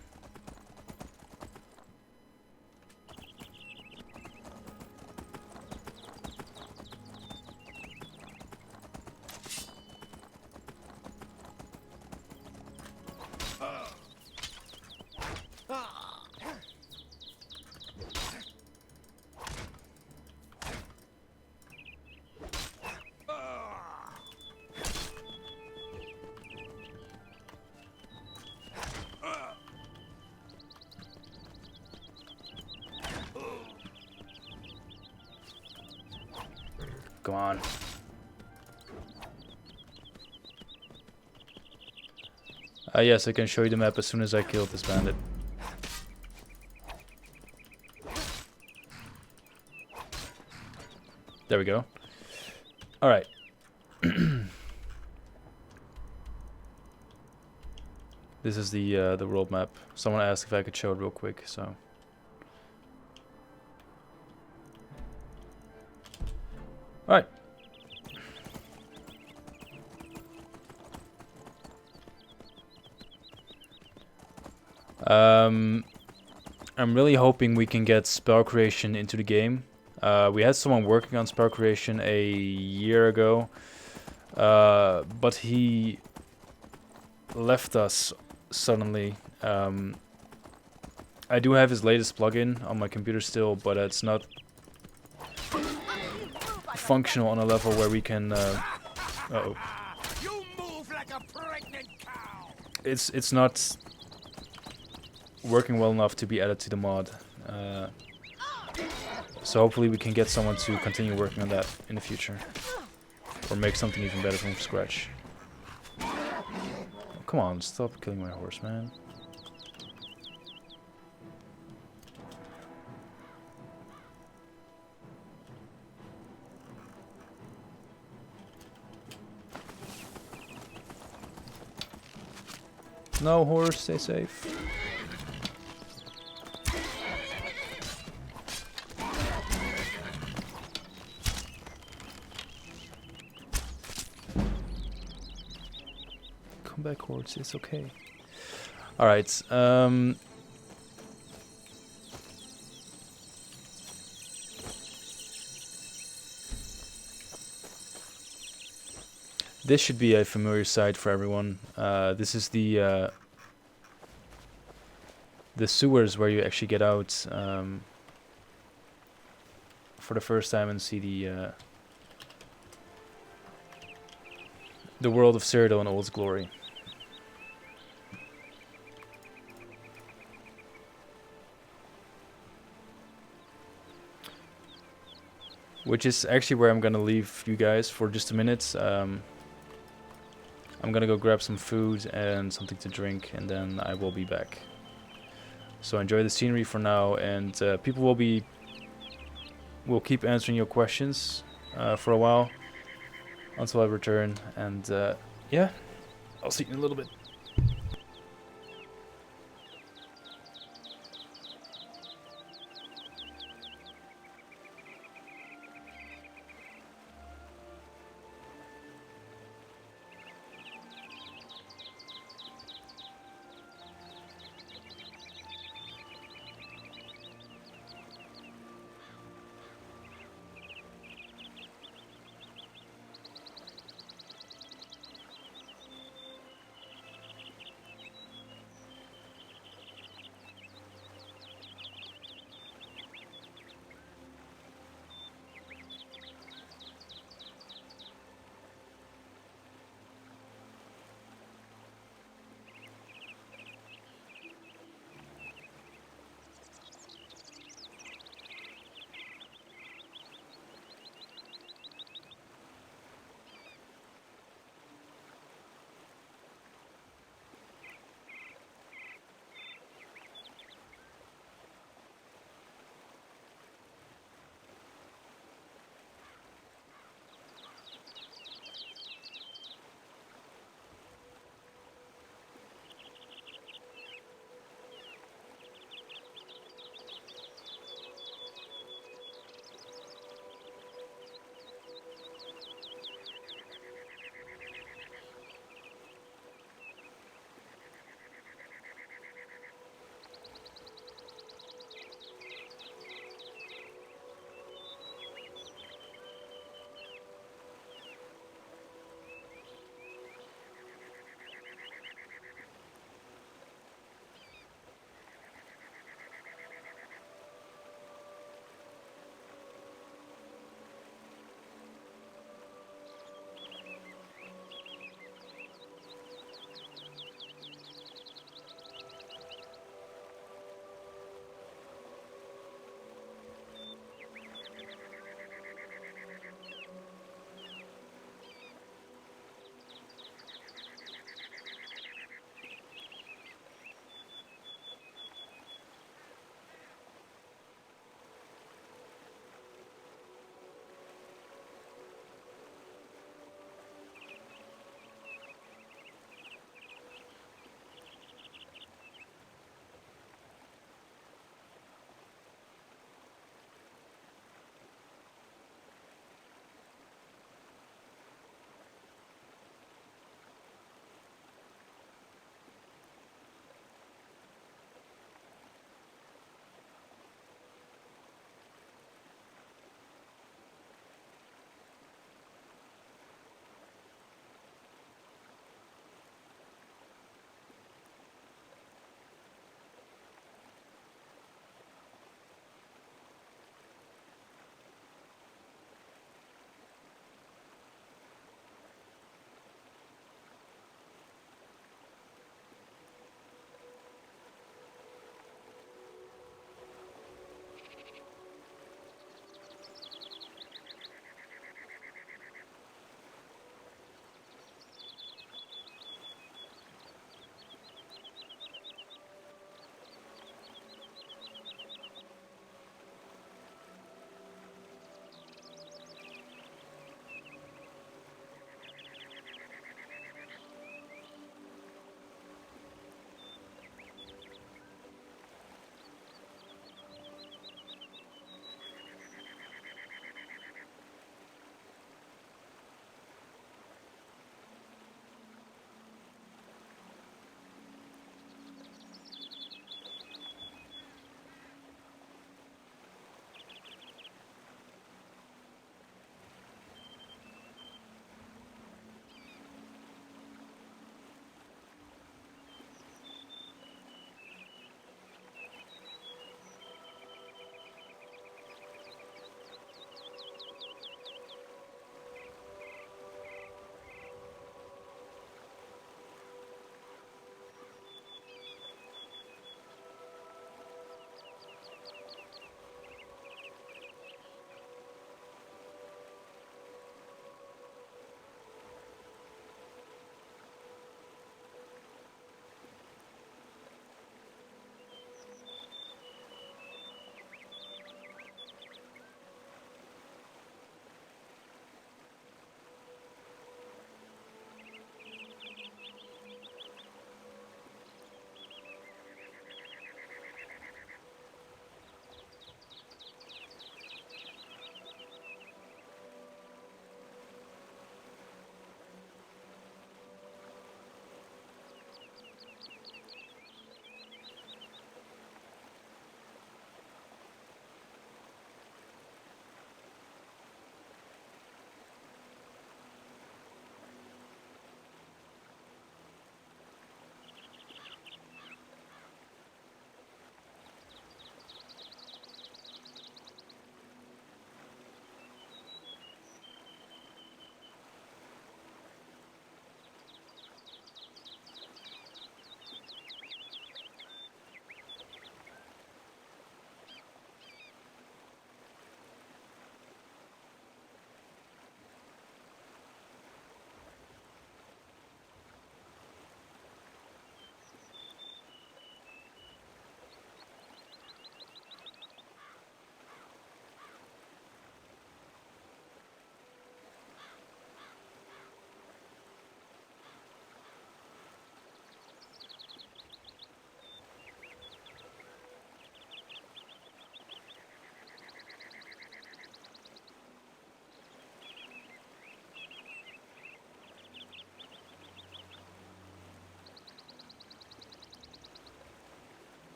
Come on. Yes, I can show you the map as soon as I kill this bandit. There we go. Alright. This is the world map. Someone asked if I could show it real quick, so... Alright. I'm really hoping we can get spell creation into the game. We had someone working on spell creation a year ago, but he left us suddenly. I do have his latest plugin on my computer still, but it's not functional on a level where we can uh-oh. You move like a pregnant cow. It's not working well enough to be added to the mod. So hopefully we can get someone to continue working on that in the future. Or make something even better from scratch. Oh, come on, stop killing my horse, man. No, horse, stay safe. Come back, horse, it's okay. Alright, this should be a familiar sight for everyone. This is the sewers where you actually get out for the first time and see the world of Cyrodiil in all its glory. Which is actually where I'm gonna leave you guys for just a minute. I'm gonna go grab some food and something to drink, and then I will be back. So enjoy the scenery for now, and people will keep answering your questions for a while until I return. And yeah, I'll see you in a little bit.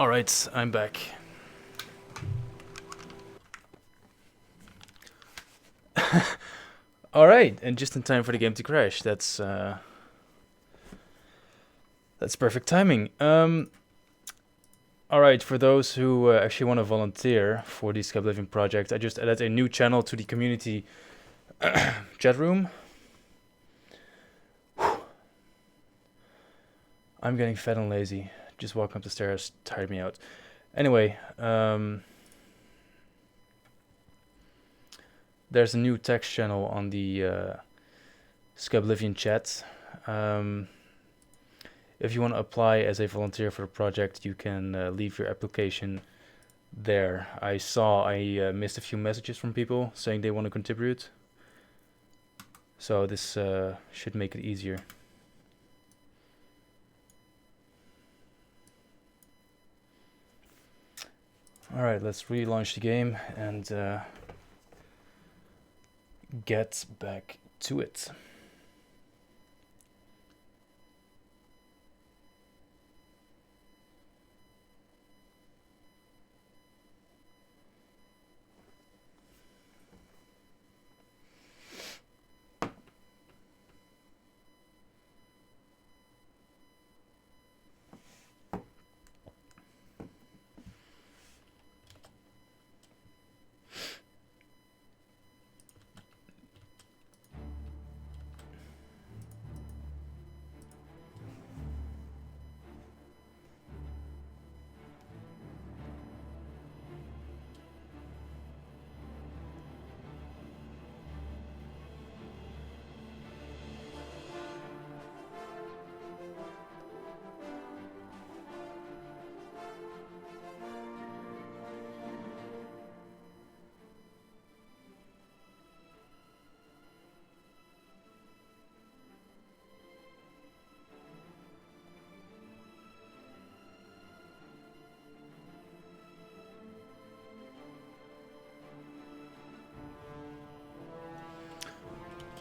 Alright, I'm back. Alright, and just in time for the game to crash. That's perfect timing. Alright, for those who actually want to volunteer for the Skyblivion project, I just added a new channel to the community chat room. I'm getting fat and lazy. Just walking up the stairs tired me out. Anyway, there's a new text channel on the Skyblivion chat. If you want to apply as a volunteer for the project, you can leave your application there. I saw I missed a few messages from people saying they want to contribute. So this should make it easier. Alright, let's relaunch the game and get back to it.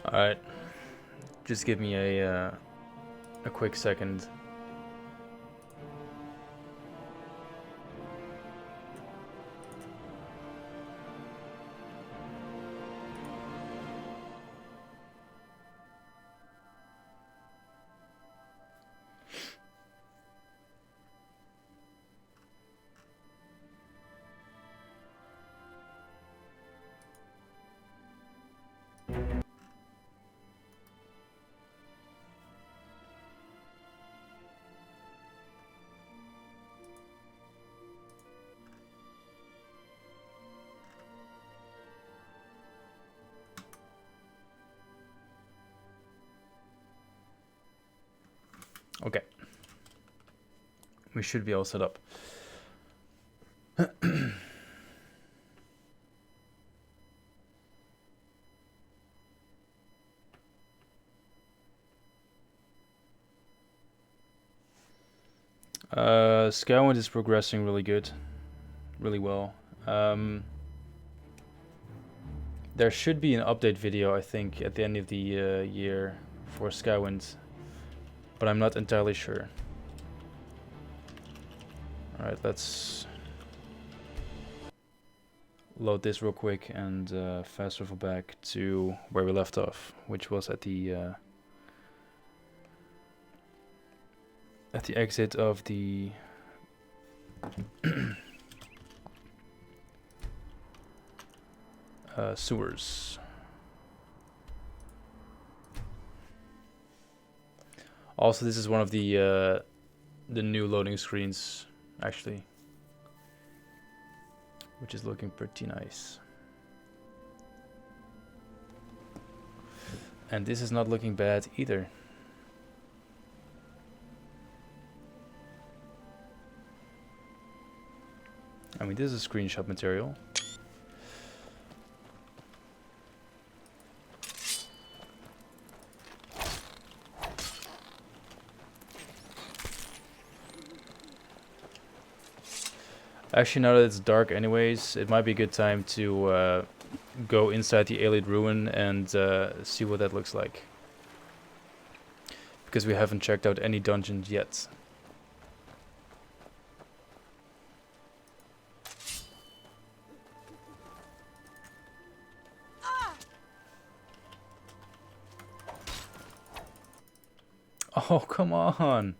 Alright, just give me a quick second. Okay. We should be all set up. Skywind is progressing really good. Really well. There should be an update video, I think, at the end of the year for Skywind, but I'm not entirely sure. Alright, let's load this real quick and fast travel back to where we left off, which was at the exit of the sewers. Also, this is one of the new loading screens, actually, which is looking pretty nice. And this is not looking bad either. I mean, this is screenshot material. Actually, now that it's dark anyways, it might be a good time to go inside the Alien Ruin and see what that looks like. Because we haven't checked out any dungeons yet. Oh, come on.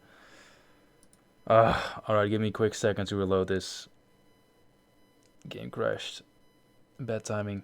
Alright, give me a quick second to reload this. Game crashed. Bad timing.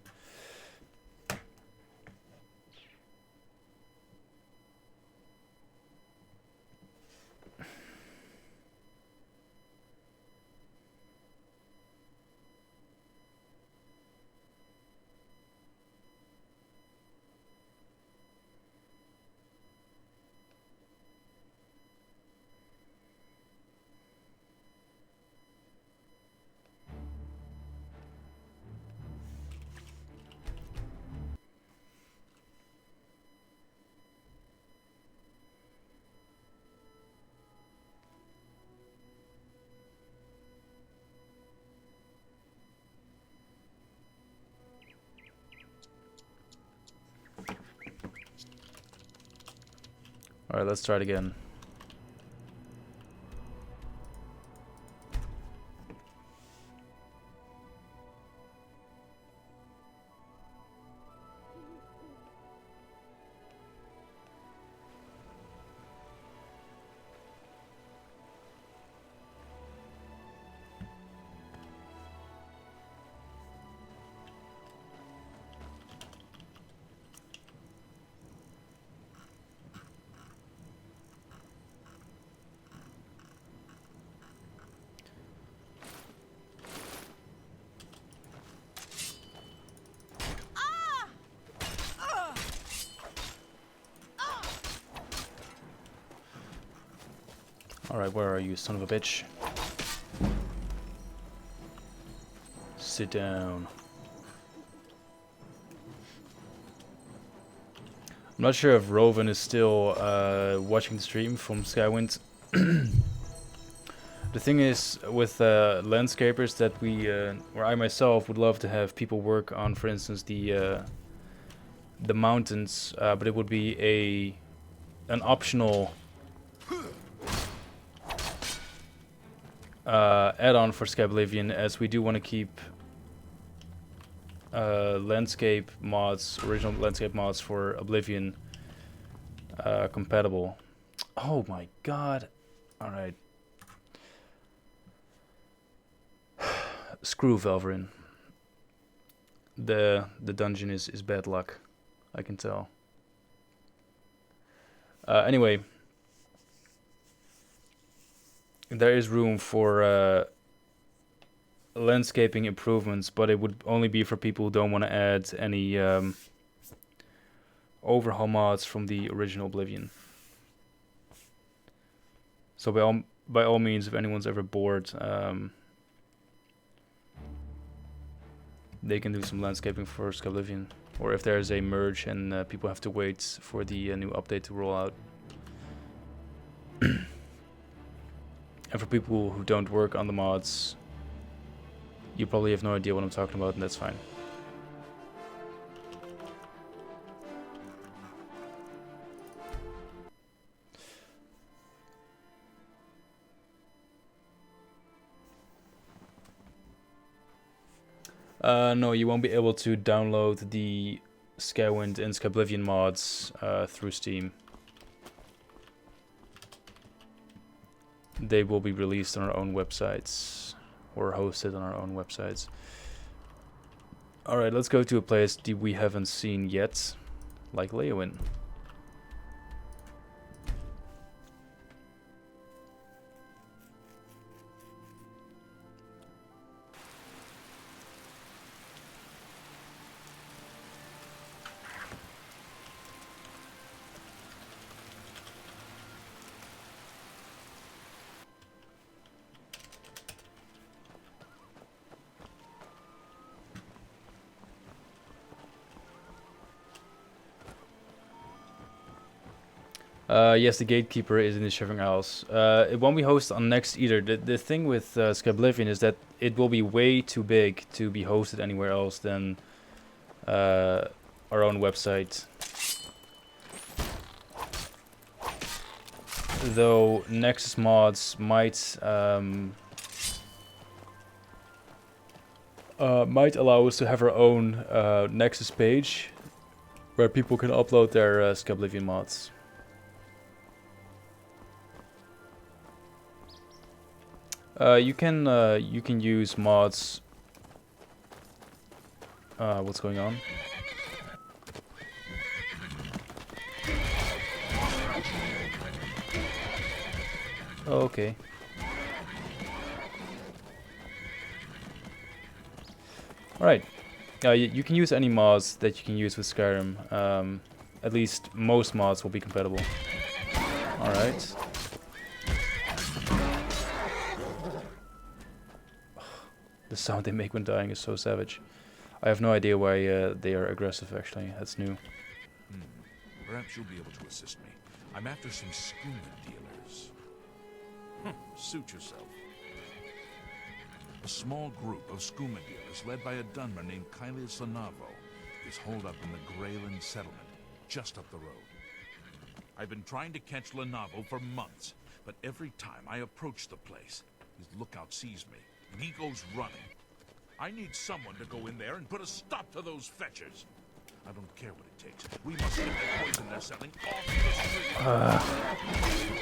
Alright, let's try it again. Alright, where are you, son of a bitch? Sit down. I'm not sure if Rovan is still watching the stream from Skywind. The thing is, with landscapers that we, or I myself, would love to have people work on, for instance, the mountains, but it would be an optional add-on for Skyblivion, as we do want to keep landscape mods, original landscape mods for Oblivion compatible. Oh my god. Alright. Screw Valverin. The dungeon is bad luck, I can tell. Anyway, there is room for landscaping improvements, but it would only be for people who don't want to add any overhaul mods from the original Oblivion. So by all means, if anyone's ever bored, they can do some landscaping for Skyblivion, or if there's a merge and people have to wait for the new update to roll out. And for people who don't work on the mods, you probably have no idea what I'm talking about, and that's fine. No, you won't be able to download the Skywind and Skyblivion mods through Steam. They will be released on our own websites, or hosted on our own websites. Alright, let's go to a place that we haven't seen yet, like Leowin. Yes, the Gatekeeper is in the Shivering Isles. It won't be hosted on Next either. The thing with Skyblivion is that it will be way too big to be hosted anywhere else than our own website. Though Nexus mods might allow us to have our own Nexus page where people can upload their Skyblivion mods. You can use mods. What's going on? Oh, okay. Alright. You can use any mods that you can use with Skyrim. At least most mods will be compatible. Alright. The sound they make when dying is so savage. I have no idea why they are aggressive, actually. That's new. Perhaps you'll be able to assist me. I'm after some skooma dealers. Suit yourself. A small group of skooma dealers led by a Dunmer named Kylius Lenavo is holed up in the Greyland settlement, just up the road. I've been trying to catch Lenavo for months, but every time I approach the place, his lookout sees me, and he goes running. I need someone to go in there and put a stop to those fetchers. I don't care what it takes. We must get the poison they're selling off the street.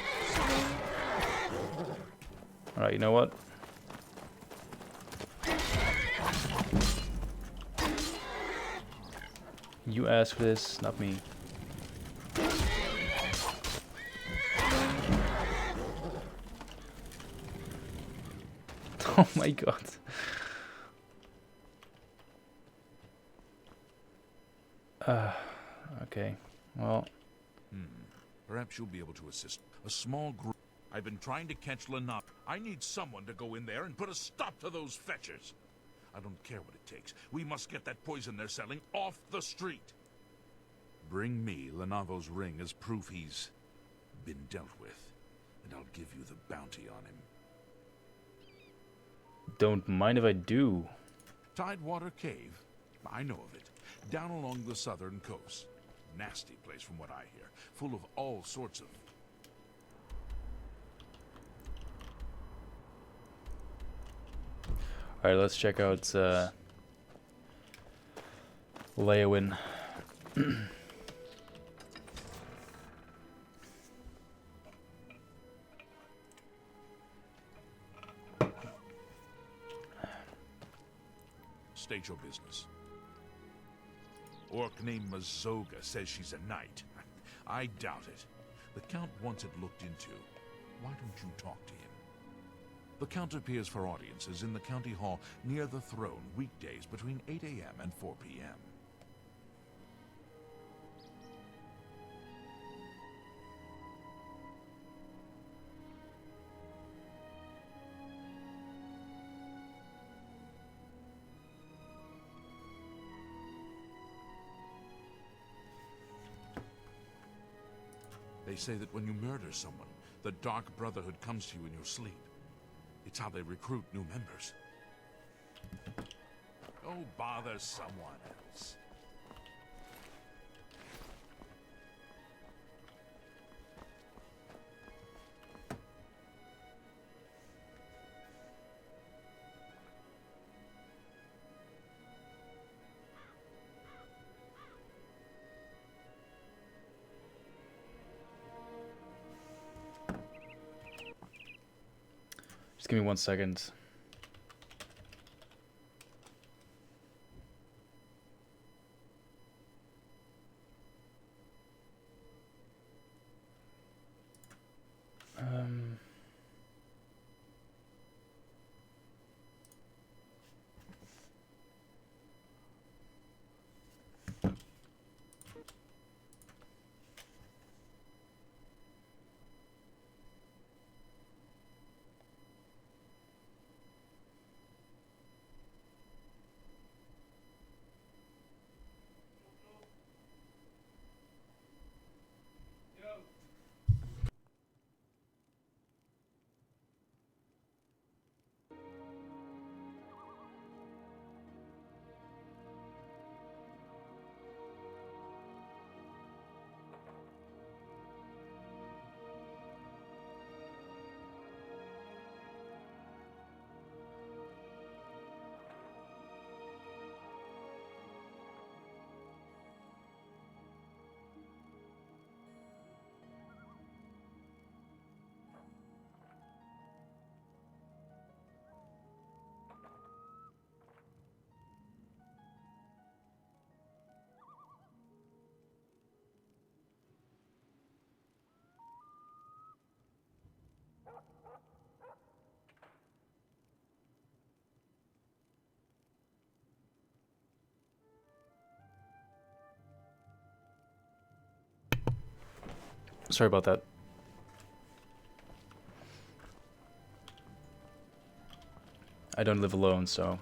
Alright, you know what? You asked for this, not me. Oh my god. Okay, well. Perhaps you'll be able to assist. A small group. I've been trying to catch Lenavo. I need someone to go in there and put a stop to those fetchers. I don't care what it takes. We must get that poison they're selling off the street. Bring me Lenavo's ring as proof he's been dealt with, and I'll give you the bounty on him. Don't mind if I do. Tidewater Cave. I know of it. Down along the southern coast. Nasty place from what I hear. Full of all sorts of... Alright, let's check out Leowin. State your business. Orc named Mazoga says she's a knight. I doubt it. The Count wants it looked into. Why don't you talk to him? The Count appears for audiences in the county hall near the throne weekdays between 8 a.m. and 4 p.m. They say that when you murder someone, the Dark Brotherhood comes to you in your sleep. It's how they recruit new members. Go bother someone else. Just give me 1 second. Sorry about that. I don't live alone, so...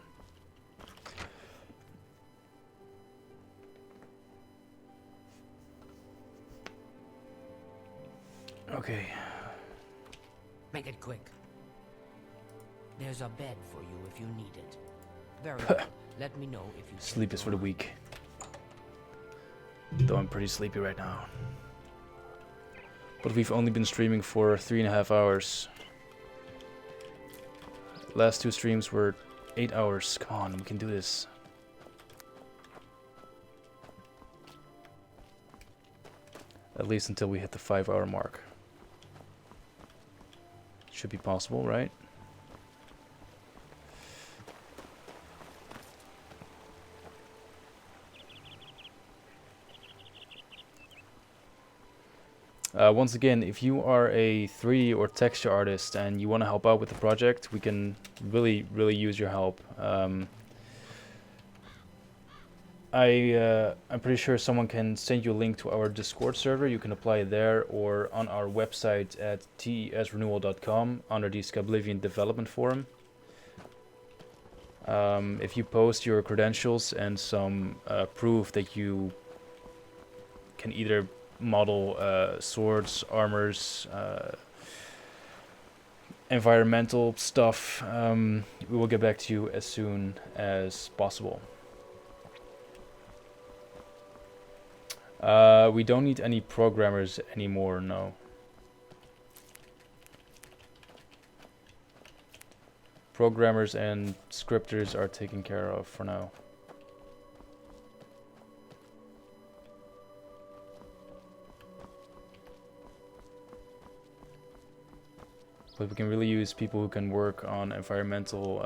Okay. Make it quick. There's a bed for you if you need it. Very well. Let me know if you Sleep is for the weak. Though I'm pretty sleepy right now. But we've only been streaming for 3.5 hours. Last 2 streams were 8 hours. Come on, we can do this. At least until we hit the 5-hour mark. Should be possible, right? Once again, if you are a 3D or texture artist and you want to help out with the project, we can really use your help. I'm pretty sure someone can send you a link to our Discord server. You can apply there or on our website at tesrenewal.com under the Skyblivion development forum. If you post your credentials and some proof that you can either model swords, armors, environmental stuff, we will get back to you as soon as possible. We don't need any programmers anymore, no. Programmers and scripters are taken care of for now. But we can really use people who can work on environmental...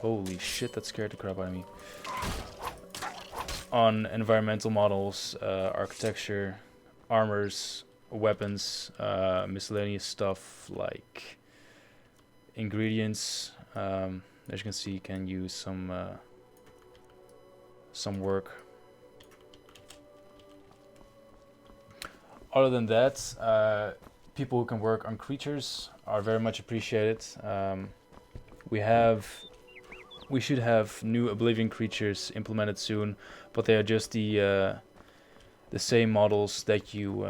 holy shit, that scared the crap out of me. On environmental models, architecture, armors, weapons, miscellaneous stuff like ingredients. As you can see, can use some work. Other than that, people who can work on creatures are very much appreciated. We should have new Oblivion creatures implemented soon, but they are just the same models that you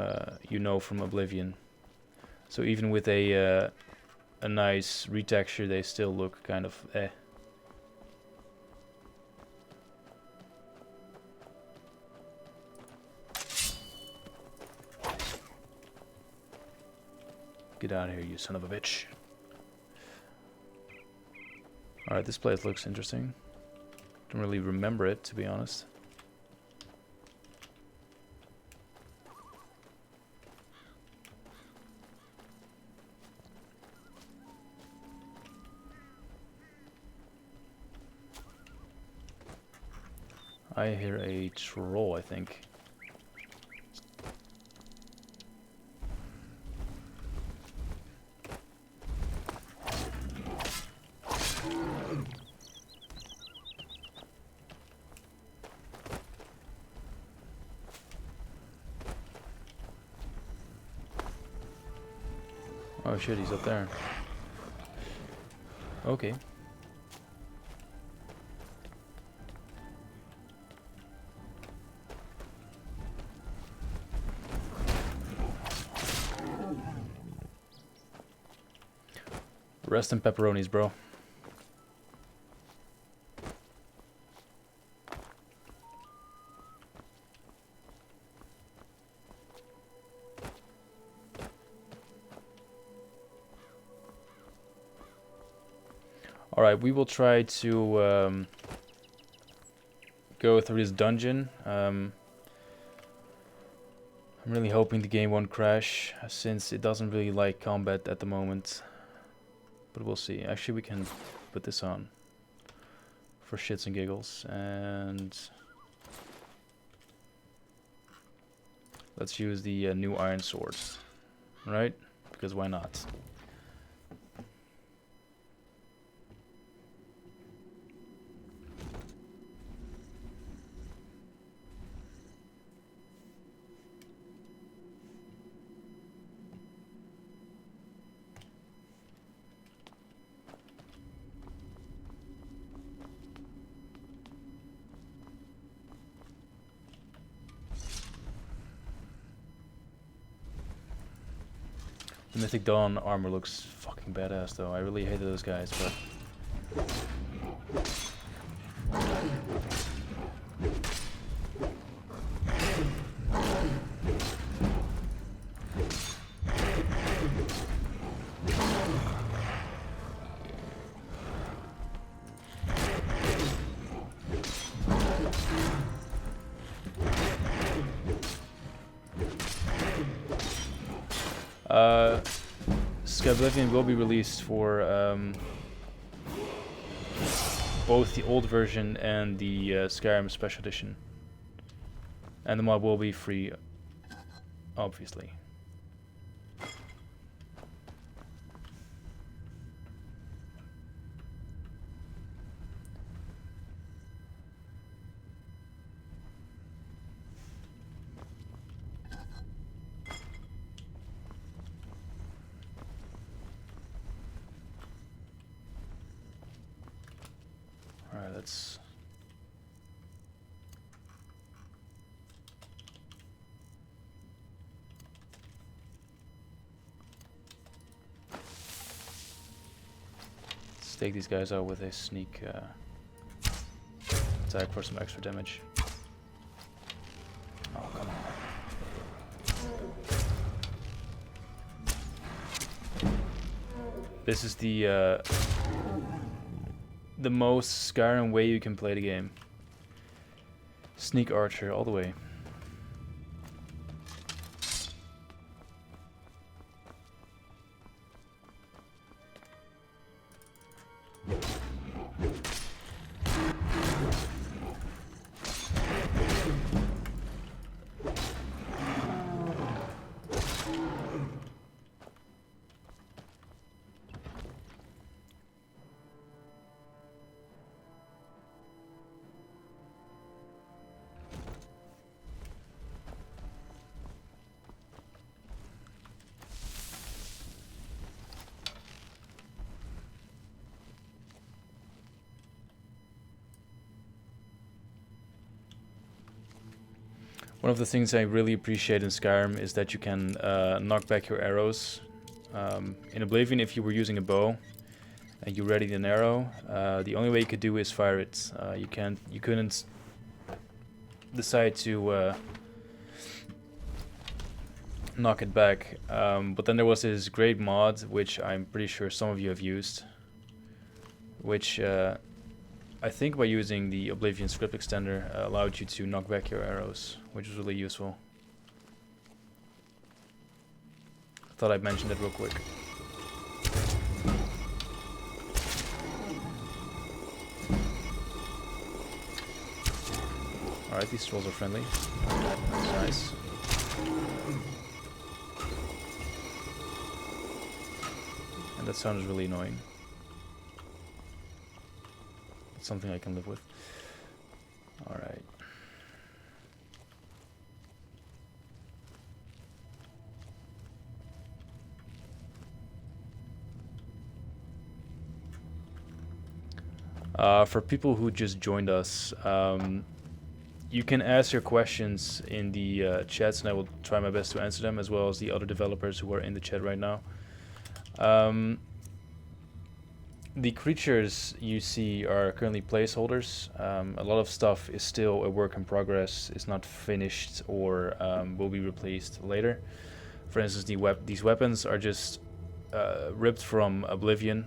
know from Oblivion. So even with a nice retexture, they still look kind of eh. Get out of here, you son of a bitch. Alright, this place looks interesting. Don't really remember it, to be honest. I hear a troll, I think. Oh shit, he's up there. Okay. Rest in pepperonis, bro. Alright, we will try to go through this dungeon. I'm really hoping the game won't crash, since it doesn't really like combat at the moment. But we'll see. Actually, we can put this on for shits and giggles. And let's use the new iron swords, right? Because why not? Mythic Dawn armor looks fucking badass though. I really hated those guys, but... Skyblivion will be released for both the old version and the Skyrim Special Edition. And the mod will be free, obviously. Alright, let's... let's take these guys out with a sneak attack for some extra damage. Oh, come on. This is the most Skyrim way you can play the game. Sneak archer all the way. One of the things I really appreciate in Skyrim is that you can knock back your arrows. In Oblivion, if you were using a bow and you readied an arrow, the only way you could do is fire it. You couldn't decide to knock it back. But then there was this great mod, which I'm pretty sure some of you have used, which I think by using the Oblivion script extender allowed you to knock back your arrows, which was really useful. Thought I'd mention that real quick. Alright, these trolls are friendly. That's nice. And that sound is really annoying. Something I can live with. Alright. For people who just joined us, you can ask your questions in the chats and I will try my best to answer them, as well as the other developers who are in the chat right now. The creatures you see are currently placeholders. A lot of stuff is still a work in progress, is not finished, or will be replaced later. For instance, these weapons are just ripped from Oblivion,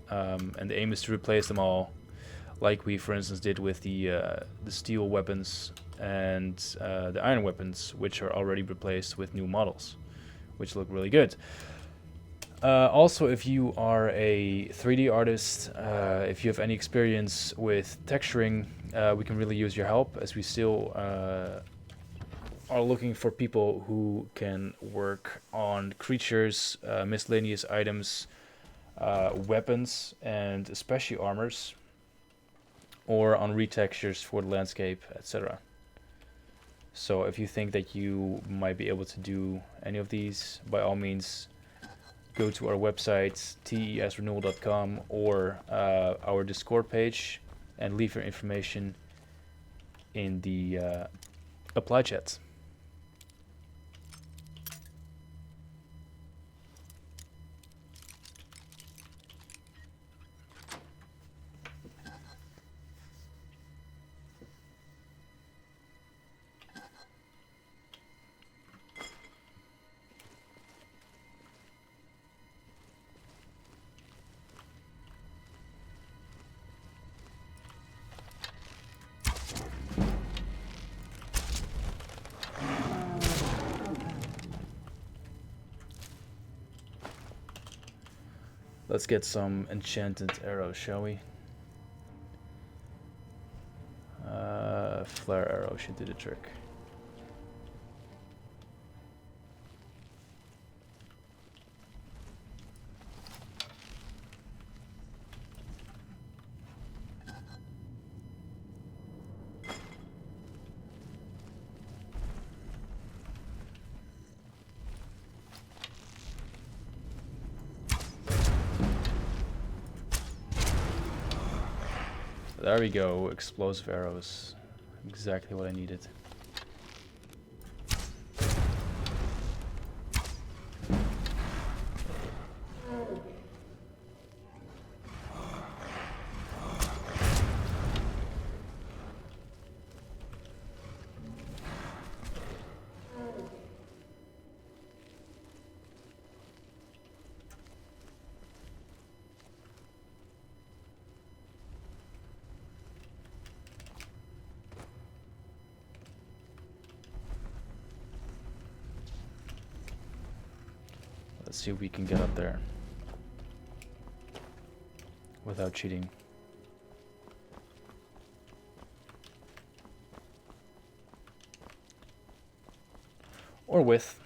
and the aim is to replace them all, like we, for instance, did with the steel weapons and the iron weapons, which are already replaced with new models, which look really good. Also, if you are a 3D artist, if you have any experience with texturing, we can really use your help, as we still are looking for people who can work on creatures, miscellaneous items, weapons, and especially armors, or on retextures for the landscape, etc. So if you think that you might be able to do any of these, by all means, go to our website, tesrenewal.com, or our Discord page, and leave your information in the apply chat. Let's get some enchanted arrows, shall we? Flare arrow should do the trick. There we go, explosive arrows. Exactly what I needed. Let's see if we can get up there without cheating. Or with.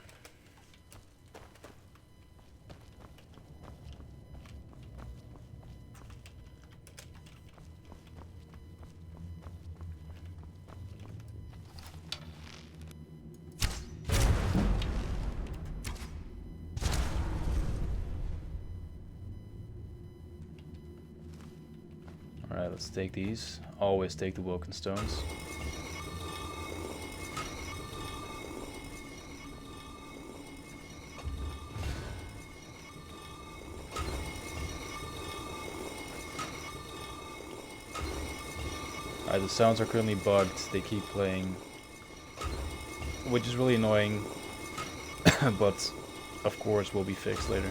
Alright, let's take these. Always take the Wilken stones. Alright, the sounds are currently bugged. They keep playing, which is really annoying, but of course will be fixed later.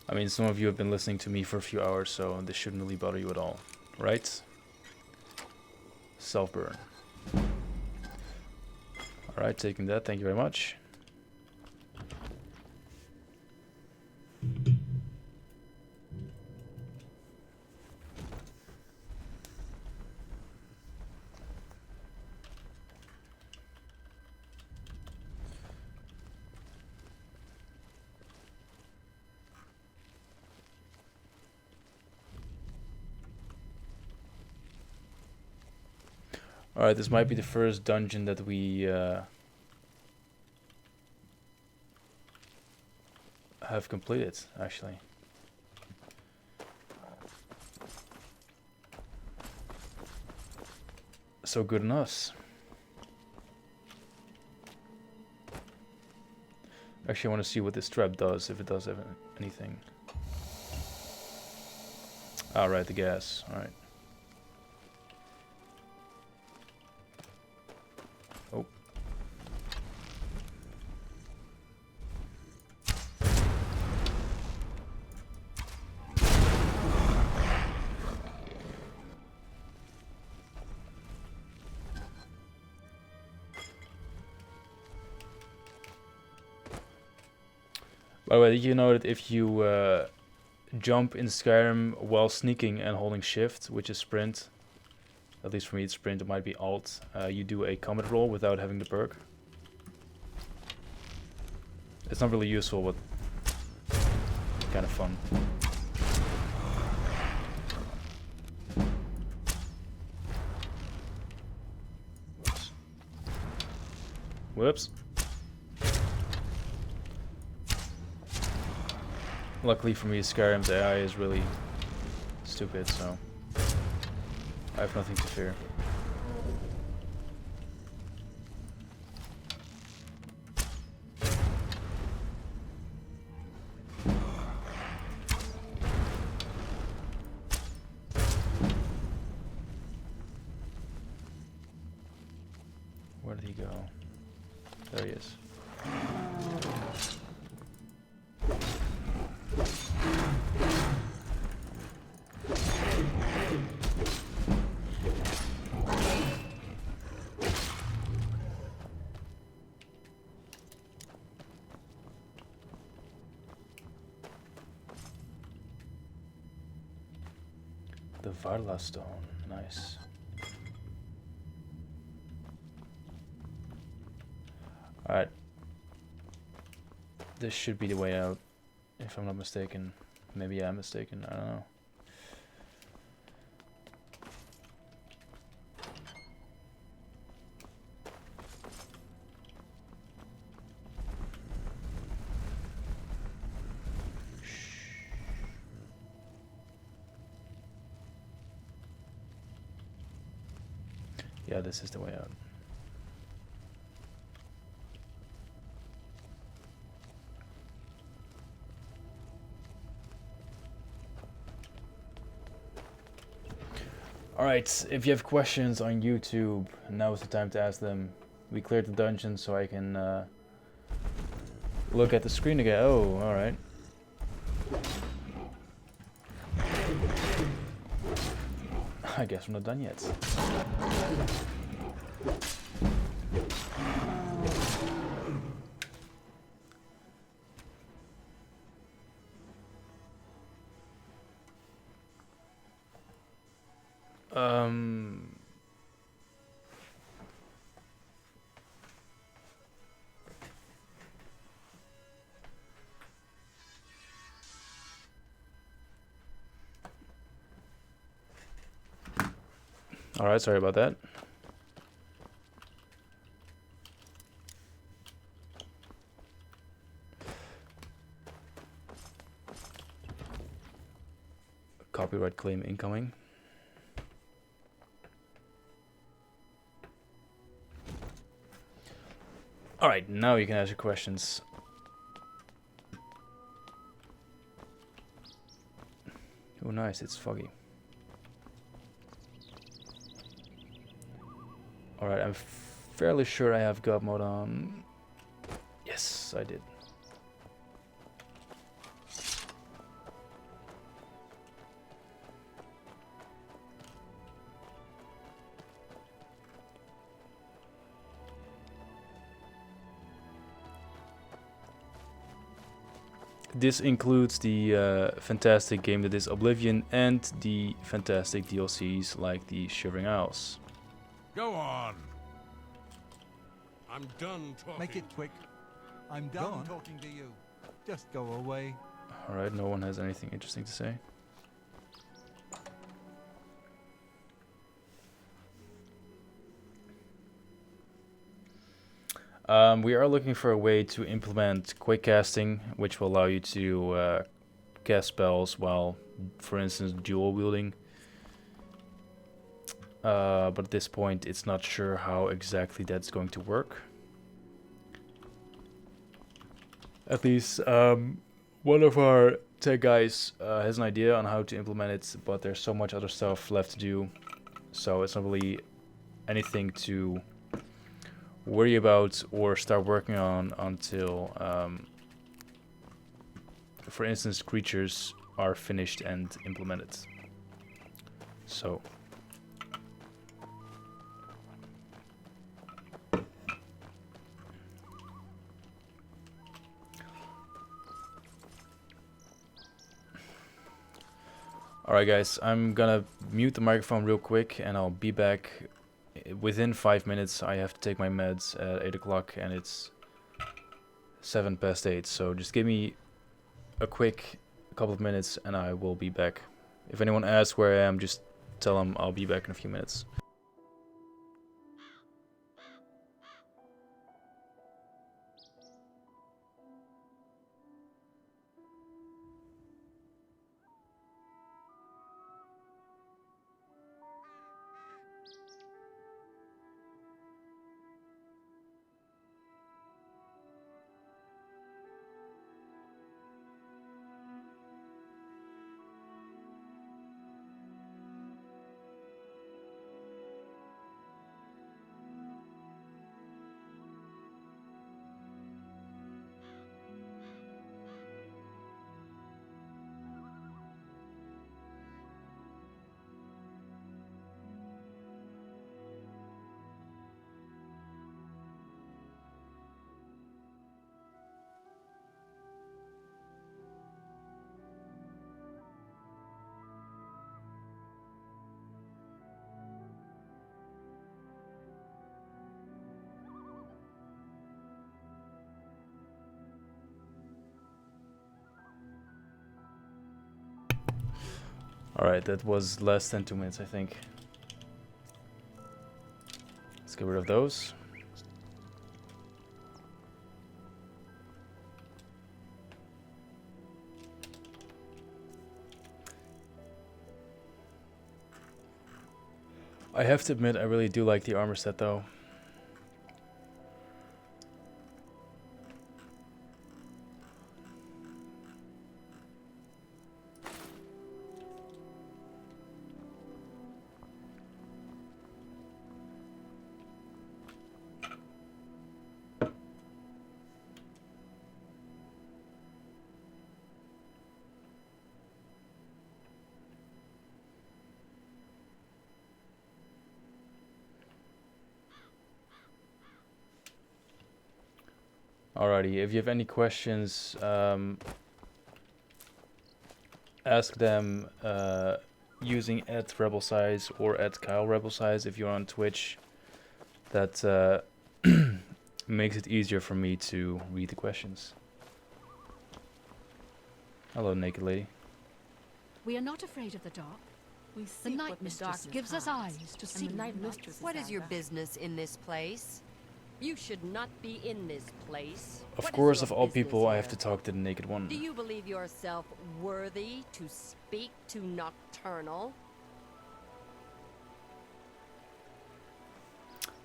I mean, some of you have been listening to me for a few hours, so this shouldn't really bother you at all, right? Self-burn. Alright, taking that, thank you very much. Alright, this might be the first dungeon that we have completed, actually. So good on us. Actually, I want to see what this trap does, if it does have anything. Alright, the gas. Alright. Oh. By the way, did you know that if you jump in Skyrim while sneaking and holding shift, which is sprint, at least for me it's sprint, it might be alt, you do a combat roll without having the perk? It's not really useful, but kind of fun. Whoops. Luckily for me, Skyrim's AI is really stupid, so I have nothing to fear. Where did he go? There he is. The Varla stone. Nice. Alright. This should be the way out, if I'm not mistaken. Maybe I'm mistaken, I don't know. Yeah, this is the way out. Alright, if you have questions on YouTube, now is the time to ask them. We cleared the dungeon so I can look at the screen again. Oh, alright. I guess we're not done yet. Alright, sorry about that. Copyright claim incoming. Alright, now you can ask your questions. Oh nice, it's foggy. Alright, I'm fairly sure I have God mode on. Yes, I did. This includes the fantastic game that is Oblivion and the fantastic DLCs like the Shivering Isles. Go on. I'm done talking. Make it quick. I'm done talking to you. Just go away. Alright, no one has anything interesting to say. We are looking for a way to implement quick casting, which will allow you to cast spells while, for instance, dual wielding. But at this point, it's not sure how exactly that's going to work. At least one of our tech guys has an idea on how to implement it, but there's so much other stuff left to do, so it's not really anything to worry about or start working on until, for instance, creatures are finished and implemented. So alright guys, I'm gonna mute the microphone real quick and I'll be back within 5 minutes. I have to take my meds at 8 o'clock and it's 7 past 8, so just give me a quick couple of minutes and I will be back. If anyone asks where I am, just tell them I'll be back in a few minutes. Alright, that was less than 2 minutes, I think. Let's get rid of those. I have to admit, I really do like the armor set though. Alrighty, if you have any questions, ask them using @rebelsize or @KyleRebelsize if you're on Twitch. That makes it easier for me to read the questions. Hello, naked lady. We are not afraid of the dark. We The seek Night what the Mistress darkness gives us hides, eyes to and see. the Night Mistress is What is your our- business in this place? You should not be in this place. Of What is course, your of all business people, I here? have to talk to the naked one. Do you believe yourself worthy to speak to Nocturnal?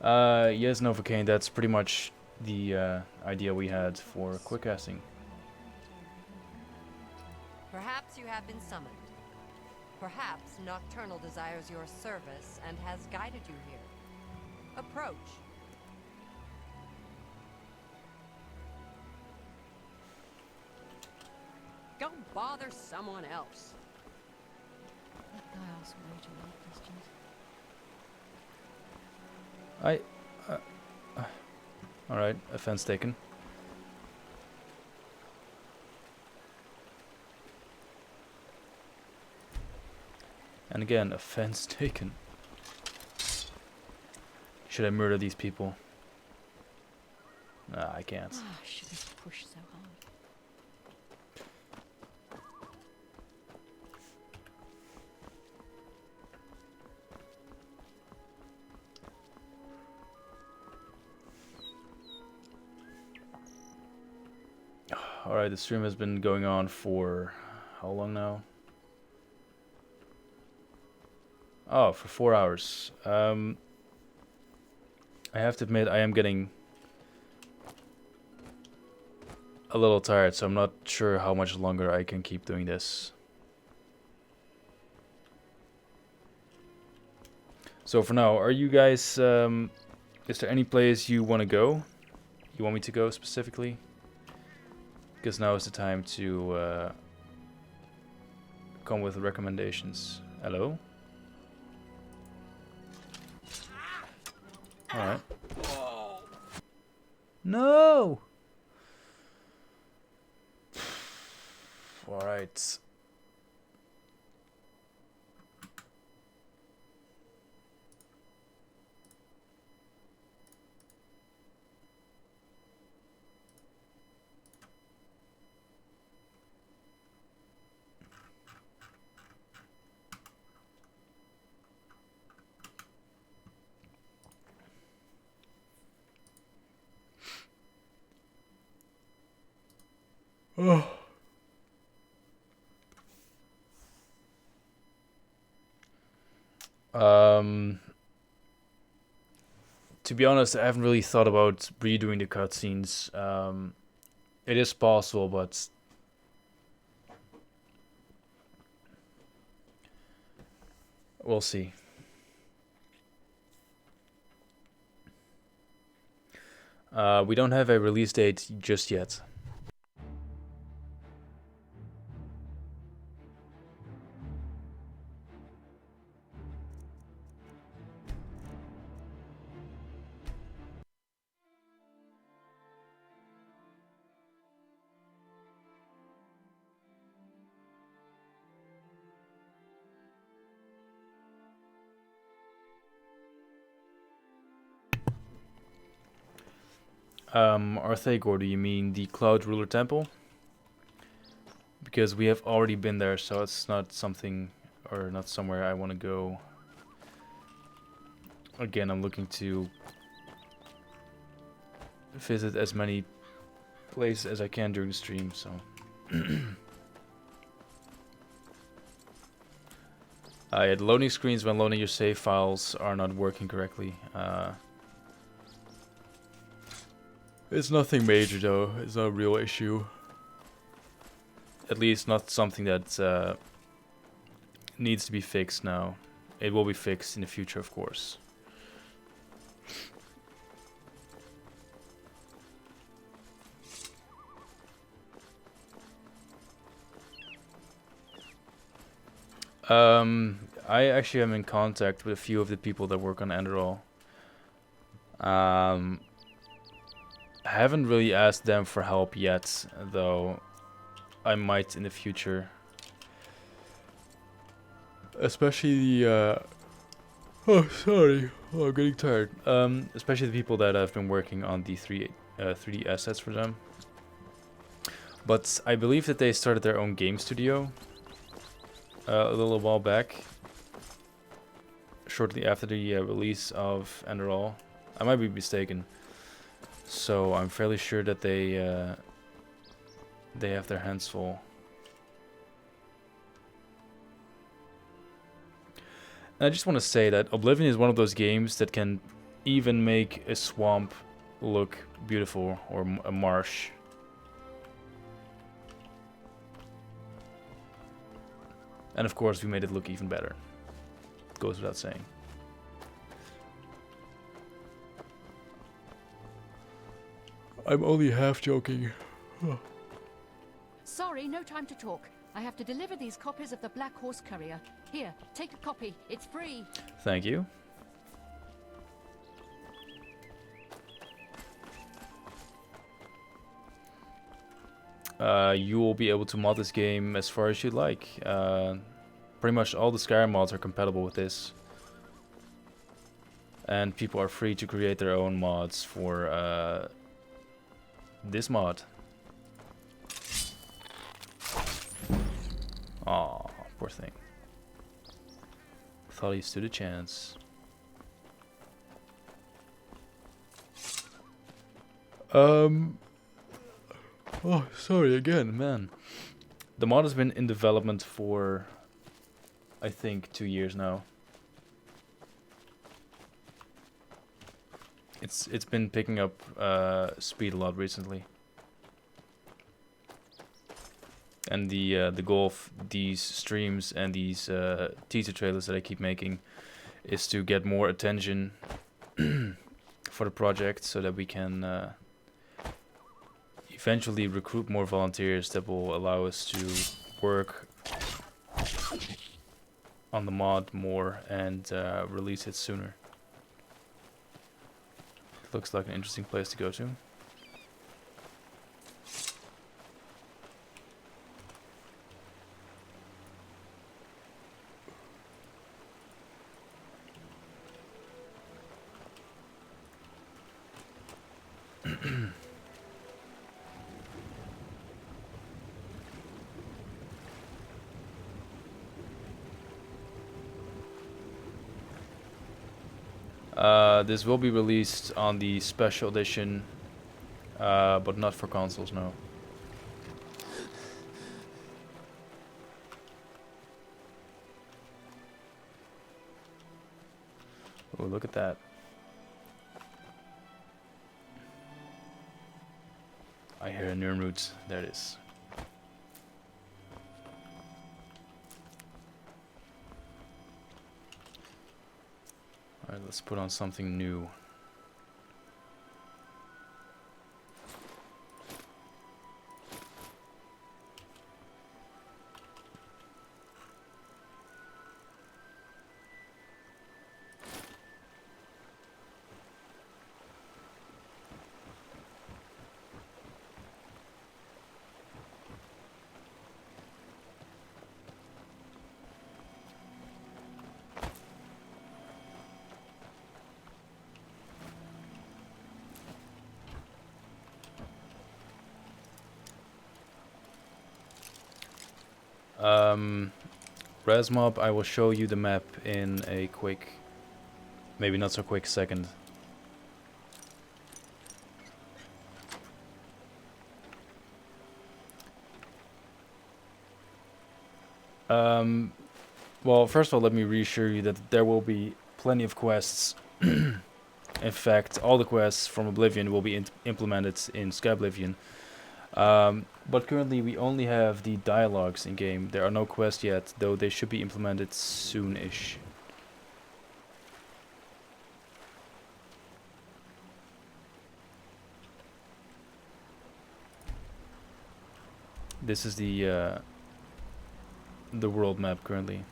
Yes, Novocaine, that's pretty much the idea we had for quickcasting. Perhaps you have been summoned. Perhaps Nocturnal desires your service and has guided you here. Approach. Go bother someone else. That guy asks way too many questions. Alright, offense taken. And again, offense taken. Should I murder these people? Nah, I can't. Ah, I shouldn't push so hard. Alright, the stream has been going on for how long now? Oh, for 4 hours. I have to admit, I am getting a little tired, so I'm not sure how much longer I can keep doing this. So for now, are you guys, is there any place you want to go? You want me to go specifically? Because now is the time to come with recommendations. Hello? Alright. No! Alright. Oh. To be honest, I haven't really thought about redoing the cutscenes. It is possible, but we'll see. We don't have a release date just yet. Arthagor, do you mean the Cloud Ruler Temple? Because we have already been there, so it's not something or not somewhere I want to go. Again, I'm looking to visit as many places as I can during the stream, so. Yeah, the loading screens when loading your save files are not working correctly. It's nothing major though, it's not a real issue. At least not something that needs to be fixed now. It will be fixed in the future, of course. I actually am in contact with a few of the people that work on Enderall. I haven't really asked them for help yet, though I might in the future. Especially the, oh, sorry. Oh, I'm getting tired. Especially the people that have been working on the 3D assets for them. But I believe that they started their own game studio a little while back, shortly after the release of Enderall. I might be mistaken. So I'm fairly sure that they have their hands full. And I just want to say that Oblivion is one of those games that can even make a swamp look beautiful, or a marsh. And of course we made it look even better. Goes without saying. I'm only half joking. Sorry, no time to talk. I have to deliver these copies of the Black Horse Courier. Here, take a copy. It's free. Thank you. You will be able to mod this game as far as you'd like. Pretty much all the Skyrim mods are compatible with this. And people are free to create their own mods for this mod. Aw, poor thing. Thought he stood a chance. Oh, sorry again, man. The mod has been in development for, I think, 2 years now. It's been picking up speed a lot recently. And the goal of these streams and these teaser trailers that I keep making is to get more attention for the project, so that we can eventually recruit more volunteers that will allow us to work on the mod more and release it sooner. Looks like an interesting place to go to. This will be released on the special edition, but not for consoles, no. Oh, look at that. I hear a Nirnroot. There it is. Alright, let's put on something new. Resmob, I will show you the map in a quick, maybe not so quick second. Well, first of all, let me reassure you that there will be plenty of quests. In fact, all the quests from Oblivion will be implemented in Skyblivion. But currently we only have the dialogues in game. There are no quests yet, though they should be implemented soon-ish. This is the world map currently.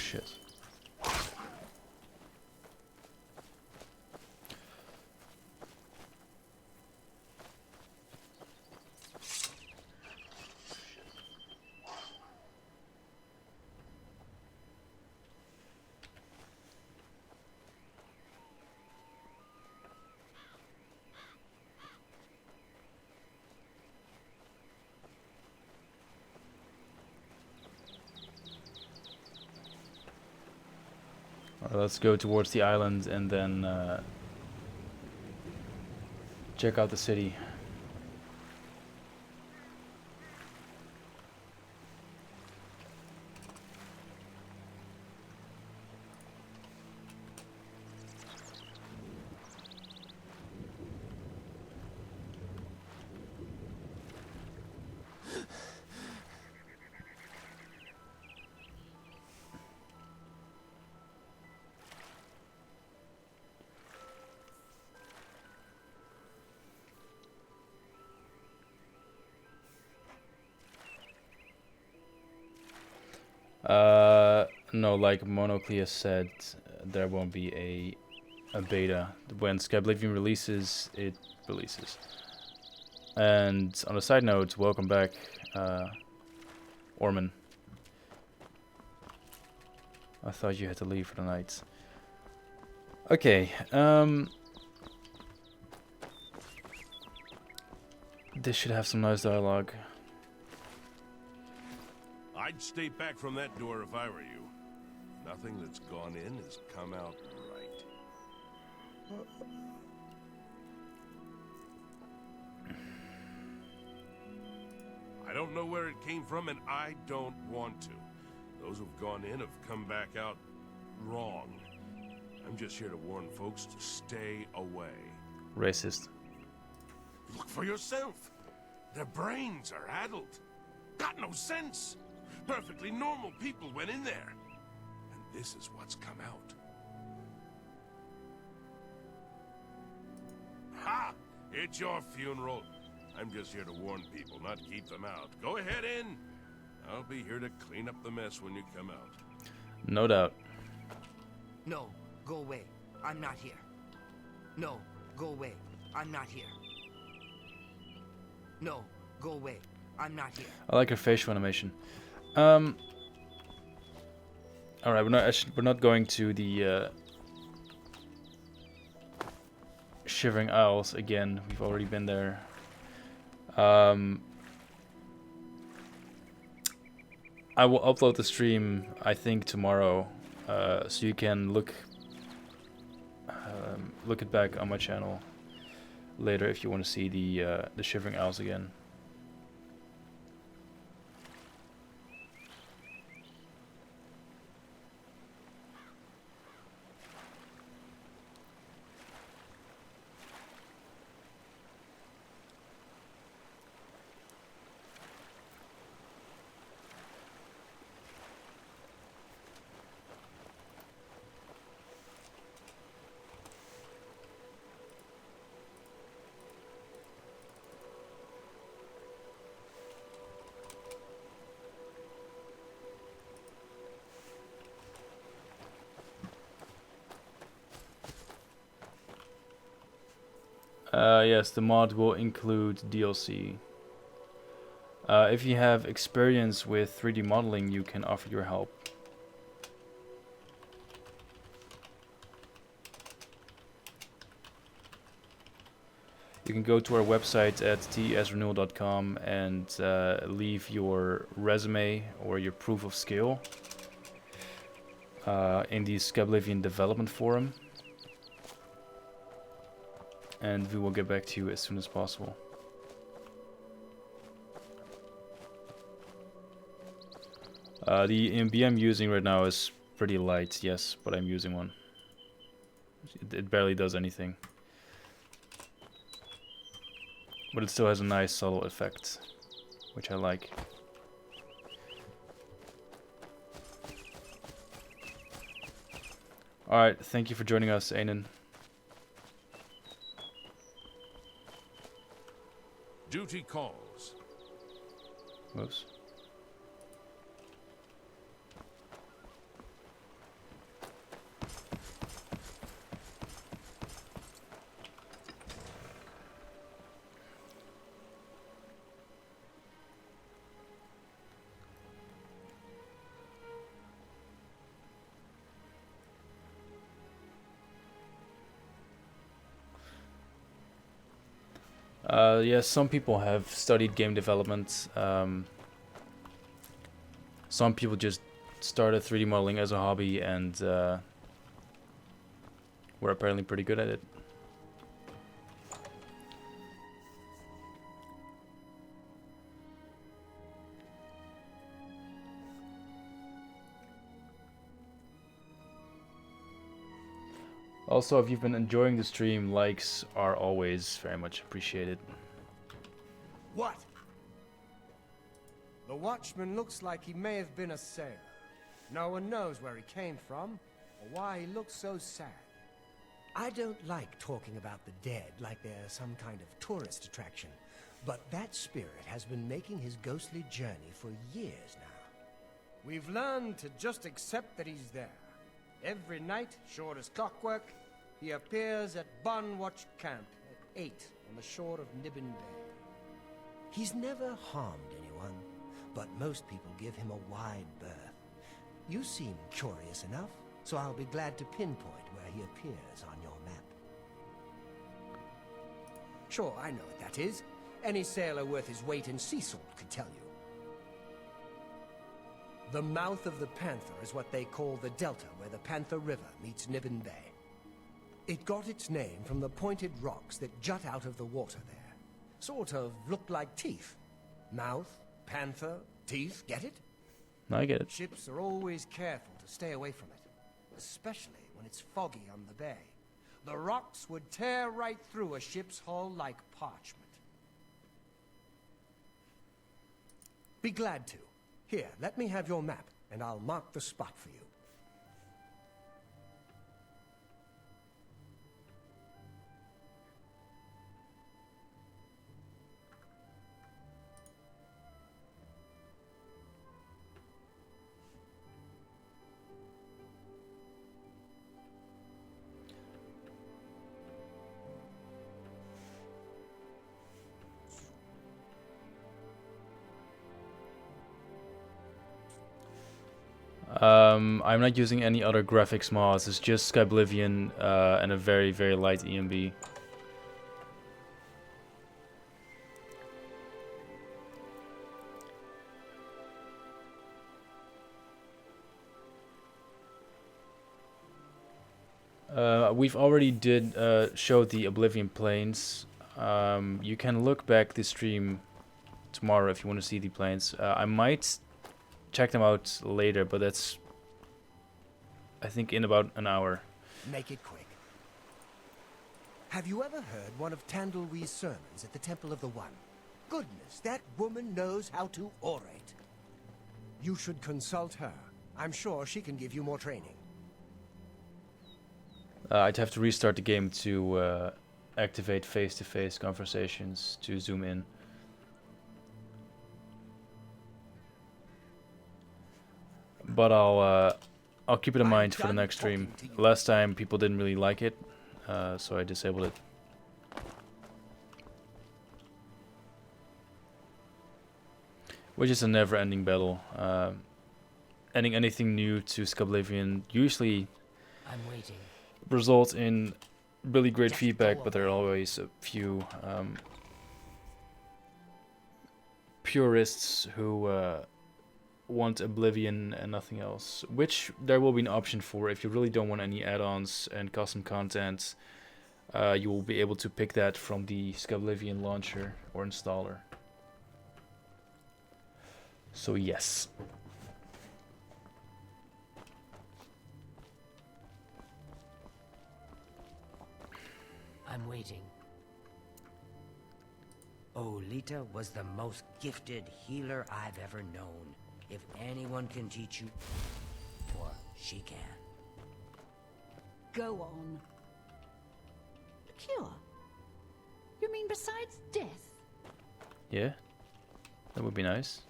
Shit. Let's go towards the island and then check out the city. No, like Monoclea said, there won't be a beta. When Skyblivion releases, it releases. And on a side note, welcome back, Orman. I thought you had to leave for the night. Okay, this should have some nice dialogue. I'd stay back from that door if I were you. Nothing that's gone in has come out right. I don't know where it came from, and I don't want to. Those who've gone in have come back out wrong. I'm just here to warn folks to stay away. Racist. Look for yourself. Their brains are addled. Got no sense. Perfectly normal people went in there. And this is what's come out. Ha! It's your funeral. I'm just here to warn people, not keep them out. Go ahead in. I'll be here to clean up the mess when you come out. No doubt. No, go away. I'm not here. No, go away. I'm not here. No, go away. I'm not here. I like her facial animation. All right, we're not going to the Shivering Isles again. We've already been there. I will upload the stream, I think, tomorrow, so you can look it back on my channel later if you want to see the Shivering Isles again. Yes, the mod will include DLC. If you have experience with 3D modeling, you can offer your help. You can go to our website at tesrenewal.com and leave your resume or your proof of skill in the Skyblivion development forum. And we will get back to you as soon as possible. The EMB I'm using right now is pretty light, yes, but I'm using one. It barely does anything. But it still has a nice subtle effect, which I like. Alright, thank you for joining us, Ainen. Duty calls. Whoops. Yes, some people have studied game development. Some people just started 3D modeling as a hobby and were apparently pretty good at it. Also, if you've been enjoying the stream, likes are always very much appreciated. What? The watchman looks like he may have been a sailor. No one knows where he came from, or why he looks so sad. I don't like talking about the dead like they're some kind of tourist attraction, but that spirit has been making his ghostly journey for years now. We've learned to just accept that he's there. Every night, short as clockwork, he appears at Bunwatch Camp at 8 on the shore of Nibbin Bay. He's never harmed anyone, but most people give him a wide berth. You seem curious enough, so I'll be glad to pinpoint where he appears on your map. Sure, I know what that is. Any sailor worth his weight in sea salt could tell you. The mouth of the Panther is what they call the delta where the Panther River meets Nibbin Bay. It got its name from the pointed rocks that jut out of the water there. Sort of look like teeth. Mouth, panther, teeth, get it? I get it. Ships are always careful to stay away from it, especially when it's foggy on the bay. The rocks would tear right through a ship's hull like parchment. Be glad to. Here, let me have your map, and I'll mark the spot for you. I'm not using any other graphics mods, it's just Skyblivion and a very, very light EMB. We've already showed the Oblivion planes. You can look back the stream tomorrow if you want to see the planes. I might check them out later, but that's, I think, in about an hour. Make it quick. Have you ever heard one of Tandalwee's sermons at the Temple of the One? Goodness, that woman knows how to orate. You should consult her. I'm sure she can give you more training. I'd have to restart the game to activate face-to-face conversations to zoom in. But I'll keep it in mind for the next stream. Last time people didn't really like it, so I disabled it. Which is a never-ending battle. Adding anything new to Skyblivion usually results in really great feedback, but there are always a few purists who want Oblivion and nothing else, which there will be an option for. If you really don't want any add-ons and custom content, you will be able to pick that from the Skyblivion launcher or installer. So yes. I'm waiting. Olita was the most gifted healer I've ever known. If anyone can teach you, or she can. Go on. A cure? You mean besides death? Yeah, that would be nice.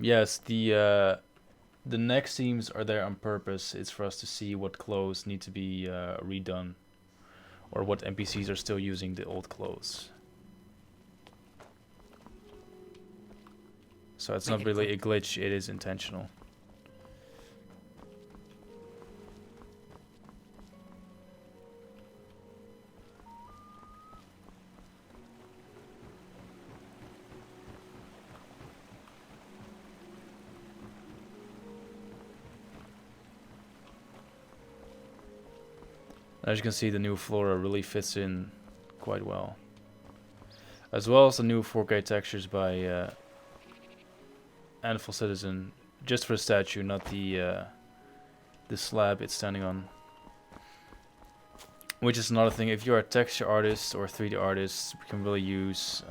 Yes, the next themes are there on purpose. It's for us to see what clothes need to be redone, or what NPCs are still using the old clothes. So it's not really a glitch, it is intentional. As you can see, the new flora really fits in quite well. As well as the new 4K textures by Anvil Citizen, just for the statue, not the slab it's standing on. Which is another thing, if you're a texture artist or 3D artist, you can really use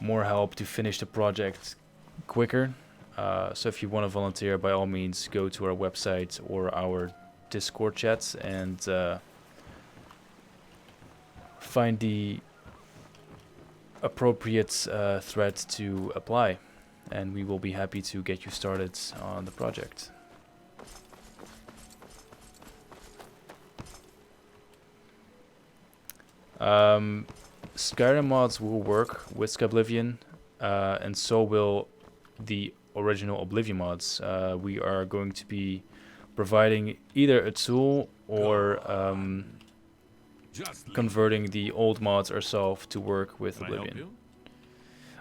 more help to finish the project quicker. So if you want to volunteer, by all means, go to our website or our Discord chats and find the appropriate thread to apply, and we will be happy to get you started on the project. Skyrim mods will work with Skyblivion, and so will the original Oblivion mods. We are going to be providing either a tool or converting the old mods ourselves to work with Oblivion.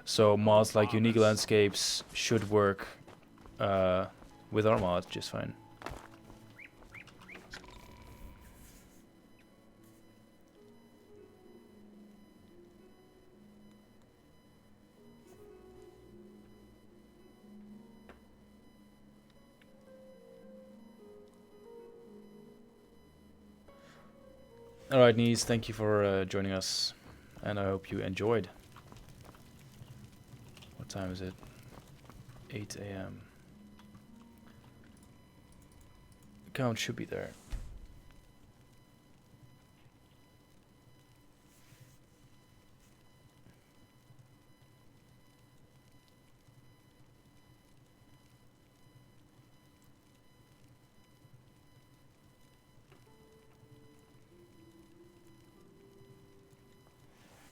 So mods like unique landscapes should work with our mods just fine. Alright, Nies, thank you for joining us, and I hope you enjoyed. What time is it? 8 AM. The count should be there.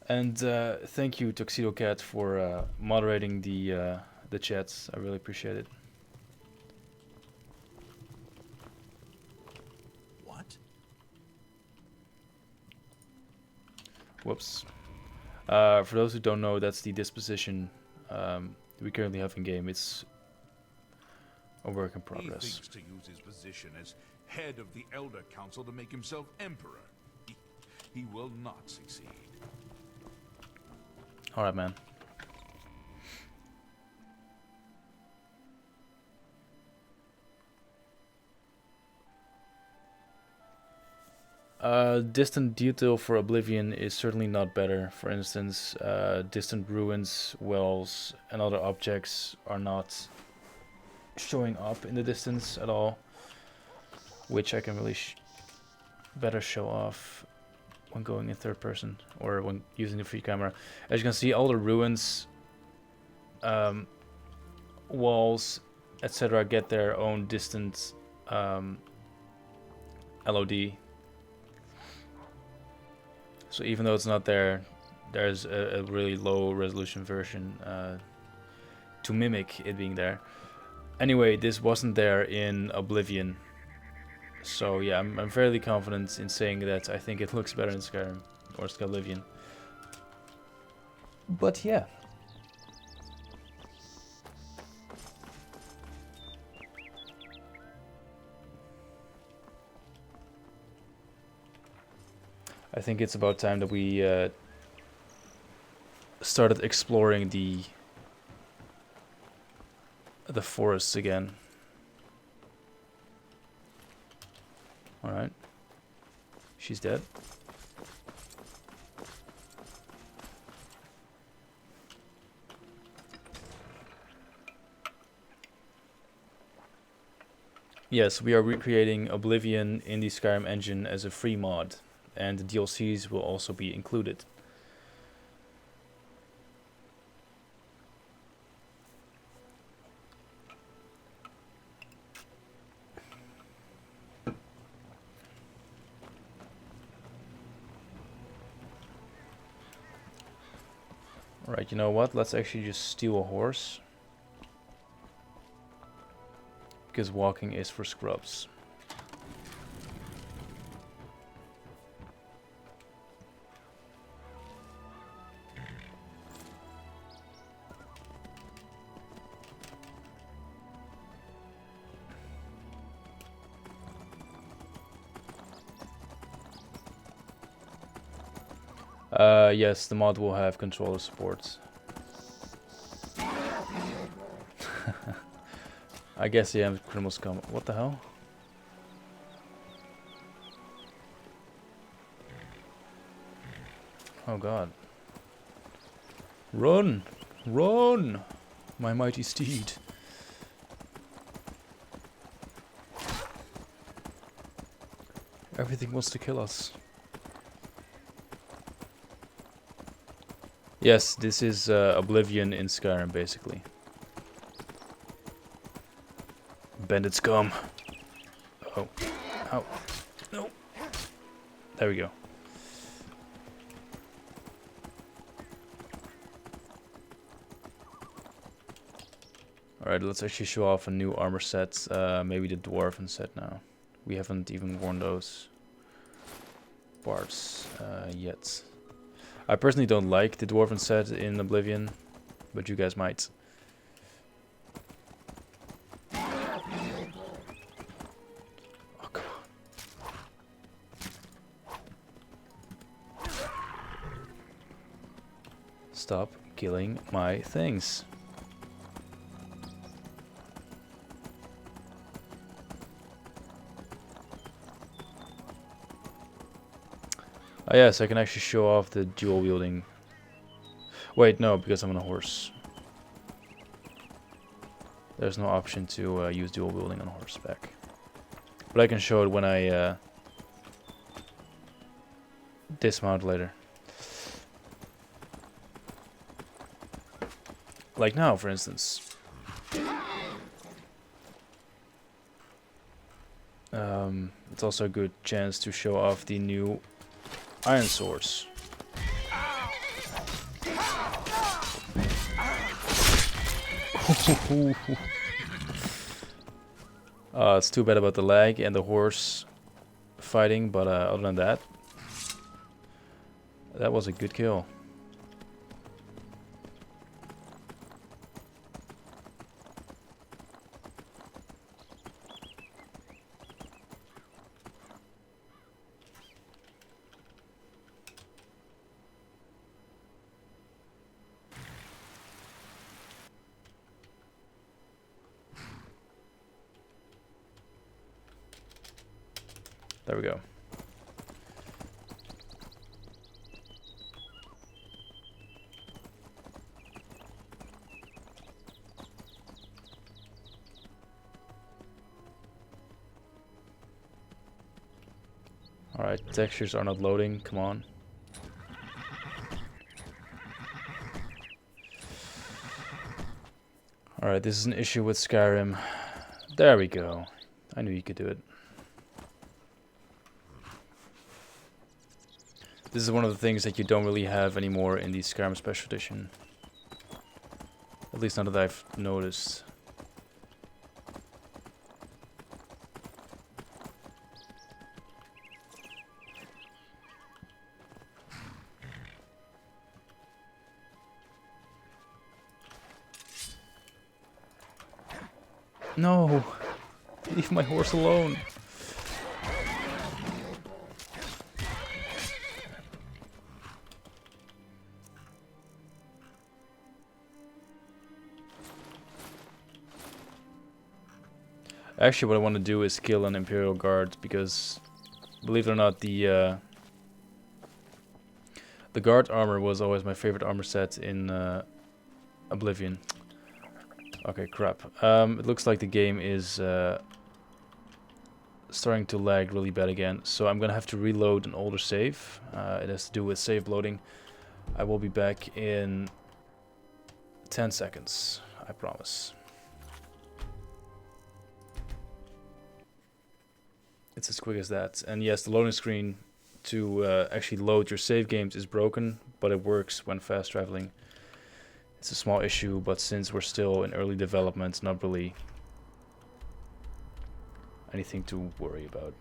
And thank you, Tuxedo Cat, for moderating the chats. I really appreciate it. What? Whoops. For those who don't know, that's the disposition we currently have in game. It's a work in He progress. thinks to use his position as head of the Elder Council to make himself emperor. He will not succeed. Alright, man. Distant detail for Oblivion is certainly not better. For instance, distant ruins, wells, and other objects are not showing up in the distance at all, which I can really better show off when going in third person or when using the free camera. As you can see, all the ruins, walls, etc. get their own distant LOD. So even though it's not there, there's a really low resolution version to mimic it being there. Anyway, this wasn't there in Oblivion. So yeah, I'm fairly confident in saying that I think it looks better in Skyrim or Skyblivion. But yeah. I think it's about time that we started exploring the forests again. Alright. She's dead. Yes, we are recreating Oblivion in the Skyrim engine as a free mod, and the DLCs will also be included. Alright, you know what? Let's actually just steal a horse. Because walking is for scrubs. Yes, the mod will have controller support. I guess yeah, criminals come. What the hell? Oh god. Run! Run! My mighty steed. Everything wants to kill us. Yes, this is Oblivion in Skyrim, basically. Bandits come. Oh. Ow. No. There we go. Alright, let's actually show off a new armor set. Maybe the Dwarven set now. We haven't even worn those parts yet. I personally don't like the Dwarven set in Oblivion, but you guys might. Oh, come on. Stop killing my things. Oh yes, I can actually show off the dual wielding. Wait, no, because I'm on a horse. There's no option to use dual wielding on horseback. But I can show it when I dismount later. Like now, for instance. It's also a good chance to show off the new iron swords. It's too bad about the lag and the horse fighting, but other than that, that was a good kill. There we go. Alright, textures are not loading, come on. Alright, this is an issue with Skyrim. There we go. I knew you could do it. This is one of the things that you don't really have anymore in the Skyrim Special Edition. At least not that I've noticed. No! Leave my horse alone! Actually, what I want to do is kill an Imperial Guard, because, believe it or not, the guard armor was always my favorite armor set in Oblivion. Okay, crap. It looks like the game is starting to lag really bad again, so I'm gonna have to reload an older save. It has to do with save loading. I will be back in 10 seconds, I promise. It's as quick as that. And yes, the loading screen to actually load your save games is broken, but it works when fast traveling. It's a small issue, but since we're still in early development, not really anything to worry about.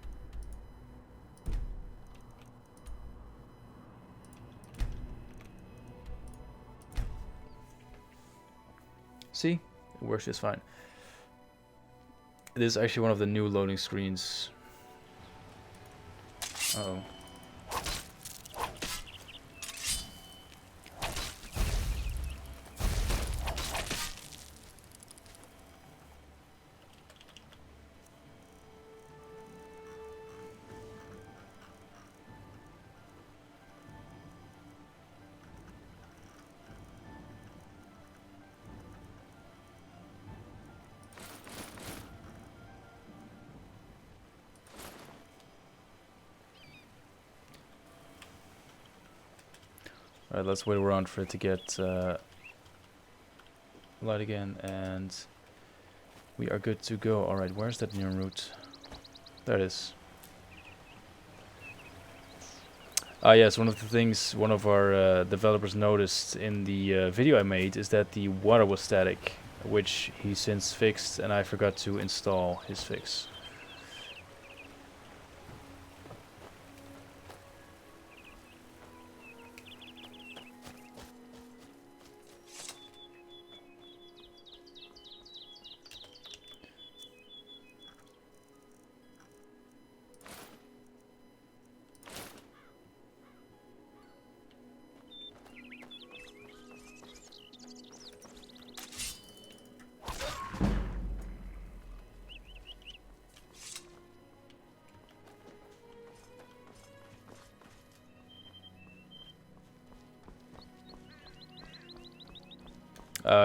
See? It works just fine. This is actually one of the new loading screens. Uh-oh. Alright, let's wait around for it to get light again, and we are good to go. Alright, where's that new route? There it is. Yes, one of the things one of our developers noticed in the video I made is that the water was static, which he since fixed, and I forgot to install his fix.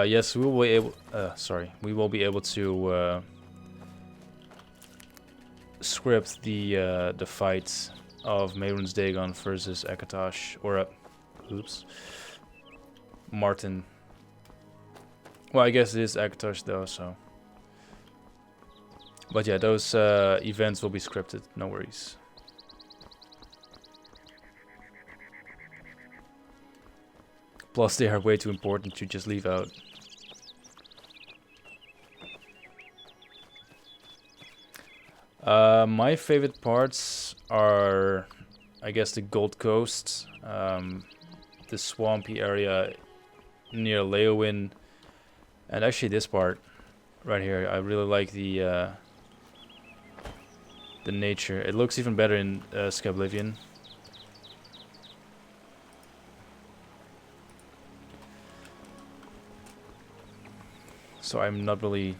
Yes, we will be able. We will be able to script the fight of Mehrunes Dagon versus Akatosh, or oops, Martin. Well, I guess it is Akatosh though, so. But yeah, those events will be scripted. No worries. Plus, they are way too important to just leave out. My favorite parts are, I guess, the Gold Coast, the swampy area near Leowin, and actually this part right here. I really like the nature. It looks even better in Skyblivion. So I'm not really...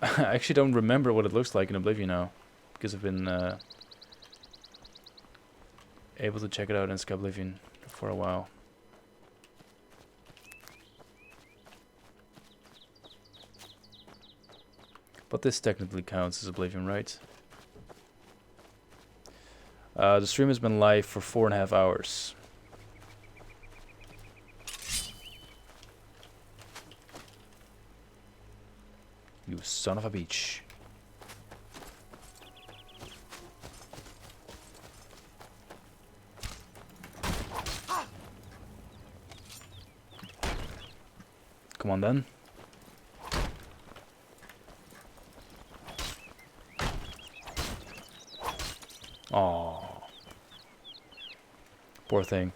I actually don't remember what it looks like in Oblivion now, because I've been able to check it out in Skyblivion for a while. But this technically counts as Oblivion, right? The stream has been live for 4.5 hours. You son of a bitch. Come on then. Oh, poor thing.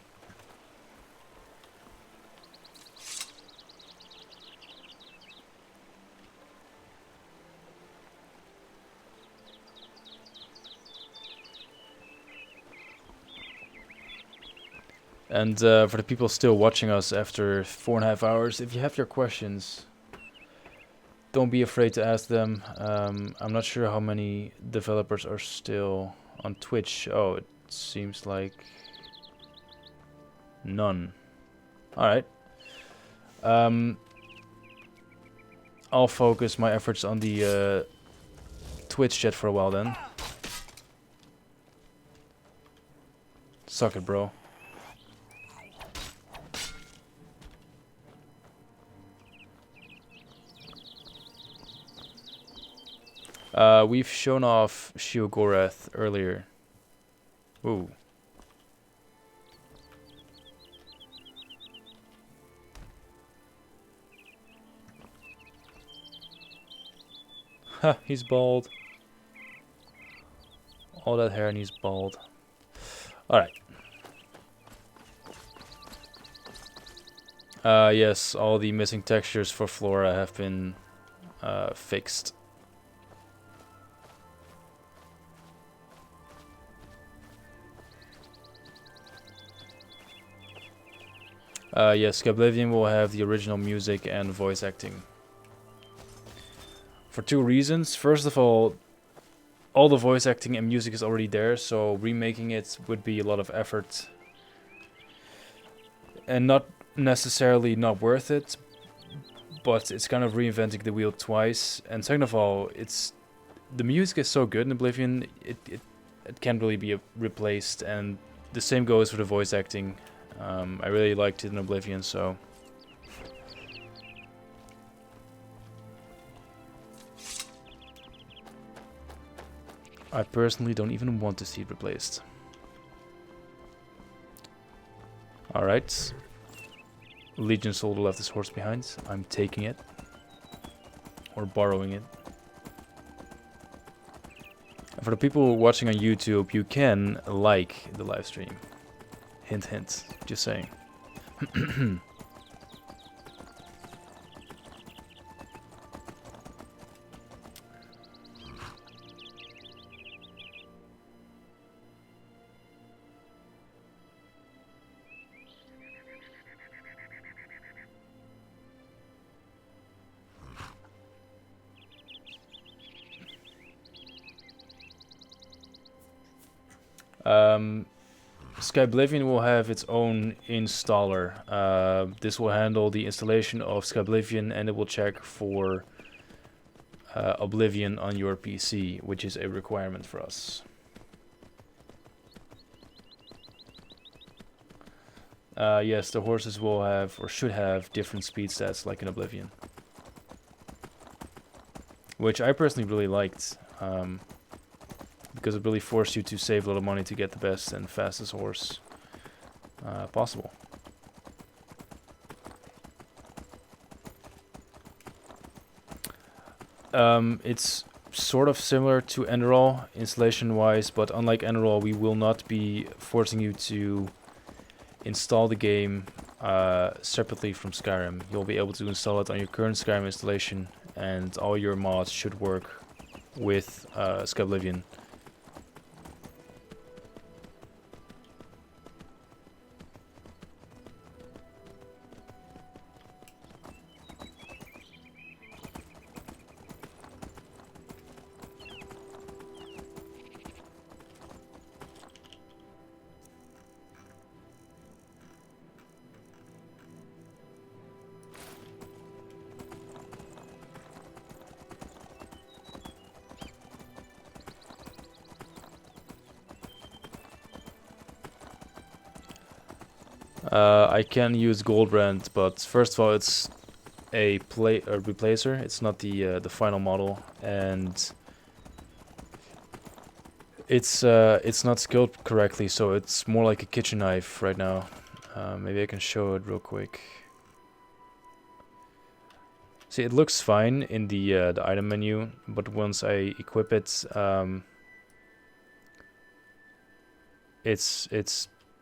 And for the people still watching us after 4.5 hours, if you have your questions, don't be afraid to ask them. I'm not sure how many developers are still on Twitch. Oh, it seems like none. Alright. I'll focus my efforts on the Twitch chat for a while then. Suck it, bro. We've shown off Sheogorath earlier. Ooh. Ha, he's bald. All that hair and he's bald. Alright. Yes, all the missing textures for Flora have been fixed. Yes, Skyblivion will have the original music and voice acting. For 2 reasons. First of all the voice acting and music is already there, so remaking it would be a lot of effort. And not necessarily not worth it, but it's kind of reinventing the wheel twice. And second of all, the music is so good in Oblivion, it can't really be replaced, and the same goes for the voice acting. I really liked it in Oblivion, so... I personally don't even want to see it replaced. Alright. Legion Soldier left his horse behind. I'm taking it. Or borrowing it. And for the people watching on YouTube, you can like the live stream. Hint, hint. Just saying. Skyblivion will have its own installer. This will handle the installation of Skyblivion, and it will check for Oblivion on your PC, which is a requirement for us. Yes, the horses will have, or should have, different speed stats like in Oblivion. Which I personally really liked. Because it really forced you to save a lot of money to get the best and fastest horse possible. It's sort of similar to Enderal installation-wise, but unlike Enderal, we will not be forcing you to install the game separately from Skyrim. You'll be able to install it on your current Skyrim installation, and all your mods should work with Skyblivion. I can use Goldbrand, but first of all, it's a replacer. It's not the final model, and it's not skilled correctly, so it's more like a kitchen knife right now. Maybe I can show it real quick. See, it looks fine in the item menu, but once I equip it, it's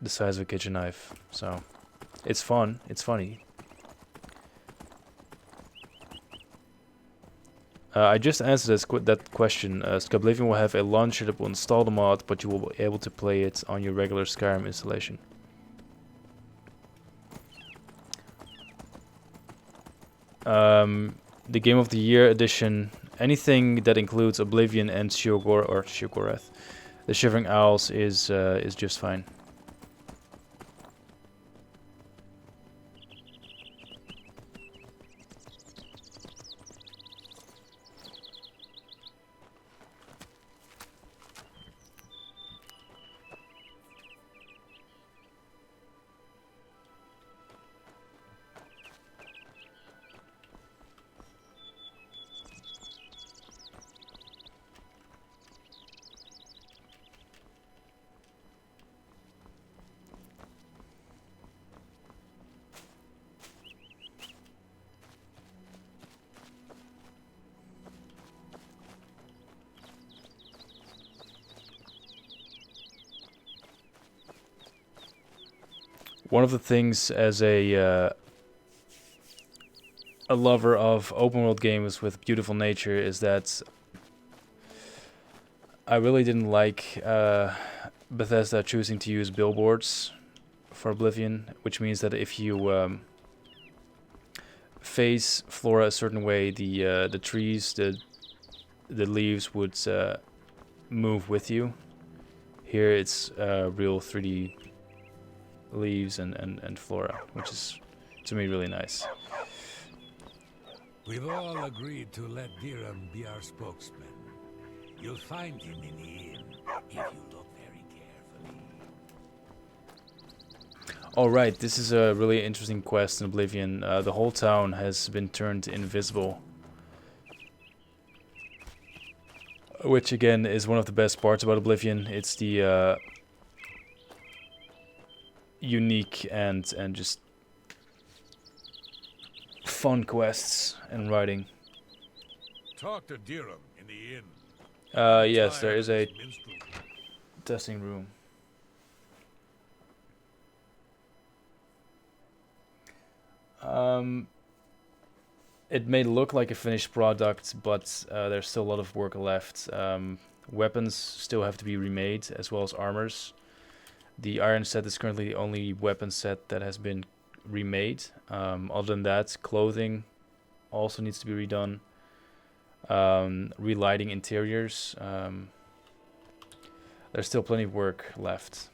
the size of a kitchen knife. So it's fun. It's funny. I just answered that question. Skyblivion will have a launcher that will install the mod, but you will be able to play it on your regular Skyrim installation. The Game of the Year edition, anything that includes Oblivion and Sheogorath, the Shivering Owls is just fine. One of the things as a lover of open world games with beautiful nature is that I really didn't like Bethesda choosing to use billboards for Oblivion, which means that if you face flora a certain way, the trees, the leaves would move with you. Here it's real 3D leaves and flora, which is to me really nice. We've all agreed to let Dirham be our spokesman. You'll find him in the inn if you look very carefully. Alright, this is a really interesting quest in Oblivion. The whole town has been turned invisible, which again is one of the best parts about Oblivion. It's the unique and just fun quests and writing. Talk to Dirham in the inn. Yes, there is a testing room. It may look like a finished product, but there's still a lot of work left. Weapons still have to be remade, as well as armors. The iron set is currently the only weapon set that has been remade. Other than that, clothing also needs to be redone. Relighting interiors. There's still plenty of work left.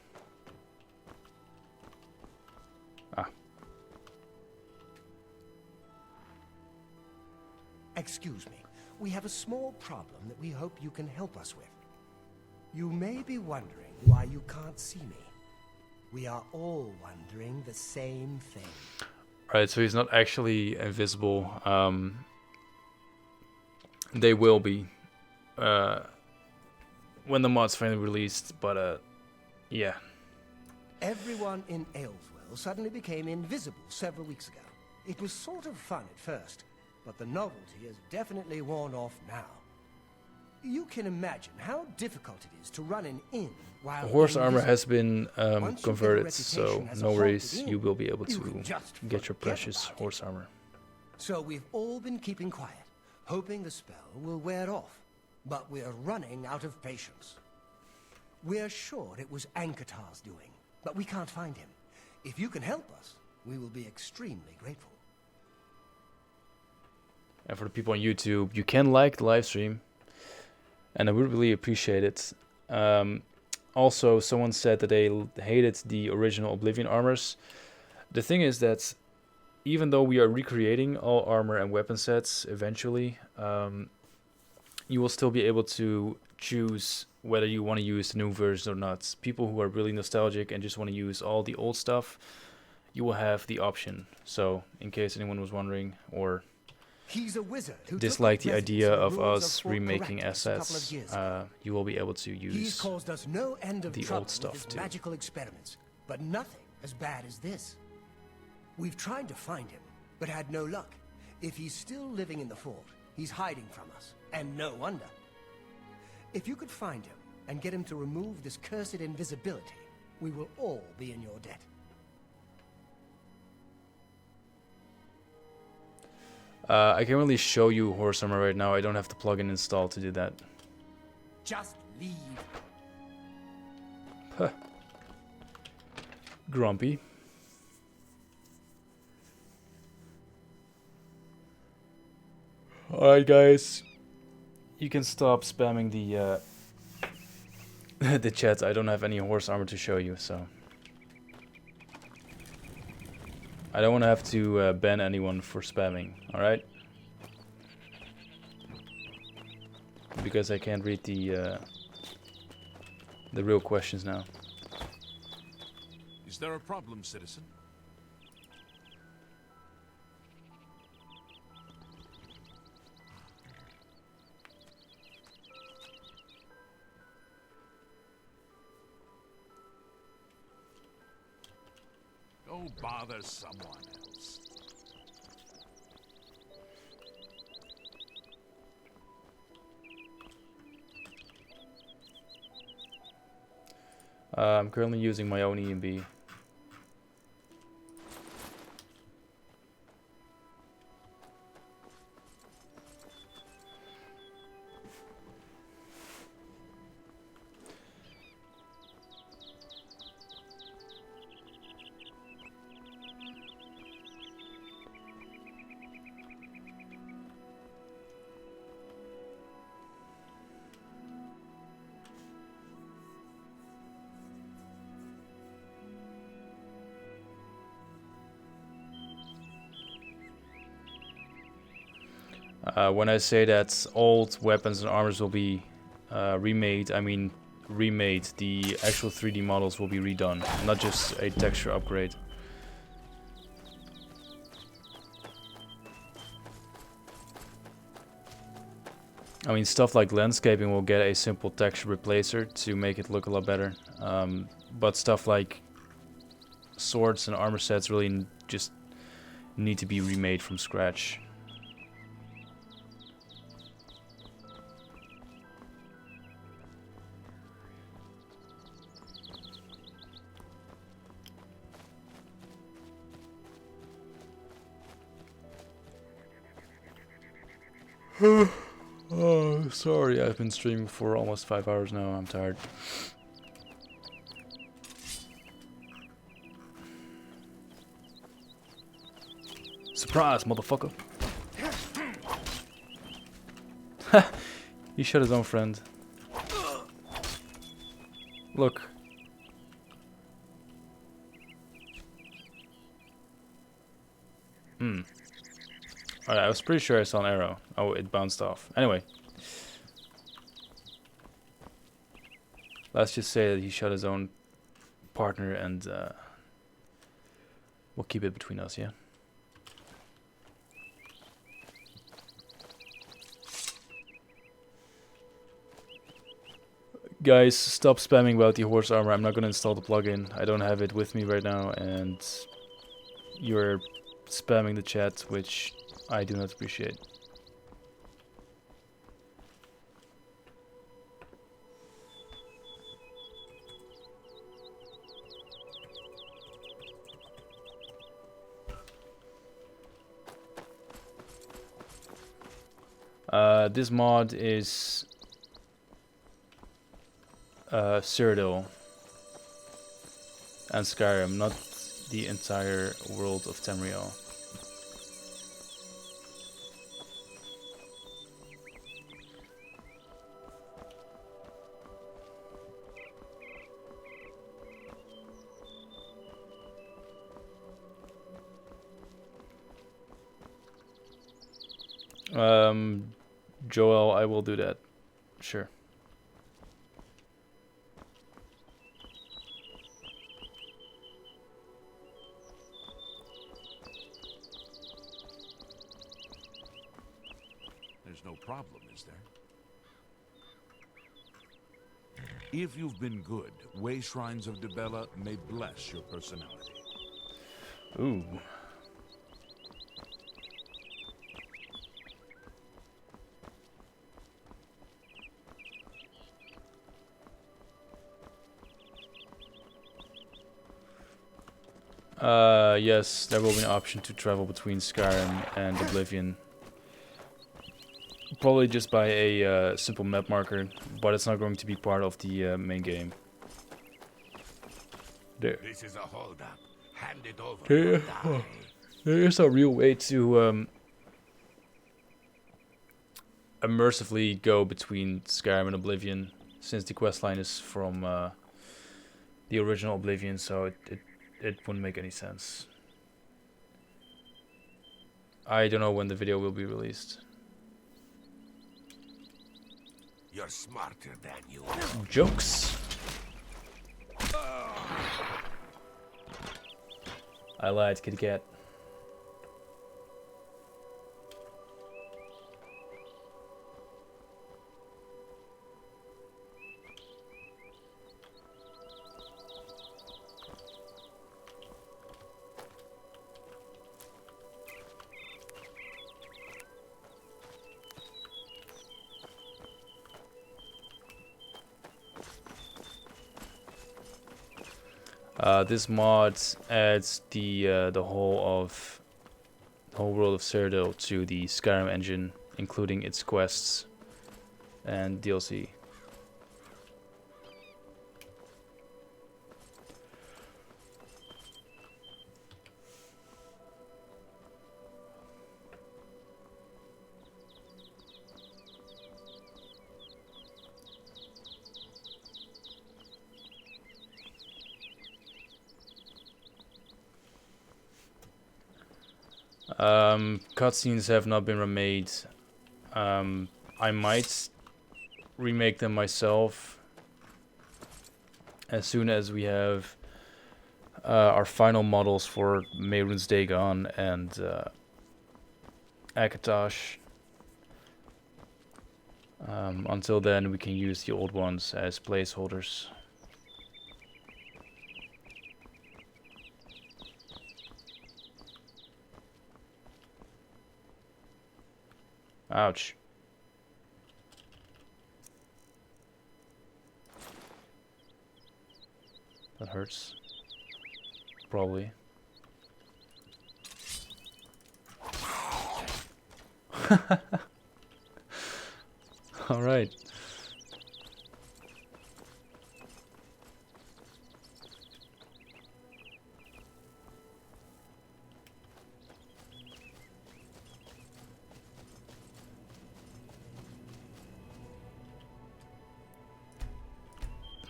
Excuse me. We have a small problem that we hope you can help us with. You may be wondering why you can't see me. We are all wondering the same thing. Right, so he's not actually invisible. They will be when the mod's finally released, but yeah. Everyone in Ayleswell suddenly became invisible several weeks ago. It was sort of fun at first, but the novelty has definitely worn off now. You can imagine how difficult it is to run an inn while Horse armor invisible. has been Once you get a converted, so reputation as a no haunted worries, inn, you will be able you to can just get your forget precious about it. horse armor. So we've all been keeping quiet, hoping the spell will wear off. But we're running out of patience. We're sure it was Ankatar's doing, but we can't find him. If you can help us, we will be extremely grateful. And for the people on YouTube, you can like the live stream, and I would really appreciate it. Also, someone said that they hated the original Oblivion armors. The thing is that even though we are recreating all armor and weapon sets eventually, you will still be able to choose whether you want to use the new version or not. People who are really nostalgic and just want to use all the old stuff, you will have the option. So, in case anyone was wondering or He's a wizard who dislike took the up idea residence of in the ruins us Fort remaking Caractacus a couple of assets, years ago. you will be able to He's use caused us no end of the trouble old stuff with his too. magical experiments, but nothing as bad as this. We've tried to find him, but had no luck. If he's still living in the fort, he's hiding from us, and no wonder. If you could find him and get him to remove this cursed invisibility, we will all be in your debt. I can't really show you horse armor right now. I don't have the plugin installed to do that. Just leave. Huh. Grumpy. Alright guys, you can stop spamming the the chat. I don't have any horse armor to show you, so I don't want to have to ban anyone for spamming, alright? Because I can't read the real questions now. Is there a problem, citizen? Go bother someone else. I'm currently using my own EMB. When I say that old weapons and armors will be remade, I mean remade. The actual 3D models will be redone, not just a texture upgrade. I mean, stuff like landscaping will get a simple texture replacer to make it look a lot better. But stuff like swords and armor sets really just need to be remade from scratch. Oh, sorry, I've been streaming for almost 5 hours now. I'm tired. Surprise, motherfucker. He shot his own friend. Look. Alright, I was pretty sure I saw an arrow. Oh, it bounced off. Anyway. Let's just say that he shot his own partner and we'll keep it between us, yeah? Guys, stop spamming about the horse armor. I'm not gonna install the plugin. I don't have it with me right now, and you're spamming the chat, which I do not appreciate. This mod is Cyrodiil and Skyrim, not the entire world of Tamriel. Joel, I will do that. Sure. problem, is there? If you've been good, Way Shrines of Dibella may bless your personality. Ooh. Yes, there will be an option to travel between Skyrim and Oblivion. Probably just by a simple map marker, but it's not going to be part of the main game. This is a holdup. Hand it over. There is a real way to immersively go between Skyrim and Oblivion, since the questline is from the original Oblivion, so it wouldn't make any sense. I don't know when the video will be released. You're smarter than you. Jokes. I lied, kitty cat. This mod adds the whole world of Cyrodiil to the Skyrim engine, including its quests and DLC. Cutscenes have not been remade. I might remake them myself as soon as we have our final models for Mehrunes Dagon and Akatosh. Until then, we can use the old ones as placeholders. Ouch. That hurts. Probably. All right.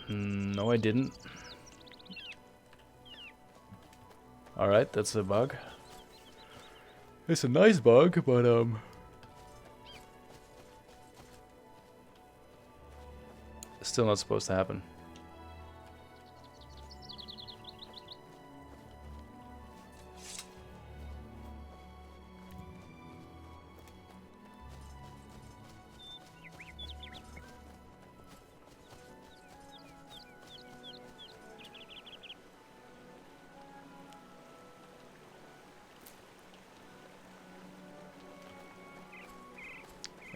No, I didn't. Alright, that's a bug. It's a nice bug, but still not supposed to happen.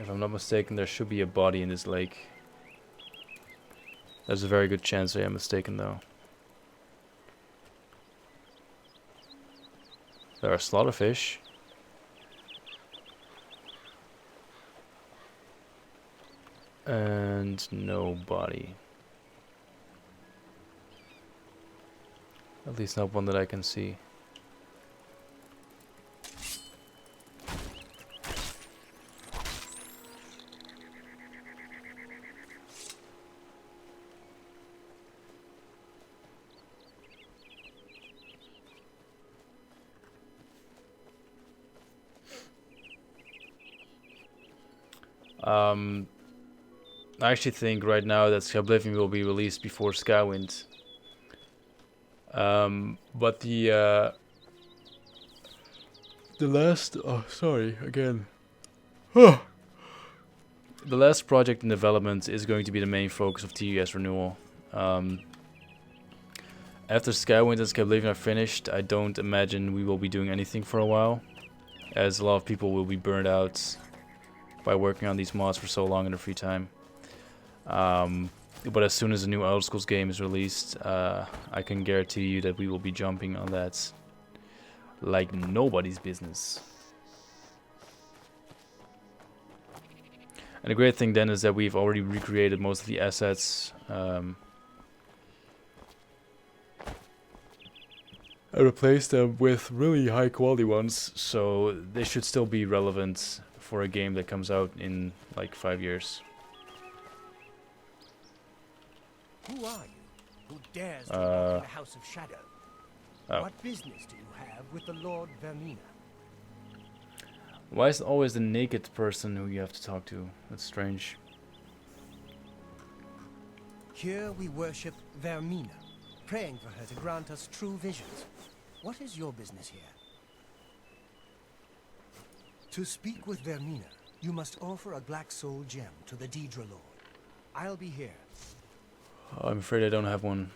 If I'm not mistaken, there should be a body in this lake. There's a very good chance I am mistaken, though. There are slaughterfish. And no body. At least not one that I can see. I actually think right now that Skyblivion will be released before Skywind. But the last... Oh, sorry, again. the last project in development is going to be the main focus of TUS renewal. After Skywind and Skyblivion are finished, I don't imagine we will be doing anything for a while, as a lot of people will be burned out by working on these mods for so long in their free time. But as soon as a new Elder Scrolls game is released, I can guarantee you that we will be jumping on that like nobody's business. And the great thing then is that we've already recreated most of the assets and replaced them with really high quality ones, so they should still be relevant for a game that comes out in like 5 years. Who are you? Who dares to walk in the House of Shadow? Oh. What business do you have with the Lord Vermina? Why is it always the naked person who you have to talk to? That's strange. Here we worship Vermina, praying for her to grant us true visions. What is your business here? To speak with Vermina, you must offer a black soul gem to the Daedra Lord. I'll be here. I'm afraid I don't have one.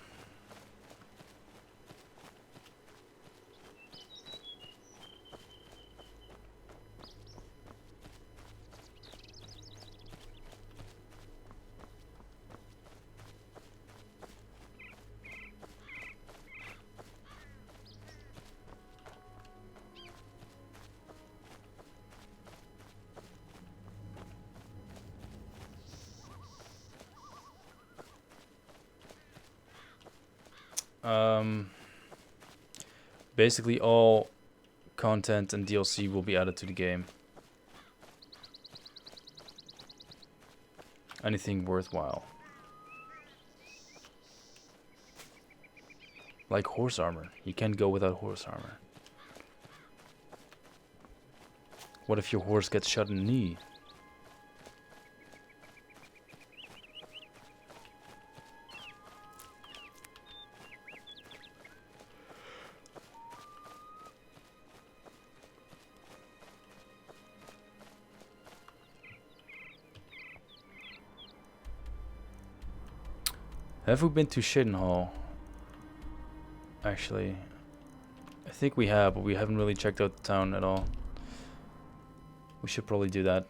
Basically all content and DLC will be added to the game. Anything worthwhile. Like horse armor. You can't go without horse armor. What if your horse gets shot in the knee? Have we been to Shittenhall? Actually, I think we have, but we haven't really checked out the town at all. We should probably do that.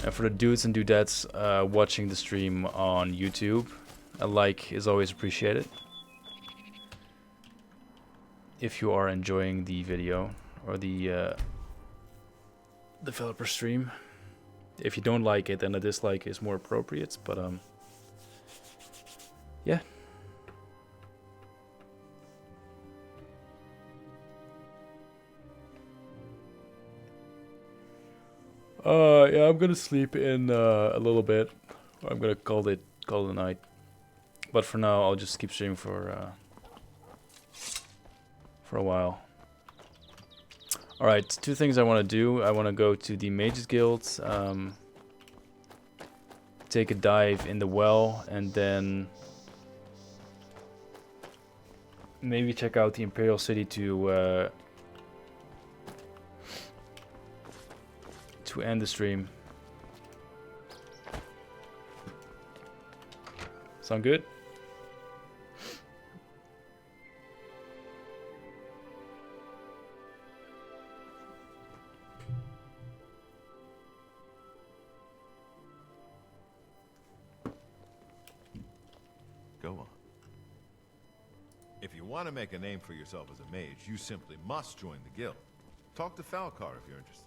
And for the dudes and dudettes watching the stream on YouTube, a like is always appreciated. If you are enjoying the video or the developer stream. If you don't like it, then a dislike is more appropriate, but yeah. Yeah, I'm gonna sleep in a little bit. I'm gonna call it a night. But for now, I'll just keep streaming for a while. Alright, two things I want to do. I want to go to the Mages Guild, take a dive in the well, and then maybe check out the Imperial City to end the stream. Sound good? Go on. If you want to make a name for yourself as a mage, you simply must join the guild. Talk to Falcar if you're interested.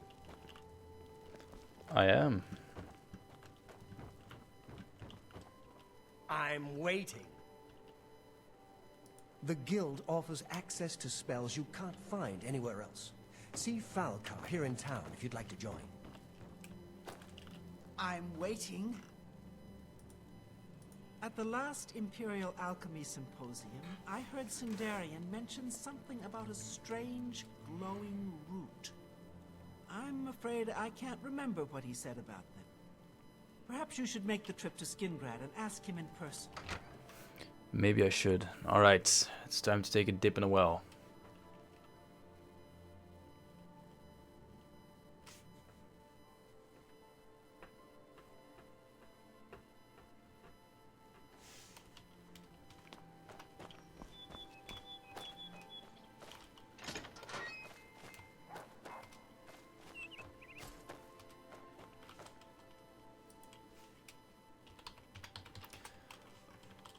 I am. I'm waiting. The guild offers access to spells you can't find anywhere else. See Falcar here in town if you'd like to join. I'm waiting. At the last Imperial Alchemy Symposium, I heard Sundarian mention something about a strange, glowing root. I'm afraid I can't remember what he said about them. Perhaps you should make the trip to Skingrad and ask him in person. Maybe I should. Alright, it's time to take a dip in a well.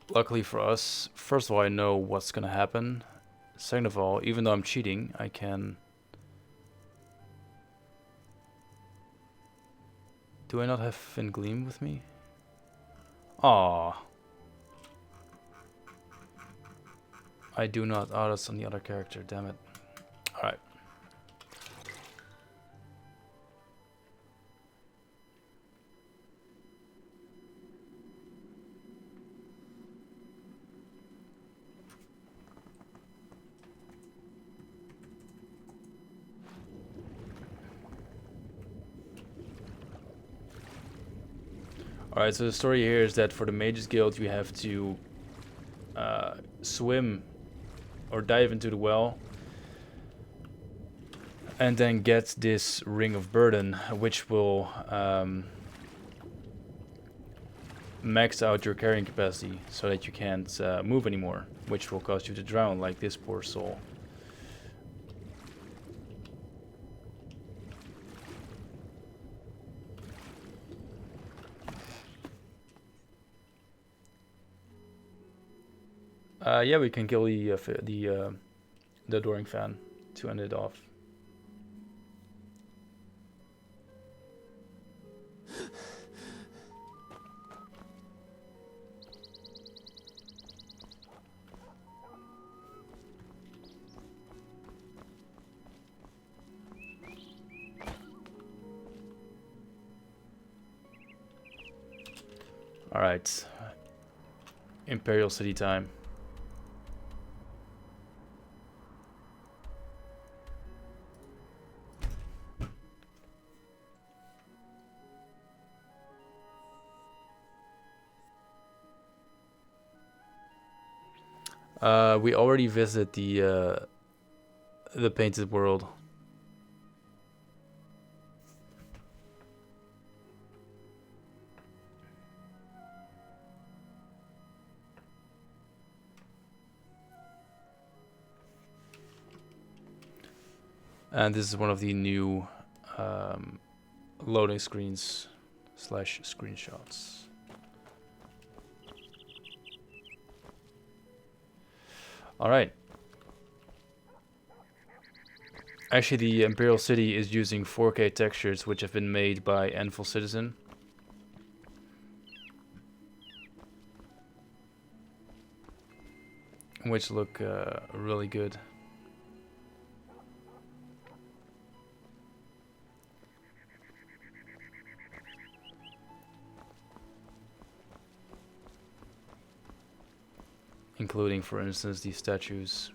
luckily for us, first of all, I know what's gonna happen. Second of all, even though I'm cheating, I can... Do I not have Finn Gleam with me? Aww. I do not. Oh, that's on the other character, damn it. Alright. Alright, so the story here is that for the Mages Guild you have to swim or dive into the well and then get this Ring of Burden, which will max out your carrying capacity so that you can't move anymore, which will cause you to drown like this poor soul. Yeah, we can kill the Adoring Fan to end it off. All right, Imperial City time. We already visited the Painted World. And this is one of the new loading screens / screenshots. All right. Actually, the Imperial City is using 4K textures, which have been made by Anvil Citizen. Which look really good. Including, for instance, these statues.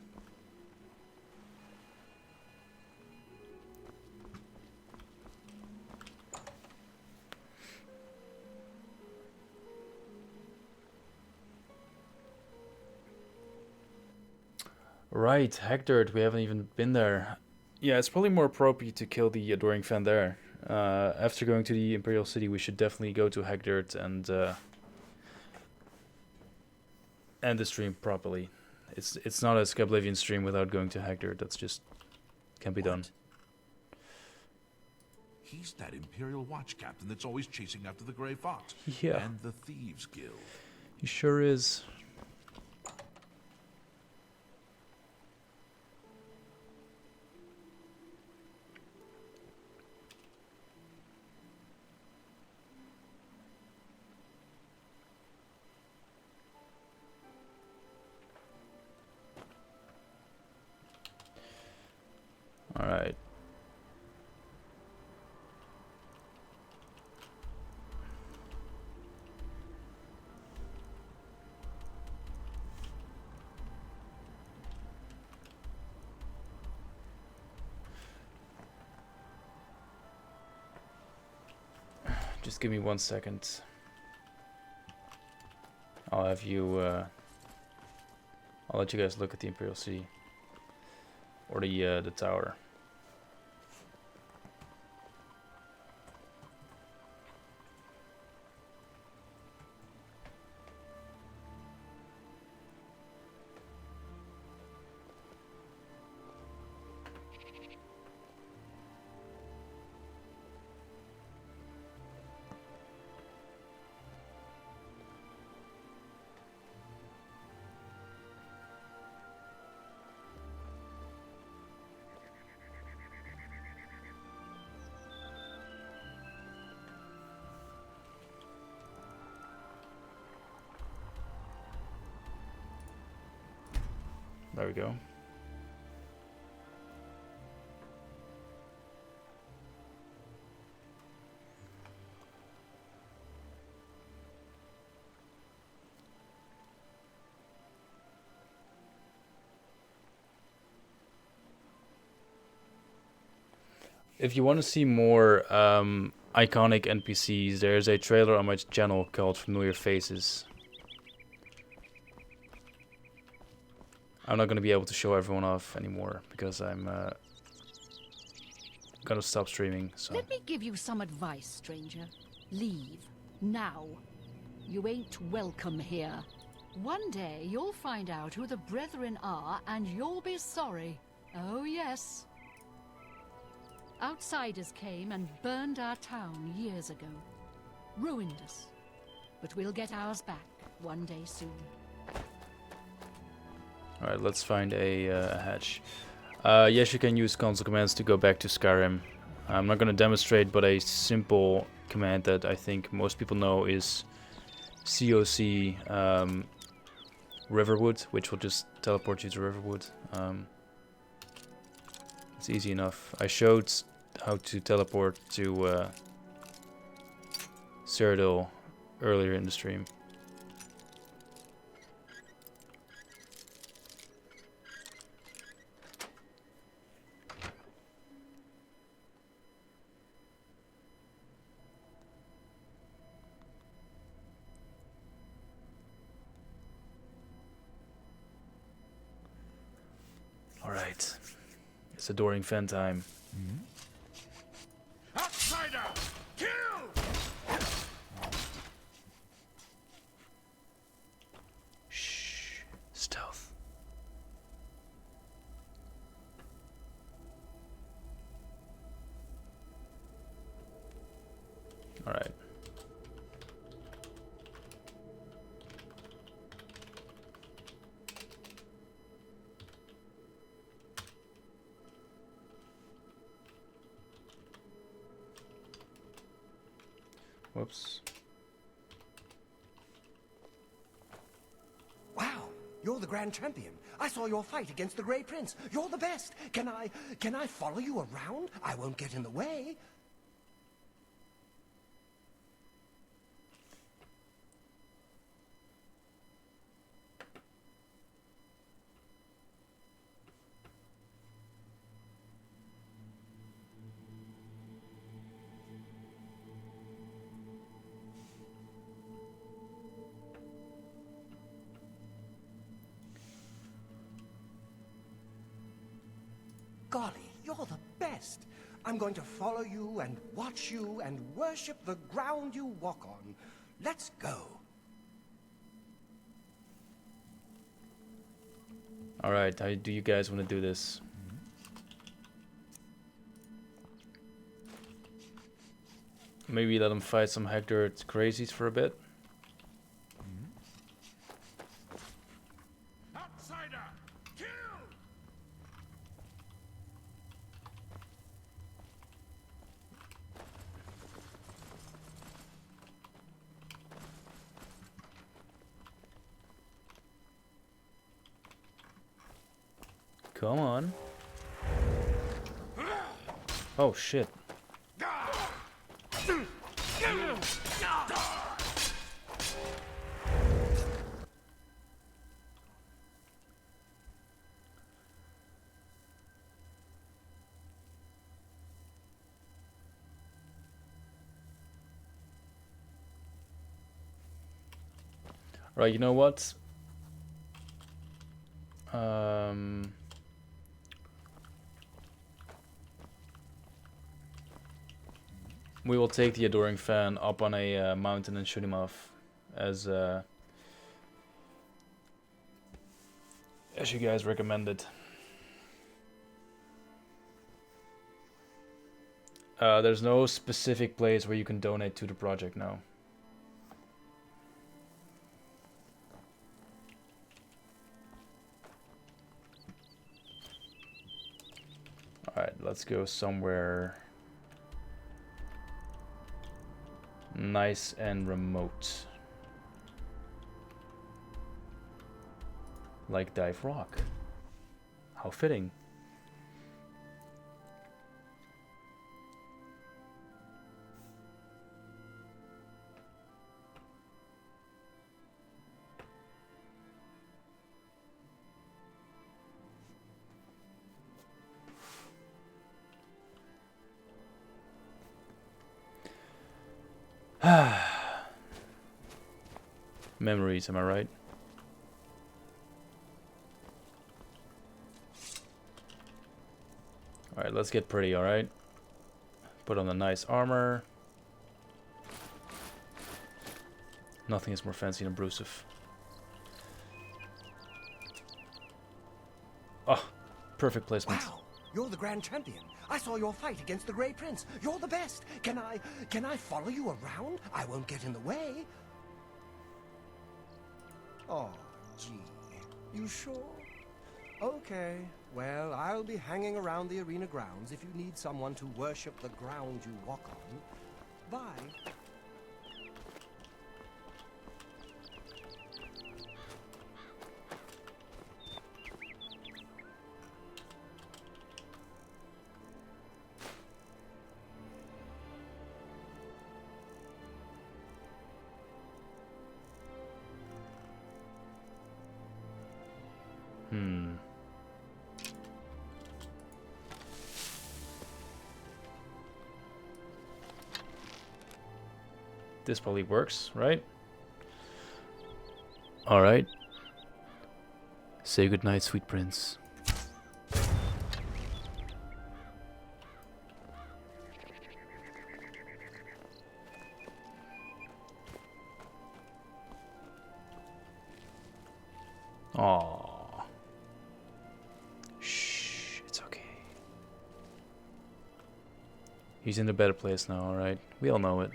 Right, Hector, we haven't even been there. Yeah, it's probably more appropriate to kill the Adoring Fan there. After going to the Imperial City, we should definitely go to Hector and end the stream properly. It's not a Skyblivion stream without going to Hector. That's just can't be done. He's that Imperial Watch captain that's always chasing after the Grey Fox. Yeah. And the Thieves Guild. He sure is. All right. Just give me 1 second. I'll have you. I'll let you guys look at the Imperial City or the tower. There we go. If you want to see more iconic NPCs, there's a trailer on my channel called Familiar Faces. I'm not going to be able to show everyone off anymore because I'm gonna stop streaming. So Let me give you some advice, stranger. Leave. Now. You ain't welcome here. One day you'll find out who the Brethren are and you'll be sorry. Oh yes. Outsiders came and burned our town years ago. Ruined us. But we'll get ours back one day soon. alright, let's find a hatch. Yes, you can use console commands to go back to Skyrim. I'm not going to demonstrate, but a simple command that I think most people know is COC Riverwood, which will just teleport you to Riverwood. It's easy enough. I showed how to teleport to Cyrodiil earlier in the stream. Alright, it's adoring fan time. Outsider! Kill! Shh, stealth. Alright. Whoops. Wow, you're the Grand Champion. I saw your fight against the Grey Prince. You're the best. Can I follow you around? I won't get in the way. Golly, you're the best. I'm going to follow you and watch you and worship the ground you walk on. Let's go. Alright, how do you guys want to do this? Maybe let them fight some Hector crazies for a bit. Outsider! Kill! Come on. Oh shit. Right, you know what? We will take the Adoring Fan up on a mountain and shoot him off, as you guys recommended. There's no specific place where you can donate to the project now. Alright, let's go somewhere nice and remote. Like Dive Rock. How fitting. Memories, am I right? Alright, let's get pretty, alright? Put on the nice armor. Nothing is more fancy than Brucev. Oh, perfect placement. Wow, you're the Grand Champion. I saw your fight against the Grey Prince. You're the best. Can I follow you around? I won't get in the way. Oh, gee. You sure? Okay. Well, I'll be hanging around the arena grounds if you need someone to worship the ground you walk on. Bye. This probably works, right? Alright. Say goodnight, sweet prince. Aww. Shh, it's okay. He's in a better place now, alright? We all know it.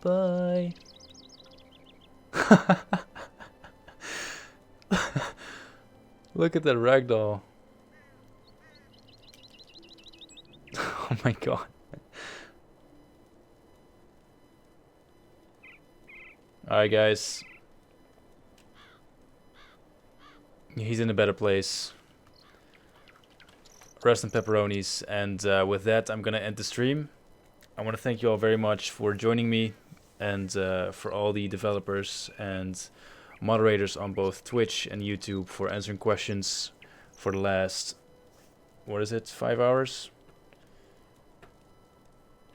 Bye. Look at that ragdoll. Oh my god. Alright guys. He's in a better place. Rest in pepperonis. And with that, I'm gonna end the stream. I want to thank you all very much for joining me, and for all the developers and moderators on both Twitch and YouTube for answering questions for the last, what is it, 5 hours?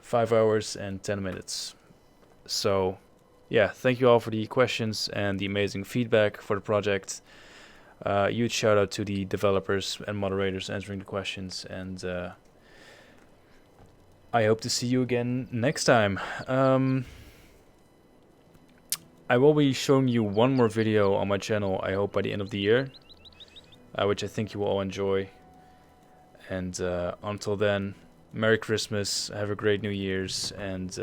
5 hours and 10 minutes. So, yeah, thank you all for the questions and the amazing feedback for the project. Huge shout out to the developers and moderators answering the questions, and I hope to see you again next time. I will be showing you one more video on my channel, I hope by the end of the year, which I think you will all enjoy. And until then, Merry Christmas, have a great New Year's, and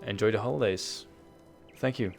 enjoy the holidays. Thank you.